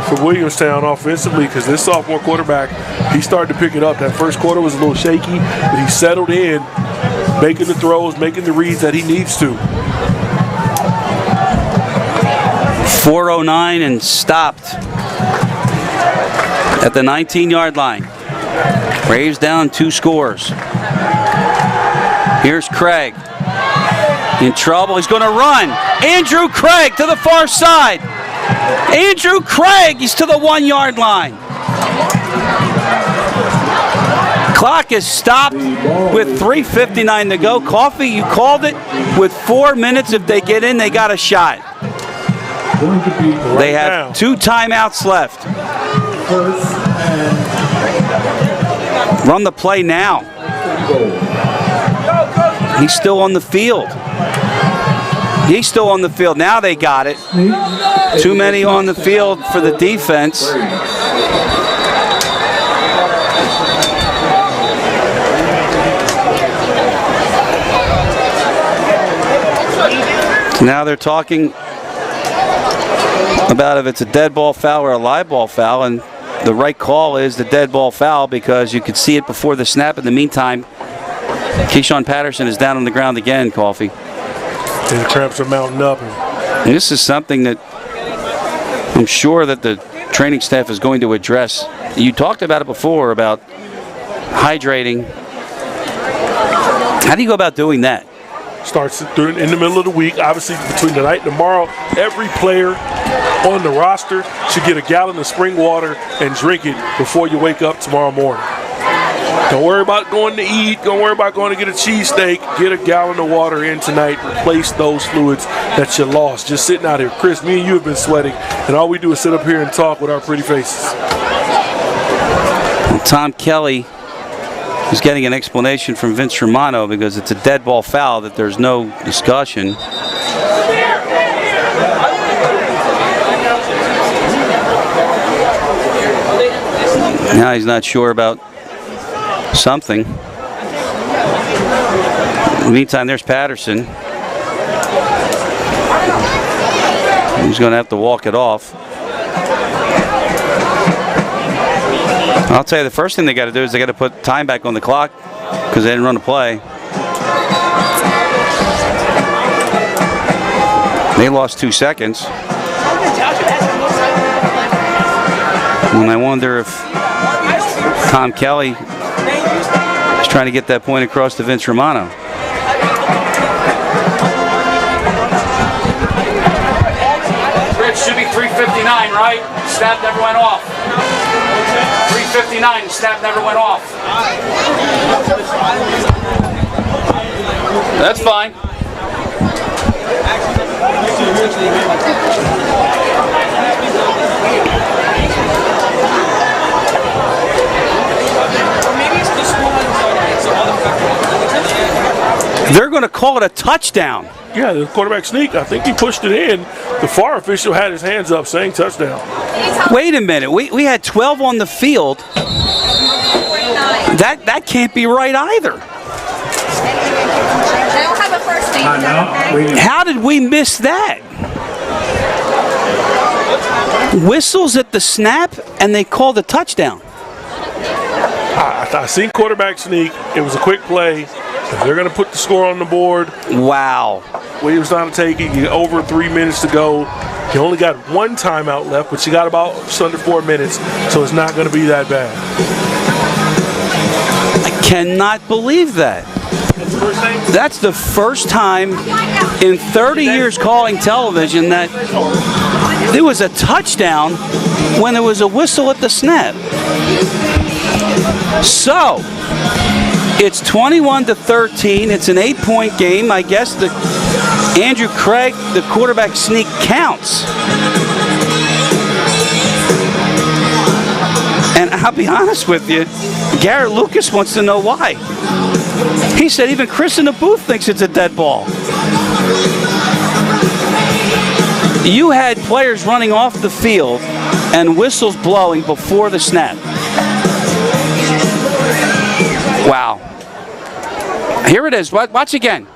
for Williamstown offensively because this sophomore quarterback, he started to pick it up. That first quarter was a little shaky, but he settled in, making the throws, making the reads that he needs to. 4:09 and stopped at the 19-yard line. Braves down 2 scores. Here's Craig. In trouble. He's going to run. Andrew Craig to the far side. Andrew Craig, he's to the 1-yard line. Clock is stopped with 3:59 to go. Coffee, you called it. With 4 minutes, if they get in, they got a shot. They have 2 timeouts left. Run the play now. He's still on the field. He's still on the field. Now they got it. Too many on the field for the defense. Now they're talking about if it's a dead ball foul or a live ball foul, and the right call is the dead ball foul because you could see it before the snap. In the meantime, Keyshawn Patterson is down on the ground again, Coffee. And the cramps are mounting up. And this is something that I'm sure that the training staff is going to address. You talked about it before, about hydrating. How do you go about doing that? Starts in the middle of the week. Obviously, between tonight and tomorrow, every player on the roster should get a gallon of spring water and drink it before you wake up tomorrow morning. Don't worry about going to eat. Don't worry about going to get a cheesesteak. Get a gallon of water in tonight. Replace those fluids that you lost. Just sitting out here. Chris, me and you have been sweating, and all we do is sit up here and talk with our pretty faces. Tom Kelly is getting an explanation from Vince Romano because it's a dead ball foul that there's no discussion. Now he's not sure about something. In the meantime, there's Patterson. He's going to have to walk it off. I'll tell you, the first thing they got to do is they got to put time back on the clock because they didn't run the play. They lost 2 seconds. And I wonder if Tom Kelly is trying to get that point across to Vince Romano. Rich, should be 3:59, right? Snap never went off. 3:59, snap never went off. That's fine. They're going to call it a touchdown. Yeah, the quarterback sneak. I think he pushed it in. The FAR official had his hands up saying touchdown. Wait a minute. We had 12 on the field. That can't be right either. They don't have a first name. How did we miss that? Whistles at the snap, and they called a touchdown. I seen quarterback sneak. It was a quick play. They're going to put the score on the board. Wow. Williamstown to take it. You got over 3 minutes to go. You only got 1 timeout left, but you got about just under 4 minutes, so it's not going to be that bad. I cannot believe that. That's the first time in 30 years calling television that there was a touchdown when there was a whistle at the snap. So, it's 21-13. It's an 8-point game. I guess the Andrew Craig, the quarterback sneak, counts. And I'll be honest with you, Garrett Lucas wants to know why. He said even Chris in the booth thinks it's a dead ball. You had players running off the field and whistles blowing before the snap. Wow. Here it is. Watch again.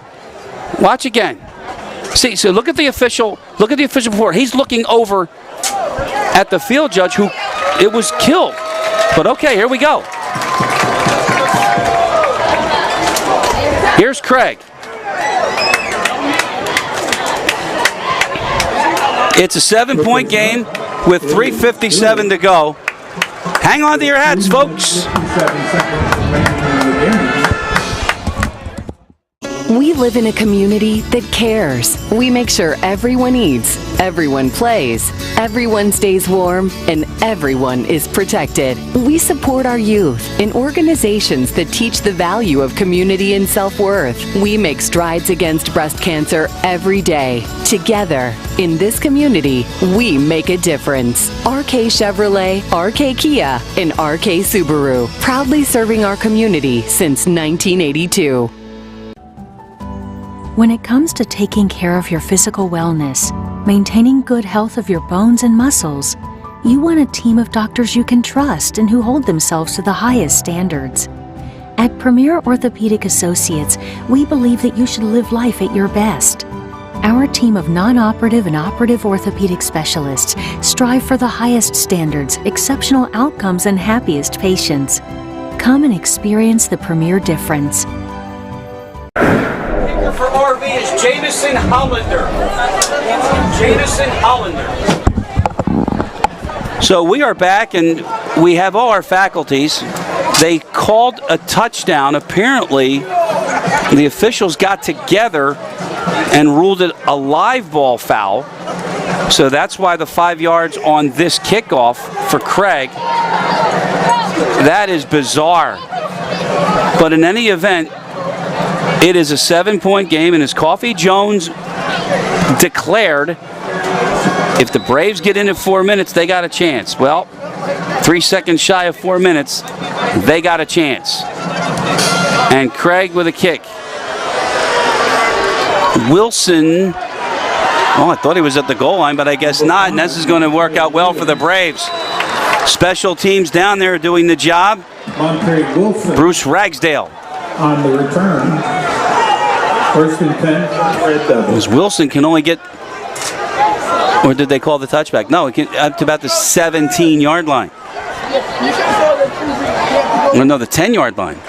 Watch again. See, so look at the official. Look at the official before. He's looking over at the field judge who it was killed. But okay, here we go. Here's Craig. It's a 7-point game with 3:57 to go. Hang on to your hats, folks. We live in a community that cares. We make sure everyone eats, everyone plays, everyone stays warm, and everyone is protected. We support our youth in organizations that teach the value of community and self-worth. We make strides against breast cancer every day. Together, in this community, we make a difference. RK Chevrolet, RK Kia, and RK Subaru, proudly serving our community since 1982. When it comes to taking care of your physical wellness, maintaining good health of your bones and muscles, you want a team of doctors you can trust and who hold themselves to the highest standards. At Premier Orthopaedic Associates, we believe that you should live life at your best. Our team of non-operative and operative orthopedic specialists strive for the highest standards, exceptional outcomes, and happiest patients. Come and experience the Premier difference. For RV is Jamison Hollander. Jamison Hollander. So we are back and we have all our faculties. They called a touchdown. Apparently, the officials got together and ruled it a live ball foul. So that's why the 5 yards on this kickoff for Craig. That is bizarre. But in any event, it is a 7-point game, and as Coffee Jones declared, if the Braves get in at 4 minutes, they got a chance. Well, 3 seconds shy of 4 minutes, they got a chance. And Craig with a kick. Wilson, oh, I thought he was at the goal line, but I guess not, and this is going to work out well for the Braves. Special teams down there doing the job. Bruce Ragsdale. On the return, first and 10, Red Devils. Wilson can only get, or did they call the touchback? No, it can, up to about the 17-yard line. Or no, the 10-yard line.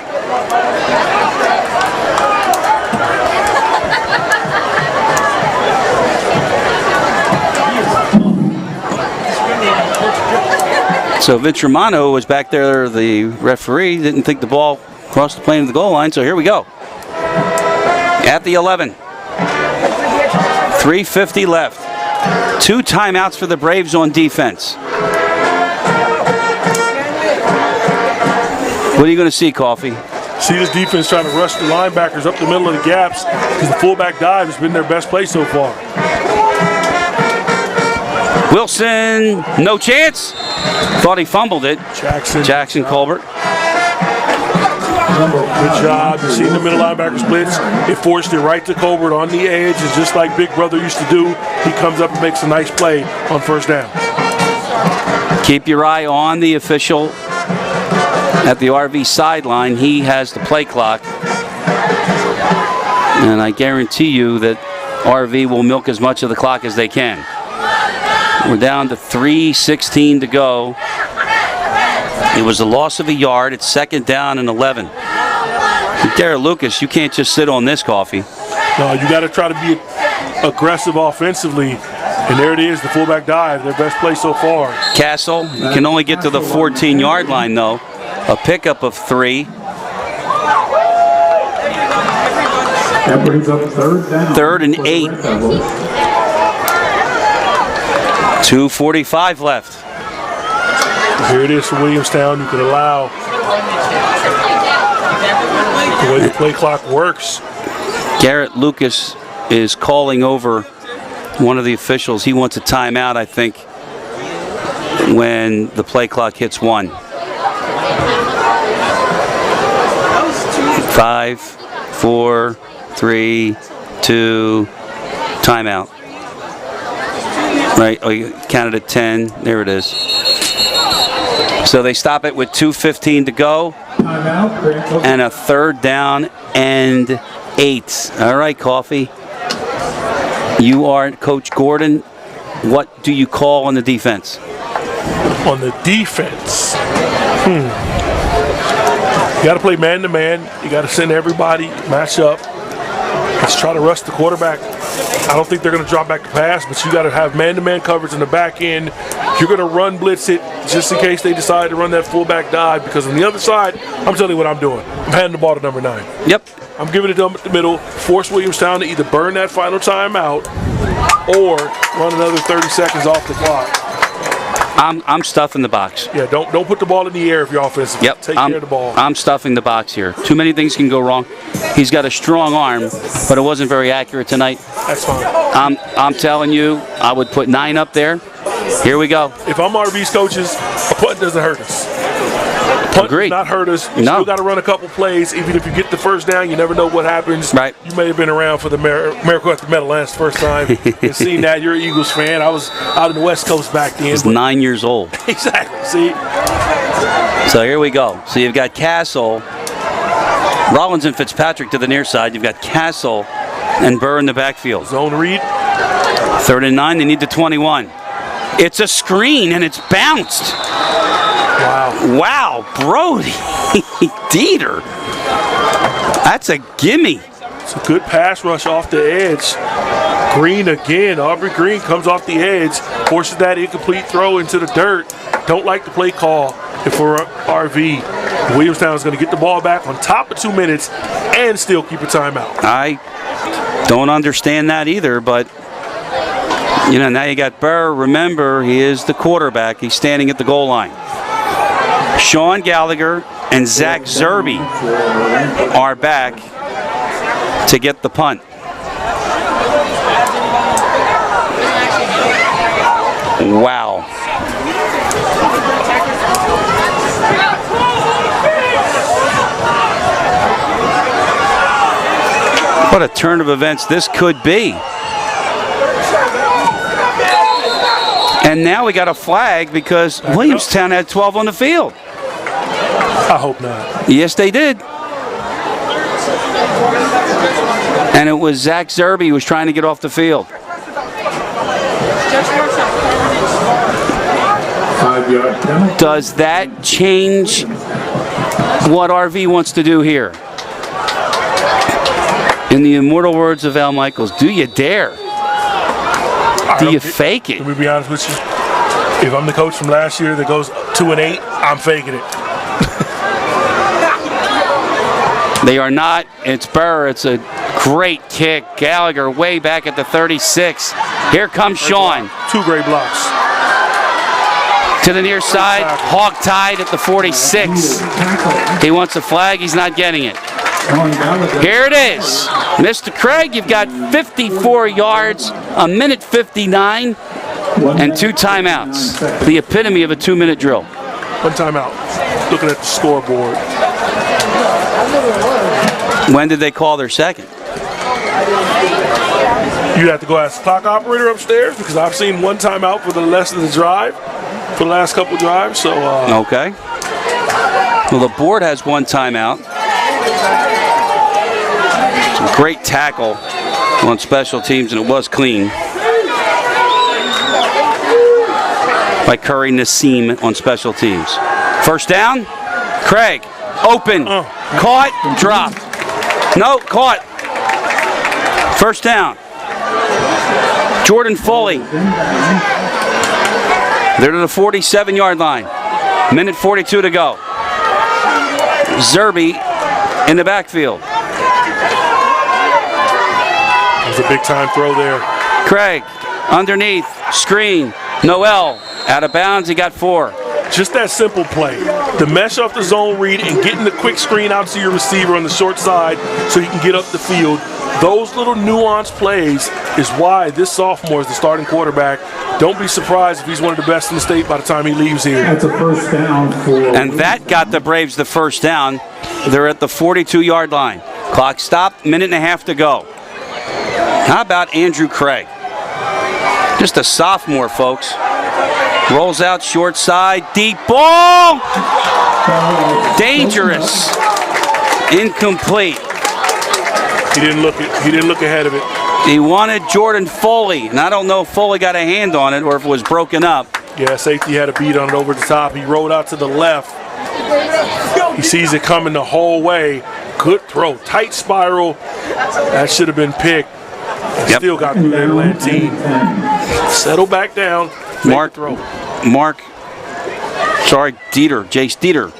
So Vince Romano was back there, the referee, didn't think the ball crossed the plane of the goal line, so here we go. At the 11. 3:50 left. 2 timeouts for the Braves on defense. What are you going to see, Coffee? See this defense trying to rush the linebackers up the middle of the gaps because the fullback dive has been their best play so far. Wilson, no chance. Thought he fumbled it. Jackson Colbert. Good job. You've seen the middle linebacker splits. It forced it right to Colbert on the edge. It's just like Big Brother used to do. He comes up and makes a nice play on first down. Keep your eye on the official at the RV sideline. He has the play clock. And I guarantee you that RV will milk as much of the clock as they can. We're down to 3:16 to go. It was a loss of a yard. It's 2nd down and 11. Garrett Lucas, you can't just sit on this, Coffee. No, you got to try to be aggressive offensively. And there it is, the fullback dive, their best play so far. Castle, you can only get to the 14-yard line, though. A pickup of 3. That brings up 3rd down. 3rd and 8. 2:45 left. Here it is for Williamstown. You can allow the way the play clock works. Garrett Lucas is calling over one of the officials. He wants a timeout, I think, when the play clock hits 1. 5, 4, 3, 2, timeout. Right, oh, you counted at 10. There it is. So they stop it with 2:15 to go. And a 3rd down and 8. All right, Coffee. You are Coach Gordon. What do you call on the defense? On the defense, you got to play man-to-man. You got to send everybody, match up. Let's try to rush the quarterback. I don't think they're going to drop back to pass, but you got to have man-to-man coverage in the back end. You're going to run blitz it just in case they decide to run that fullback dive, because on the other side, I'm telling you what I'm doing. I'm handing the ball to number 9. Yep. I'm giving it to them at the middle, force Williamstown to either burn that final timeout or run another 30 seconds off the clock. I'm stuffing the box. Yeah, don't put the ball in the air if you're offensive. Yep. Take care of the ball. I'm stuffing the box here. Too many things can go wrong. He's got a strong arm, but it wasn't very accurate tonight. That's fine. I'm telling you, I would put 9 up there. Here we go. If I'm RV's coaches, a punt doesn't hurt us. Punt does not hurt us. You still got to run a couple plays. Even if you get the first down, you never know what happens. Right. You may have been around for the Miracle at the Meadowlands first time and seen that. You're an Eagles fan. I was out in the West Coast back then. I was 9 years old. Exactly. See? So here we go. So you've got Castle, Rollins and Fitzpatrick to the near side. You've got Castle and Burr in the backfield. Zone read. 3rd and 9. They need the 21. It's a screen and it's bounced. Wow, Brody Dieter. That's a gimme. It's a good pass rush off the edge. Green again. Aubrey Green comes off the edge, forces that incomplete throw into the dirt. Don't like the play call for RV. Williamstown is going to get the ball back on top of 2 minutes and still keep a timeout. I don't understand that either, but you know, now you got Burr. Remember, he is the quarterback. He's standing at the goal line. Sean Gallagher and Zach Zerby are back to get the punt. Wow. What a turn of events this could be. And now we got a flag because Williamstown had 12 on the field. I hope not. Yes, they did. And it was Zach Zerby who was trying to get off the field. 5-yard penalty. Does that change what RV wants to do here? In the immortal words of Al Michaels, do you dare? Do you fake it? Let me be honest with you. If I'm the coach from last year that goes 2-8, I'm faking it. They are not. It's Burr. It's a great kick. Gallagher way back at the 36. Here comes Sean. 2 great blocks. To the near side. Hog tied at the 46. He wants a flag. He's not getting it. Here it is. Mr. Craig, you've got 54 yards, a minute 59, and 2 timeouts. The epitome of a 2-minute drill. 1 timeout. Looking at the scoreboard. When did they call their second? You'd have to go ask the clock operator upstairs because I've seen 1 timeout for the rest of the drive, for the last couple drives. So okay. Well, the board has 1 timeout. Some great tackle on special teams, and it was clean by Curry Nassim on special teams. First down, Craig, open, caught, dropped. No, caught. First down. Jordan Foley. They're to the 47-yard line. Minute 42 to go. Zerby in the backfield. It was a big-time throw there. Craig, underneath, screen. Noel, out of bounds, he got 4. just that simple play. The mesh off the zone read and getting the quick screen out to your receiver on the short side so you can get up the field. Those little nuanced plays is why this sophomore is the starting quarterback. Don't be surprised if he's one of the best in the state by the time he leaves here. That's a first down for... And that got the Braves the first down. They're at the 42-yard line. Clock stopped, minute and a half to go. How about Andrew Craig? Just a sophomore, folks. Rolls out short side, deep ball. Dangerous. Incomplete. He didn't look ahead of it. He wanted Jordan Foley, and I don't know if Foley got a hand on it or if it was broken up. Yeah, safety had a beat on it over the top. He rolled out to the left. He sees it coming the whole way. Good throw, tight spiral. That should have been picked. Still got through there, Lantine. Settle back down. Jace Dieter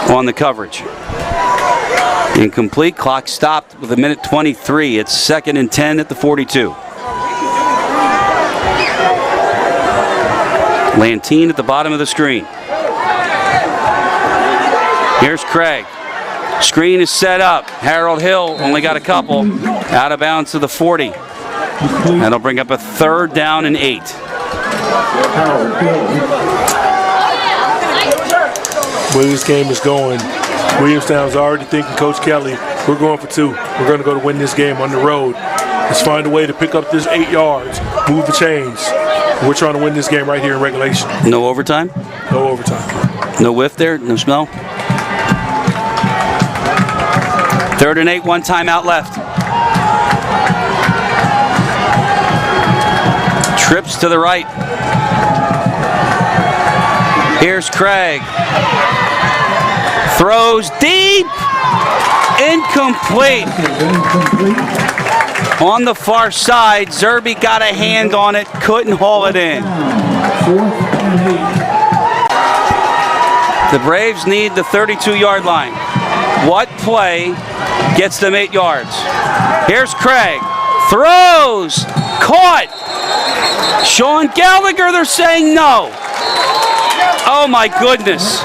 on the coverage. Incomplete. Clock stopped with a minute 23. It's 2nd and 10 at the 42. Lantine at the bottom of the screen. Here's Craig. Screen is set up. Harold Hill only got a couple. Out of bounds to the 40. That'll bring up a 3rd down and 8. Where this game is going, Williamstown's already thinking, Coach Kelly, we're going for 2. We're going to go to win this game on the road. Let's find a way to pick up this 8 yards, move the chains. We're trying to win this game right here in regulation. No overtime? No overtime. No whiff there? No smell? 3rd and 8, 1 timeout left. Trips to the right. Here's Craig. Throws deep. Incomplete. On the far side, Zerby got a hand on it, couldn't haul it in. The Braves need the 32-yard line. What play gets them 8 yards? Here's Craig. Throws. Caught. Sean Gallagher, they're saying no. Oh my goodness.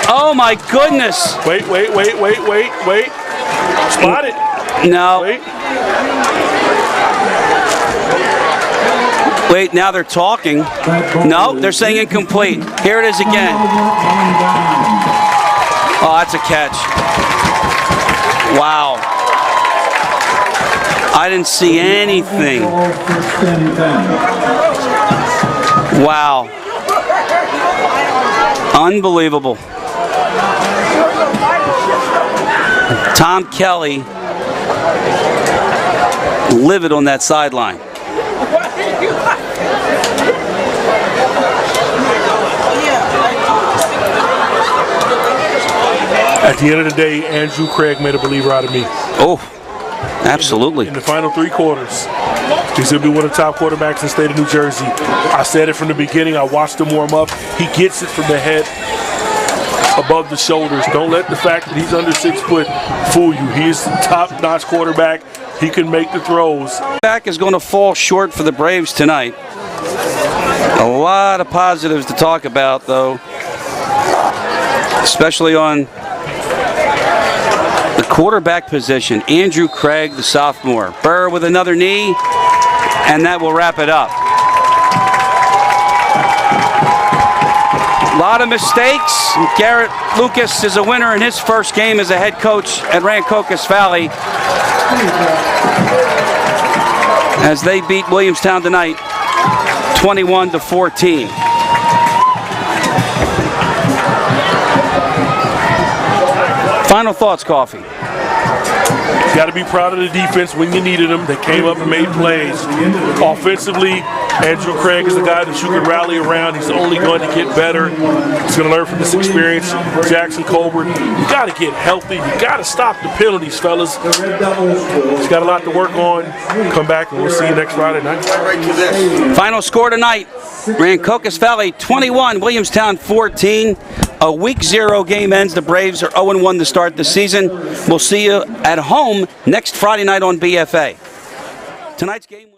Oh my goodness. Wait. Spot it. No. Wait, now they're talking. No, they're saying incomplete. Here it is again. Oh, that's a catch. Wow. I didn't see anything. Wow. Unbelievable. Tom Kelly livid on that sideline. At the end of the day, Andrew Craig made a believer out of me. Oh, absolutely. In the final 3 quarters, he's going to be one of the top quarterbacks in the state of New Jersey. I said it from the beginning. I watched him warm up. He gets it from the head above the shoulders. Don't let the fact that he's under 6 foot fool you. He is the top-notch quarterback. He can make the throws. Back is going to fall short for the Braves tonight. A lot of positives to talk about, though, especially on the quarterback position. Andrew Craig, the sophomore. Burr with another knee, and that will wrap it up. A lot of mistakes. Garrett Lucas is a winner in his first game as a head coach at Rancocas Valley as they beat Williamstown tonight 21-14. Final thoughts, Coffee. Got to be proud of the defense when you needed them. They came up and made plays. Offensively, Andrew Craig is the guy that you can rally around. He's only going to get better. He's going to learn from this experience. Jackson Colbert, you got to get healthy. You got to stop the penalties, fellas. He's got a lot to work on. Come back and we'll see you next Friday night. Final score tonight, Rancocas Valley 21, Williamstown 14. A week 0 game ends. The Braves are 0-1 to start the season. We'll see you at home next Friday night on BFA. Tonight's game.